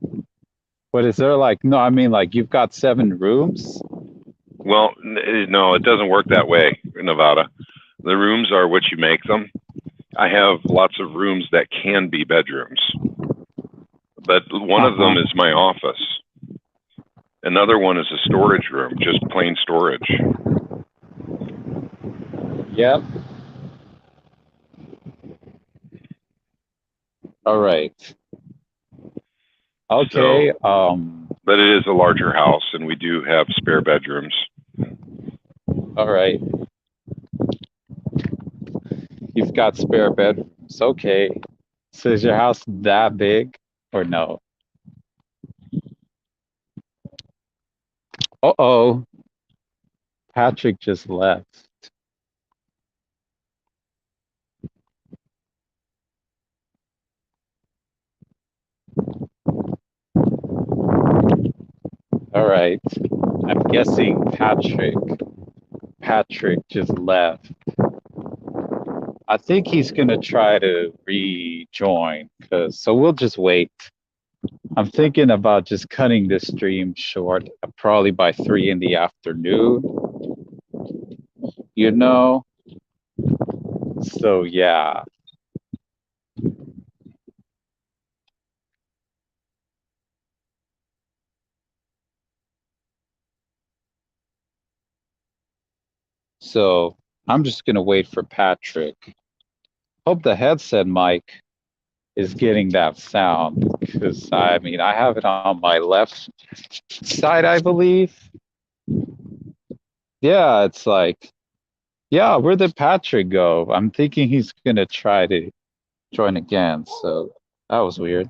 But is there like, no, I mean, like you've got 7 rooms? Well, no, it doesn't work that way in Nevada. The rooms are what you make them. I have lots of rooms that can be bedrooms, but one of them is my office. Another one is a storage room, just plain storage. Yep. All right. Okay. But it is a larger house, and we do have spare bedrooms. All right. You've got spare bedrooms. Okay. So is your house that big or no? Uh-oh. Patrick just left. All right. I'm guessing Patrick just left. I think he's gonna try to rejoin, so we'll just wait. I'm thinking about just cutting this stream short, probably by 3 in the afternoon. You know? So yeah. So I'm just gonna wait for Patrick. Hope the headset mic is getting that sound, because I mean I have it on my left side, I believe. Yeah, it's like, yeah, where did Patrick go? I'm thinking he's gonna try to join again, so that was weird.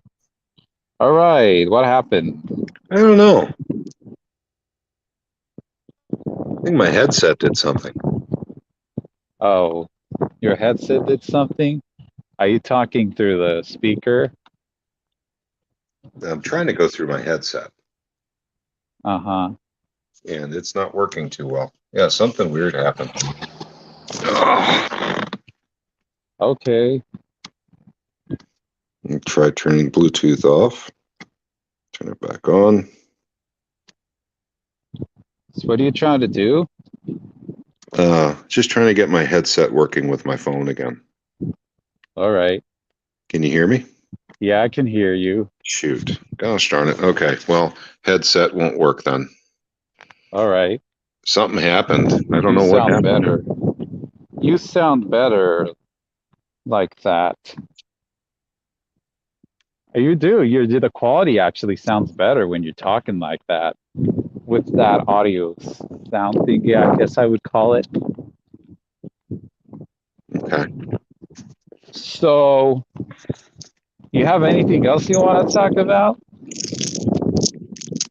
All right, what happened? I don't know. I think my headset did something. Oh, your headset did something? Are you talking through the speaker? I'm trying to go through my headset, Uh-huh. and it's not working too well. Yeah, something weird happened. Oh. Okay. Try turning Bluetooth off. Turn it back on. So what are you trying to do? Just trying to get my headset working with my phone again. All right. Can you hear me? Yeah, I can hear you. Shoot. Gosh darn it. Okay. Well, headset won't work then. All right. Something happened. I don't know You what sound happened. better. You sound better like that. You do. The quality actually sounds better when you're talking like that. With that audio sound thing, yeah, I guess I would call it. Okay. So, you have anything else you want to talk about?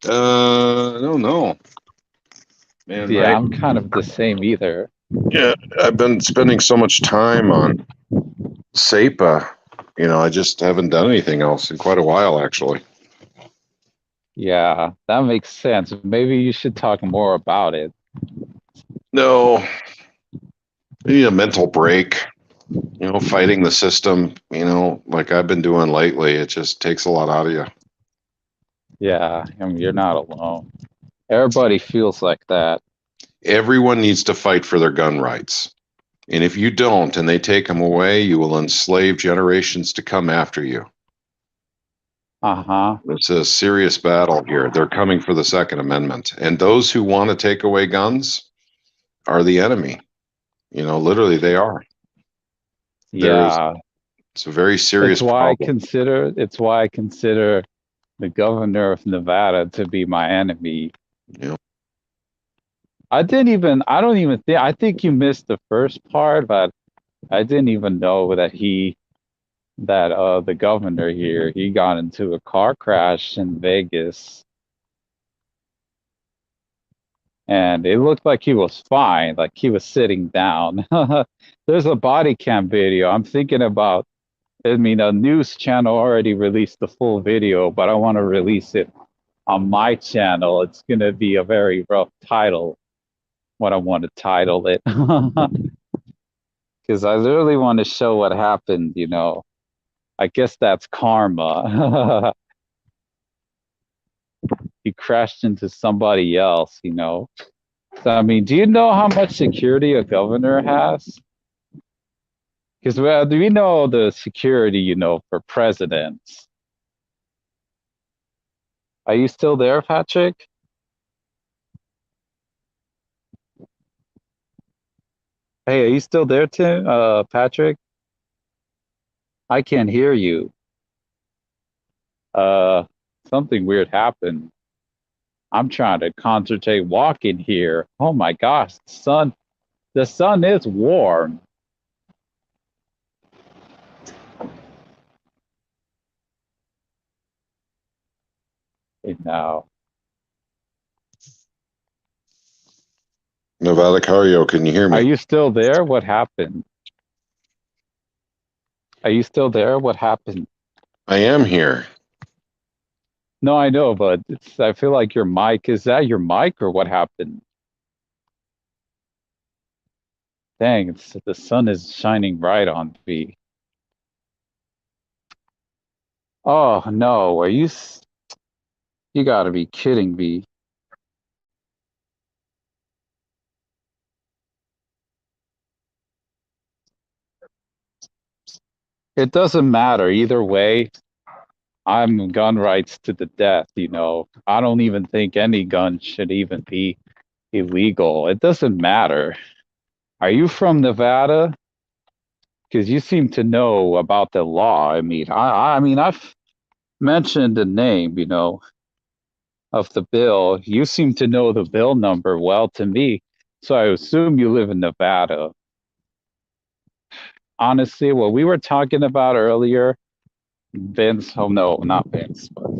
I don't know. Man, Yeah, I'm kind of the same either. yeah, I've been spending so much time on SEPA. You know, I just haven't done anything else in quite a while, actually. Yeah, that makes sense. Maybe you should talk more about it. No, I need a mental break. You know, fighting the system, you know, like I've been doing lately, it just takes a lot out of you. Yeah, I mean, you're not alone. Everybody feels like that. Everyone needs to fight for their gun rights. And if you don't and they take them away, you will enslave generations to come after you. Uh-huh. It's a serious battle here. They're coming for the Second Amendment. And those who want to take away guns are the enemy. You know, literally they are. Yeah. It's a very serious problem. It's why I consider the governor of Nevada to be my enemy. Yeah. I think you missed the first part, but I didn't even know that the governor here, he got into a car crash in Vegas. And it looked like he was fine, like he was sitting down. There's a body cam video. I'm thinking about, I mean, a news channel already released the full video, but I want to release it on my channel, it's going to be a very rough title, what I want to title it. Because I literally want to show what happened, you know. I guess that's karma. He crashed into somebody else, you know. So, I mean, do you know how much security a governor has? Because do we know the security, you know, for presidents? Are you still there, Patrick? Hey, are you still there, Tim? Patrick? I can't hear you. Uh, Something weird happened. I'm trying to concentrate walking here. Oh my gosh, the sun is warm. Now, Nevada Cario, can you hear me? are you still there? What happened? Are you still there? What happened? I am here. No, I know, but I feel like your mic, is that your mic or what happened? Dang, the sun is shining right on me. Oh no, you gotta be kidding me. It doesn't matter either way. I'm gun rights to the death, you know. I don't even think any gun should even be illegal. It doesn't matter. Are you from Nevada? Because you seem to know about the law. I mean, I mean, I've mentioned the name, you know, of the bill. You seem to know the bill number well to me, so I assume you live in Nevada. Honestly, what we were talking about earlier, Vince, oh no, not Vince, but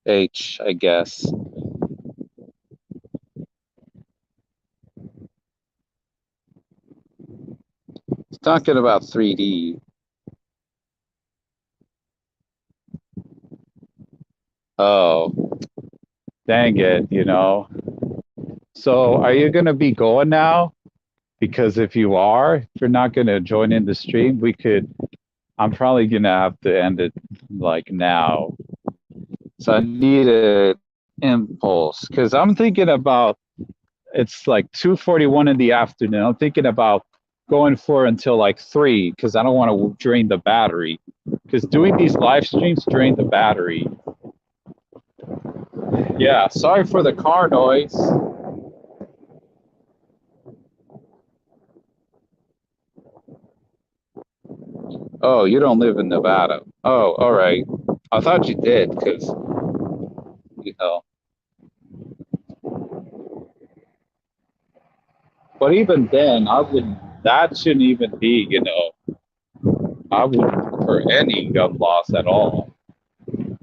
H, I guess. It's talking about 3D. Oh, dang it, you know. So are you going to be going now? Because if you are, if you're not going to join in the stream, I'm probably going to have to end it like now. So I need an impulse because I'm thinking about, it's like 2:41 in the afternoon. I'm thinking about going for until like 3 because I don't want to drain the battery. Because doing these live streams drain the battery. Yeah, sorry for the car noise. Oh, you don't live in Nevada. Oh, all right. I thought you did because, you know. But even then, that shouldn't even be, you know, I wouldn't for any gun laws at all.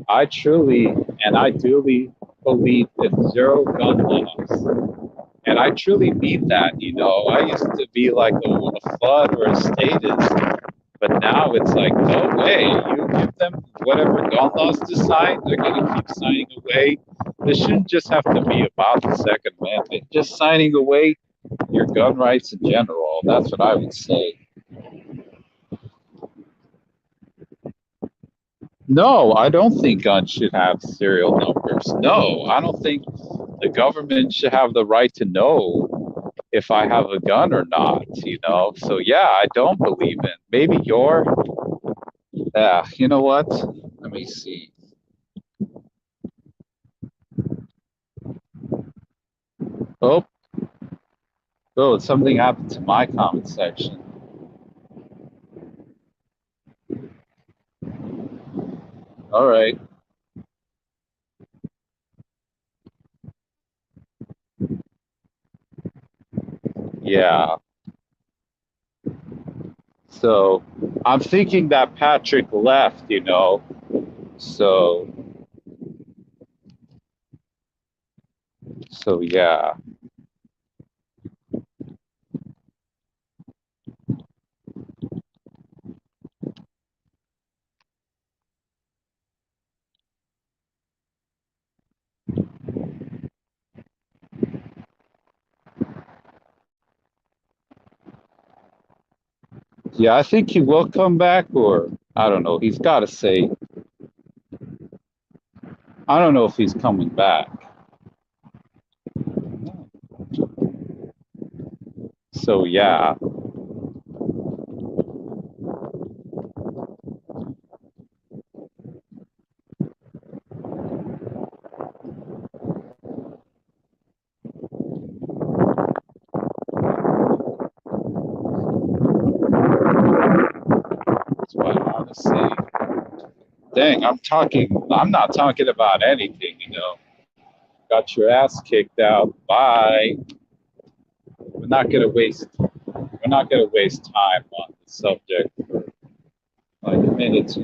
I truly and I duly believe in zero gun laws. And I truly mean that, you know. I used to be like a flood or a statist, but now it's like, no way. You give them whatever gun laws decide, they're going to keep signing away. This shouldn't just have to be about the Second Amendment, just signing away your gun rights in general. That's what I would say. No, I don't think guns should have serial numbers. No, I don't think the government should have the right to know if I have a gun or not, you know? So, yeah, I don't believe in. Maybe you know what? Let me see. Oh, something happened to my comment section. All right. Yeah. So I'm thinking that Patrick left, you know? So, yeah. Yeah, I think he will come back, or I don't know. He's got to say, I don't know if he's coming back. So yeah, that's what I want to say. Dang, I'm not talking about anything. Got your ass kicked out. Bye. We're not gonna waste time on the subject for like minutes.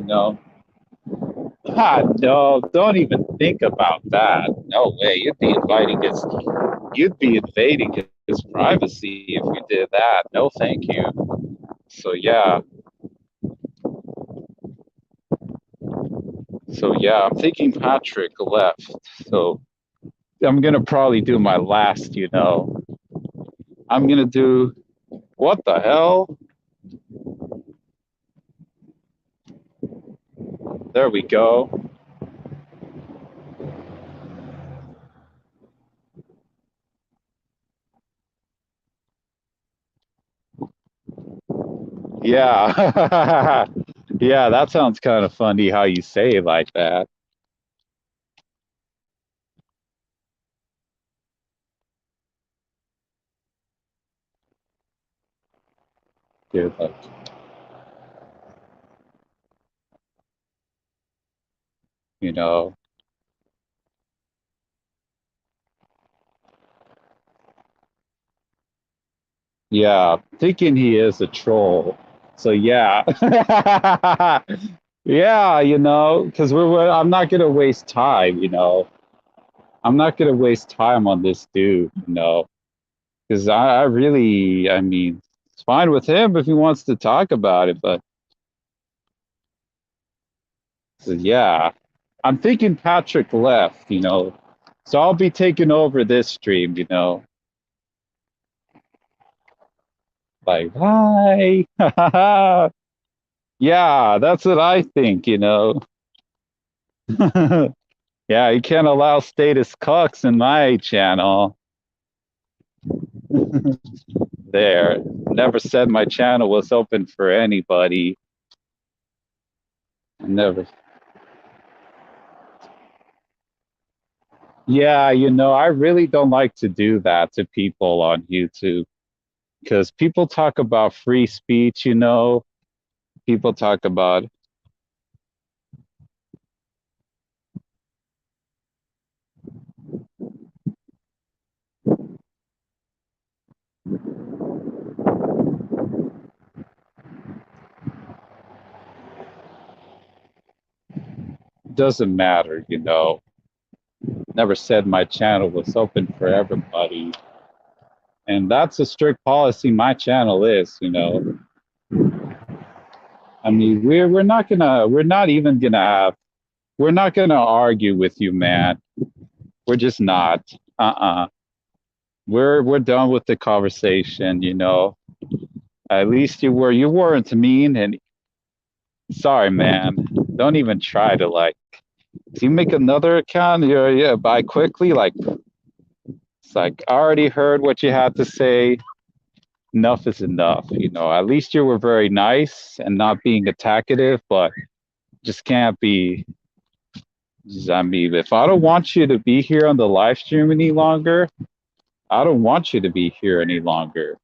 Ah, no, don't even think about that. No way. You'd be invading his privacy if you did that. No, thank you. So yeah. I'm thinking Patrick left. So I'm gonna probably do my last. I'm gonna do what the hell? There we go. Yeah. Yeah, that sounds kind of funny how you say it like that. Dude, like, you know, yeah, thinking he is a troll. So yeah. Yeah, because I'm not gonna waste time. I'm not gonna waste time on this dude. Because I really, I mean, it's fine with him if he wants to talk about it, but so, yeah, I'm thinking Patrick left. So I'll be taking over this stream. Like, hi. Yeah, that's what I think. Yeah, you can't allow status cucks in my channel. There. Never said my channel was open for anybody. Never. Yeah, I really don't like to do that to people on YouTube because people talk about free speech. People talk about, doesn't matter. Never said my channel was open for everybody. And that's a strict policy my channel is. I mean, we're not gonna argue with you, man. We're just not. Uh-uh. We're done with the conversation. At least you weren't mean, and sorry, man. Don't even try to like if you make another account, buy quickly, like it's like I already heard what you had to say. Enough is enough. At least you were very nice and not being attacative, but just can't be. I mean, if I don't want you to be here on the live stream any longer, I don't want you to be here any longer.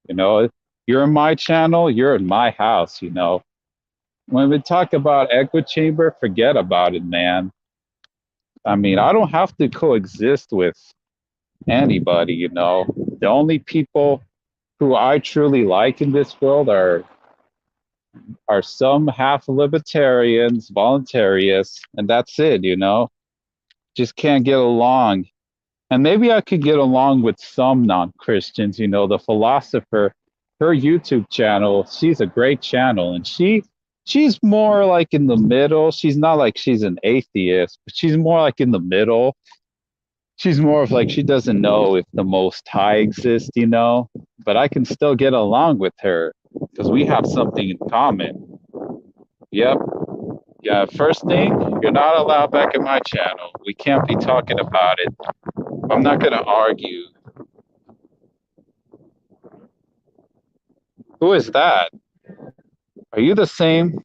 You're in my channel, you're in my house. When we talk about echo chamber, forget about it, man. I mean, I don't have to coexist with anybody. The only people who I truly like in this world are some half libertarians, voluntarists, and that's it. Just can't get along. And maybe I could get along with some non-Christians. The philosopher, her YouTube channel, she's a great channel, and she's more like in the middle. She's not like she's an atheist, but she's more like in the middle. She's more of like she doesn't know if the Most High exists. But I can still get along with her. because we have something in common. Yep. Yeah, first thing, you're not allowed back in my channel. We can't be talking about it. I'm not going to argue. Who is that? Are you the same?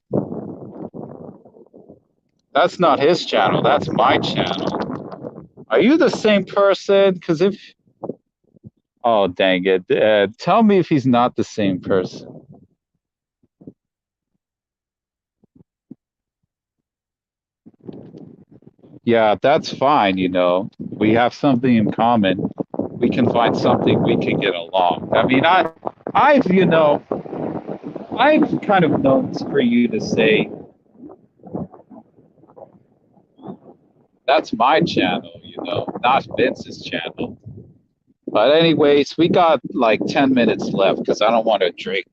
That's not his channel. That's my channel. Are you the same person? Because if... Oh, dang it. Tell me if he's not the same person. Yeah, that's fine, you know. We have something in common. We can find something we can get along. I mean, I've, you know, I've kind of known for you to say, that's my channel, you know, not Vince's channel. But anyways, we got like 10 minutes left because I don't want to drink.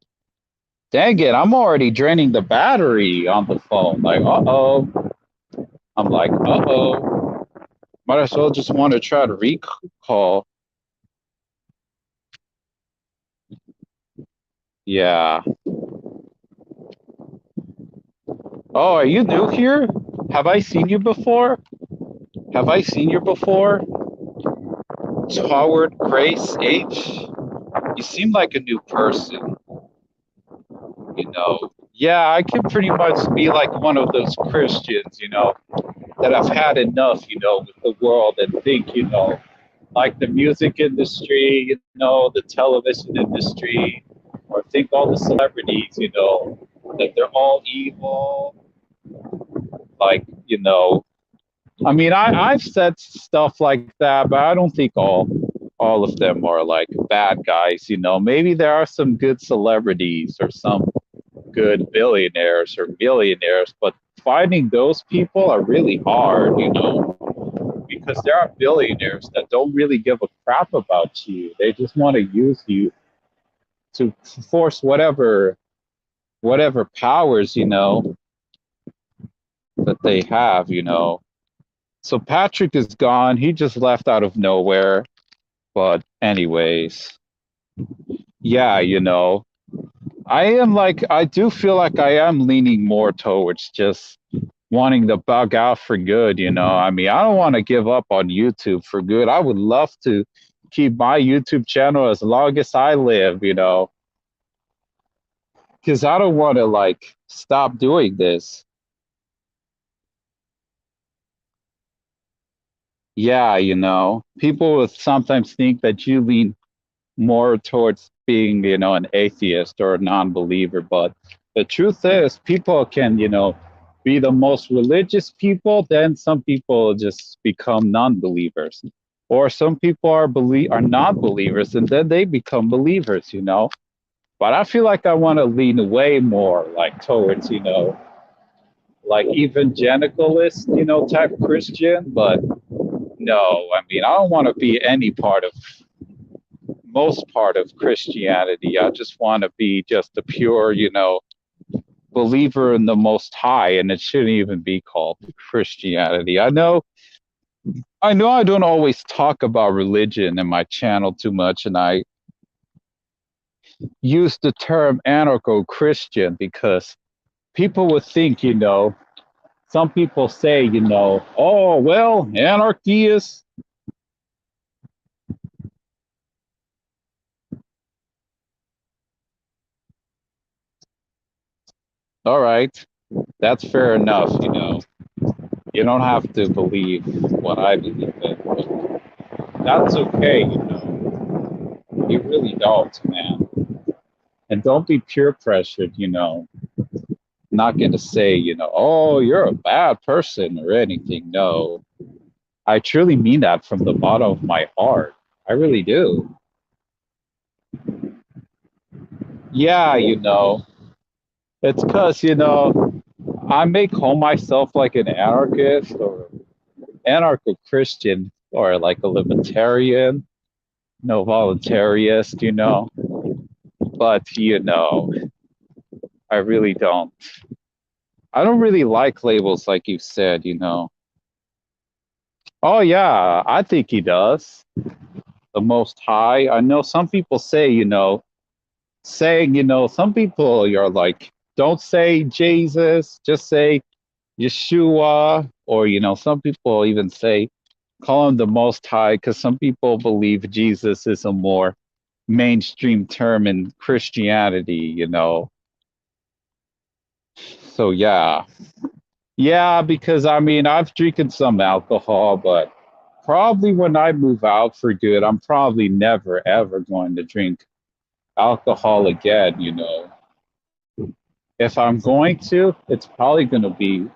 Dang it, I'm already draining the battery on the phone. Like, uh-oh. I'm like, uh-oh. Might as well just want to try to recall. Yeah. Oh, are you new here? Have I seen you before? Have I seen you before? Howard Grace H. You seem like a new person, you know. Yeah, I can pretty much be like one of those Christians, you know, that have had enough, you know, with the world and think, you know, like the music industry, you know, the television industry, or think all the celebrities, you know, that they're all evil. Like, you know, I mean, I've said stuff like that, but I don't think all of them are like bad guys, you know. Maybe there are some good celebrities or some good billionaires or millionaires, but finding those people are really hard, you know, because there are billionaires that don't really give a crap about you. They just want to use you to force whatever powers, you know, that they have, you know. So Patrick is gone. He just left out of nowhere. But anyways, yeah, you know, I do feel like I am leaning more towards just wanting to bug out for good, you know. I mean, I don't want to give up on YouTube for good. I would love to keep my YouTube channel as long as I live, you know, because I don't want to like stop doing this. Yeah, you know, people will sometimes think that you lean more towards being, you know, an atheist or a non-believer, but the truth is people can, you know, be the most religious people, then some people just become non-believers, or some people are non-believers and then they become believers, you know. But I feel like I want to lean way more like towards, you know, like evangelicalist, you know, type Christian. But no, I mean, I don't want to be any most part of Christianity. I just want to be just a pure, you know, believer in the Most High, and it shouldn't even be called Christianity. I know I don't always talk about religion in my channel too much, and I use the term anarcho-Christian because people would think, you know, some people say, you know, oh, well, anarchy is... All right, that's fair enough, you know. You don't have to believe what I believe in, but that's okay, you know. You really don't, man. And don't be peer pressured, you know. Not going to say, you know, oh, you're a bad person or anything. No, I truly mean that from the bottom of my heart. I really do. Yeah, you know, it's because, you know, I may call myself like an anarchist or anarcho-Christian or like a libertarian, no voluntarist, you know. But, you know, I really don't. I don't really like labels like you said, you know. Oh, yeah, I think he does. The Most High. I know some people say, you know, saying, some people are like, don't say Jesus, just say Yeshua, or, some people even say, call him the Most High, because some people believe Jesus is a more mainstream term in Christianity. So, yeah. Yeah, because I mean, I've drinking some alcohol, but probably when I move out for good, I'm probably never ever going to drink alcohol again. If I'm going to, it's probably going to be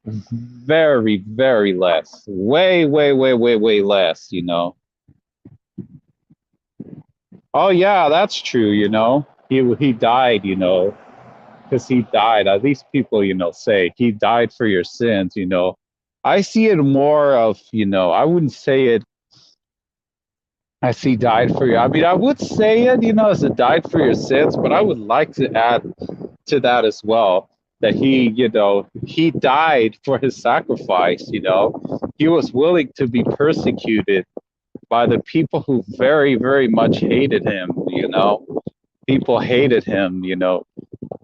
very, very less. Way, way, way, way, way less. Oh yeah, that's true. He died, because he died. At least people, say he died for your sins. I see it more of, I wouldn't say it as he died for you. I mean, I would say it, as it died for your sins, but I would like to add to that as well that he died for his sacrifice. He was willing to be persecuted by the people who very, very much hated him. People hated him.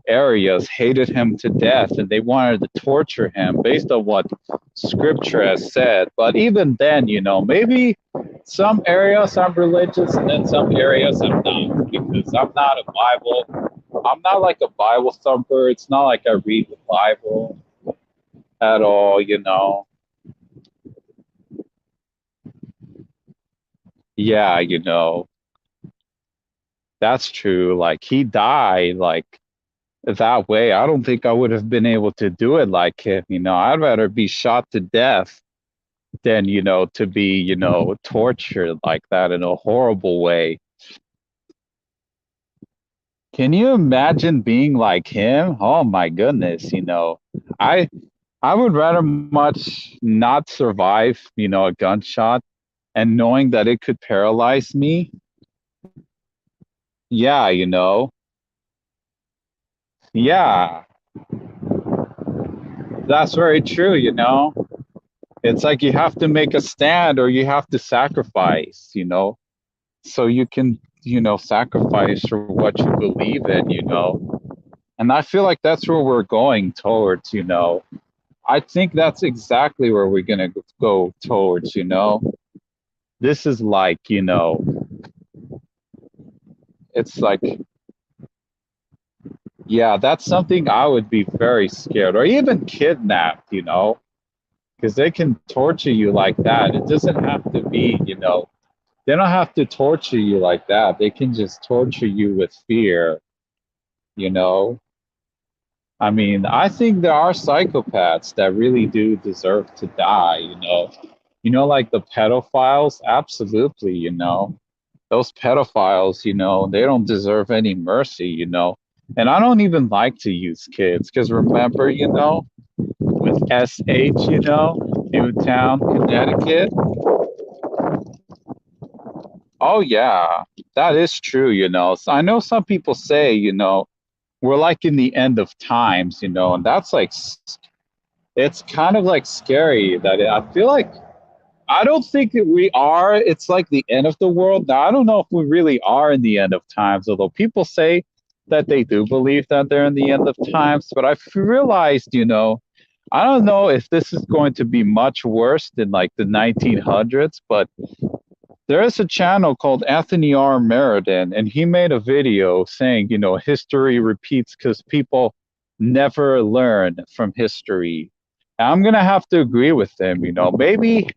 Areas hated him to death, and they wanted to torture him based on what scripture has said. But even then, maybe some areas I'm religious and then some areas I'm not, because I'm not like a Bible thumper. It's not like I read the Bible at all. Yeah, that's true. Like he died like that way. I don't think I would have been able to do it like him. I'd rather be shot to death than, to be, tortured like that in a horrible way. Can you imagine being like him? Oh my goodness. I I would rather much not survive, a gunshot and knowing that it could paralyze me. Yeah. Yeah, that's very true. It's like you have to make a stand or you have to sacrifice, so you can, sacrifice for what you believe in. And I feel like that's where we're going towards. I think that's exactly where we're going to go towards. This is like, it's like, yeah, that's something I would be very scared or even kidnapped, because they can torture you like that. It doesn't have to be, they don't have to torture you like that. They can just torture you with fear. I mean, I think there are psychopaths that really do deserve to die. Like the pedophiles, absolutely. Those pedophiles, they don't deserve any mercy. And I don't even like to use kids because remember, with SH, Newtown, Connecticut. Oh yeah, that is true. So I know some people say, we're like in the end of times, and that's like, it's kind of like scary I feel like, I don't think that we are. It's like the end of the world. Now, I don't know if we really are in the end of times, although people say that they do believe that they're in the end of times. But I've realized, I don't know if this is going to be much worse than like the 1900s, but there is a channel called Anthony R. Meriden, and he made a video saying, history repeats because people never learn from history. And I'm going to have to agree with him. Maybe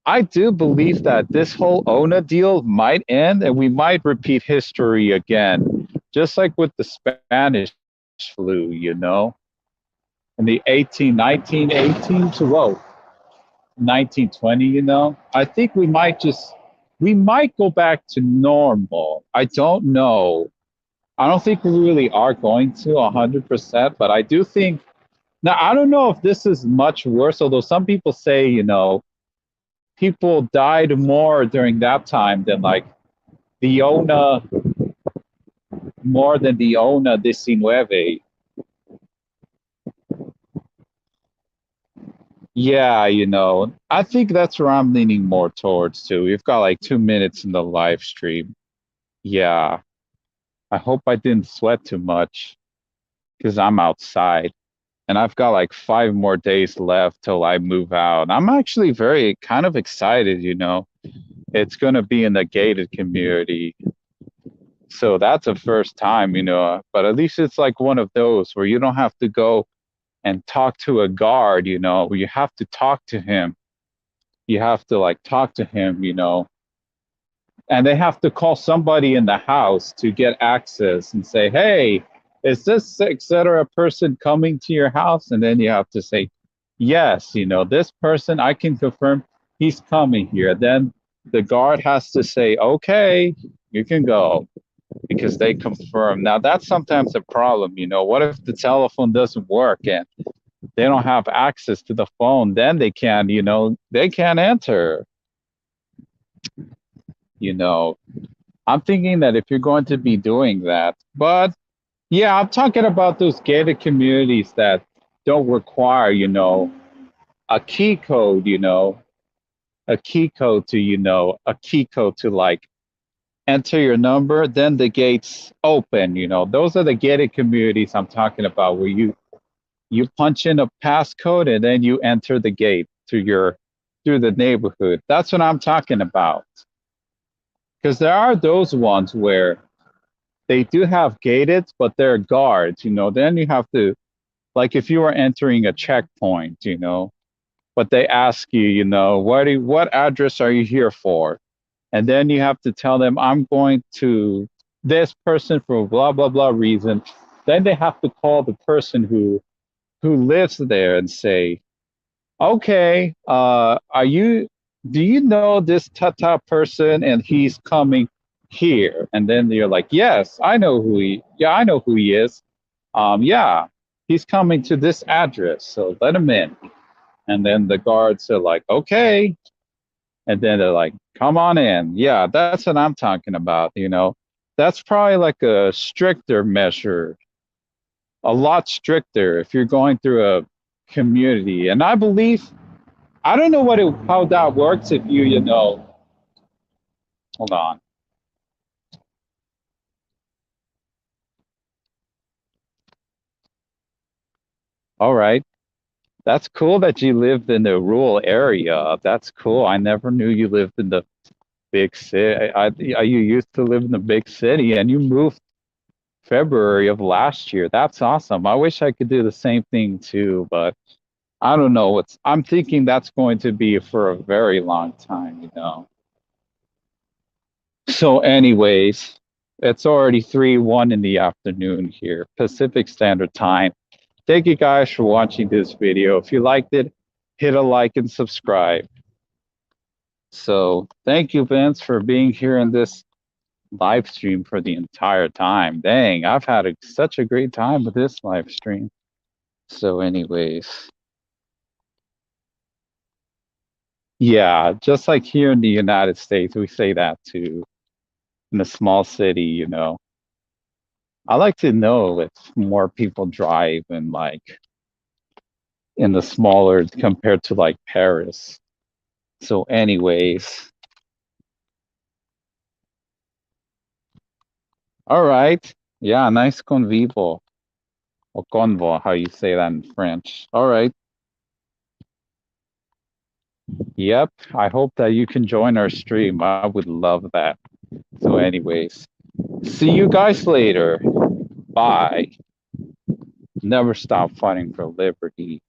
I do believe that this whole ONA deal might end and we might repeat history again, just like with the Spanish flu, in the 1918 to 1920. I think we might go back to normal. I don't know. I don't think we really are going to 100%, but I do think, now I don't know if this is much worse, although some people say, people died more during that time than like the ONA, more than the ONA 19. Yeah, I think that's where I'm leaning more towards too. We've got like 2 minutes in the live stream. Yeah. I hope I didn't sweat too much because I'm outside. And I've got like 5 more days left till I move out. I'm actually very kind of excited, you know. It's going to be in a gated community. So that's a first time, you know, but at least it's like one of those where you don't have to go and talk to a guard, you know, where you have to talk to him. You have to like talk to him, you know, and they have to call somebody in the house to get access and say, hey, is this etc. person coming to your house? And then you have to say, yes, you know, this person, I can confirm he's coming here. Then the guard has to say, okay, you can go, because they confirm. Now that's sometimes a problem, you know. What if the telephone doesn't work and they don't have access to the phone? Then they can't, you know, they can't enter. You know, I'm thinking that if you're going to be doing that, but yeah, I'm talking about those gated communities that don't require, you know, a key code, you know, a key code to, you know, a key code to like enter your number, then the gates open, you know. Those are the gated communities I'm talking about, where you punch in a passcode and then you enter the gate through the neighborhood. That's what I'm talking about. Because there are those ones where they do have gated, but they're guards, you know. Then you have to, like, if you are entering a checkpoint, you know, but they ask you, you know, what address are you here for? And then you have to tell them, I'm going to this person for blah, blah, blah reason. Then they have to call the person who lives there and say, okay, do you know this Tata person and he's coming here? And then you're like, yes, I know who he is. Yeah, he's coming to this address, so let him in. And then the guards are like, okay. And then they're like, come on in. Yeah, that's what I'm talking about, you know. That's probably like a stricter measure, a lot stricter if you're going through a community. And I believe, I don't know how that works if you know, hold on. All right. That's cool that you lived in a rural area. That's cool. I never knew you lived in the big city. You used to live in the big city and you moved February of last year. That's awesome. I wish I could do the same thing too, but I don't know. I'm thinking that's going to be for a very long time, you know. So anyways, it's already 3:01 in the afternoon here, Pacific Standard Time. Thank you guys for watching this video. If you liked it, hit a like and subscribe. So thank you, Vince, for being here in this live stream for the entire time. Dang, I've had such a great time with this live stream. So anyways, yeah, just like here in the United States, we say that too. In a small city, you know. I like to know if more people drive in like in the smaller compared to like Paris. So anyways, all right. Yeah, nice convivo. Or convo, how you say that in French. All right. Yep. I hope that you can join our stream. I would love that. So anyways, see you guys later. Bye. Never stop fighting for liberty.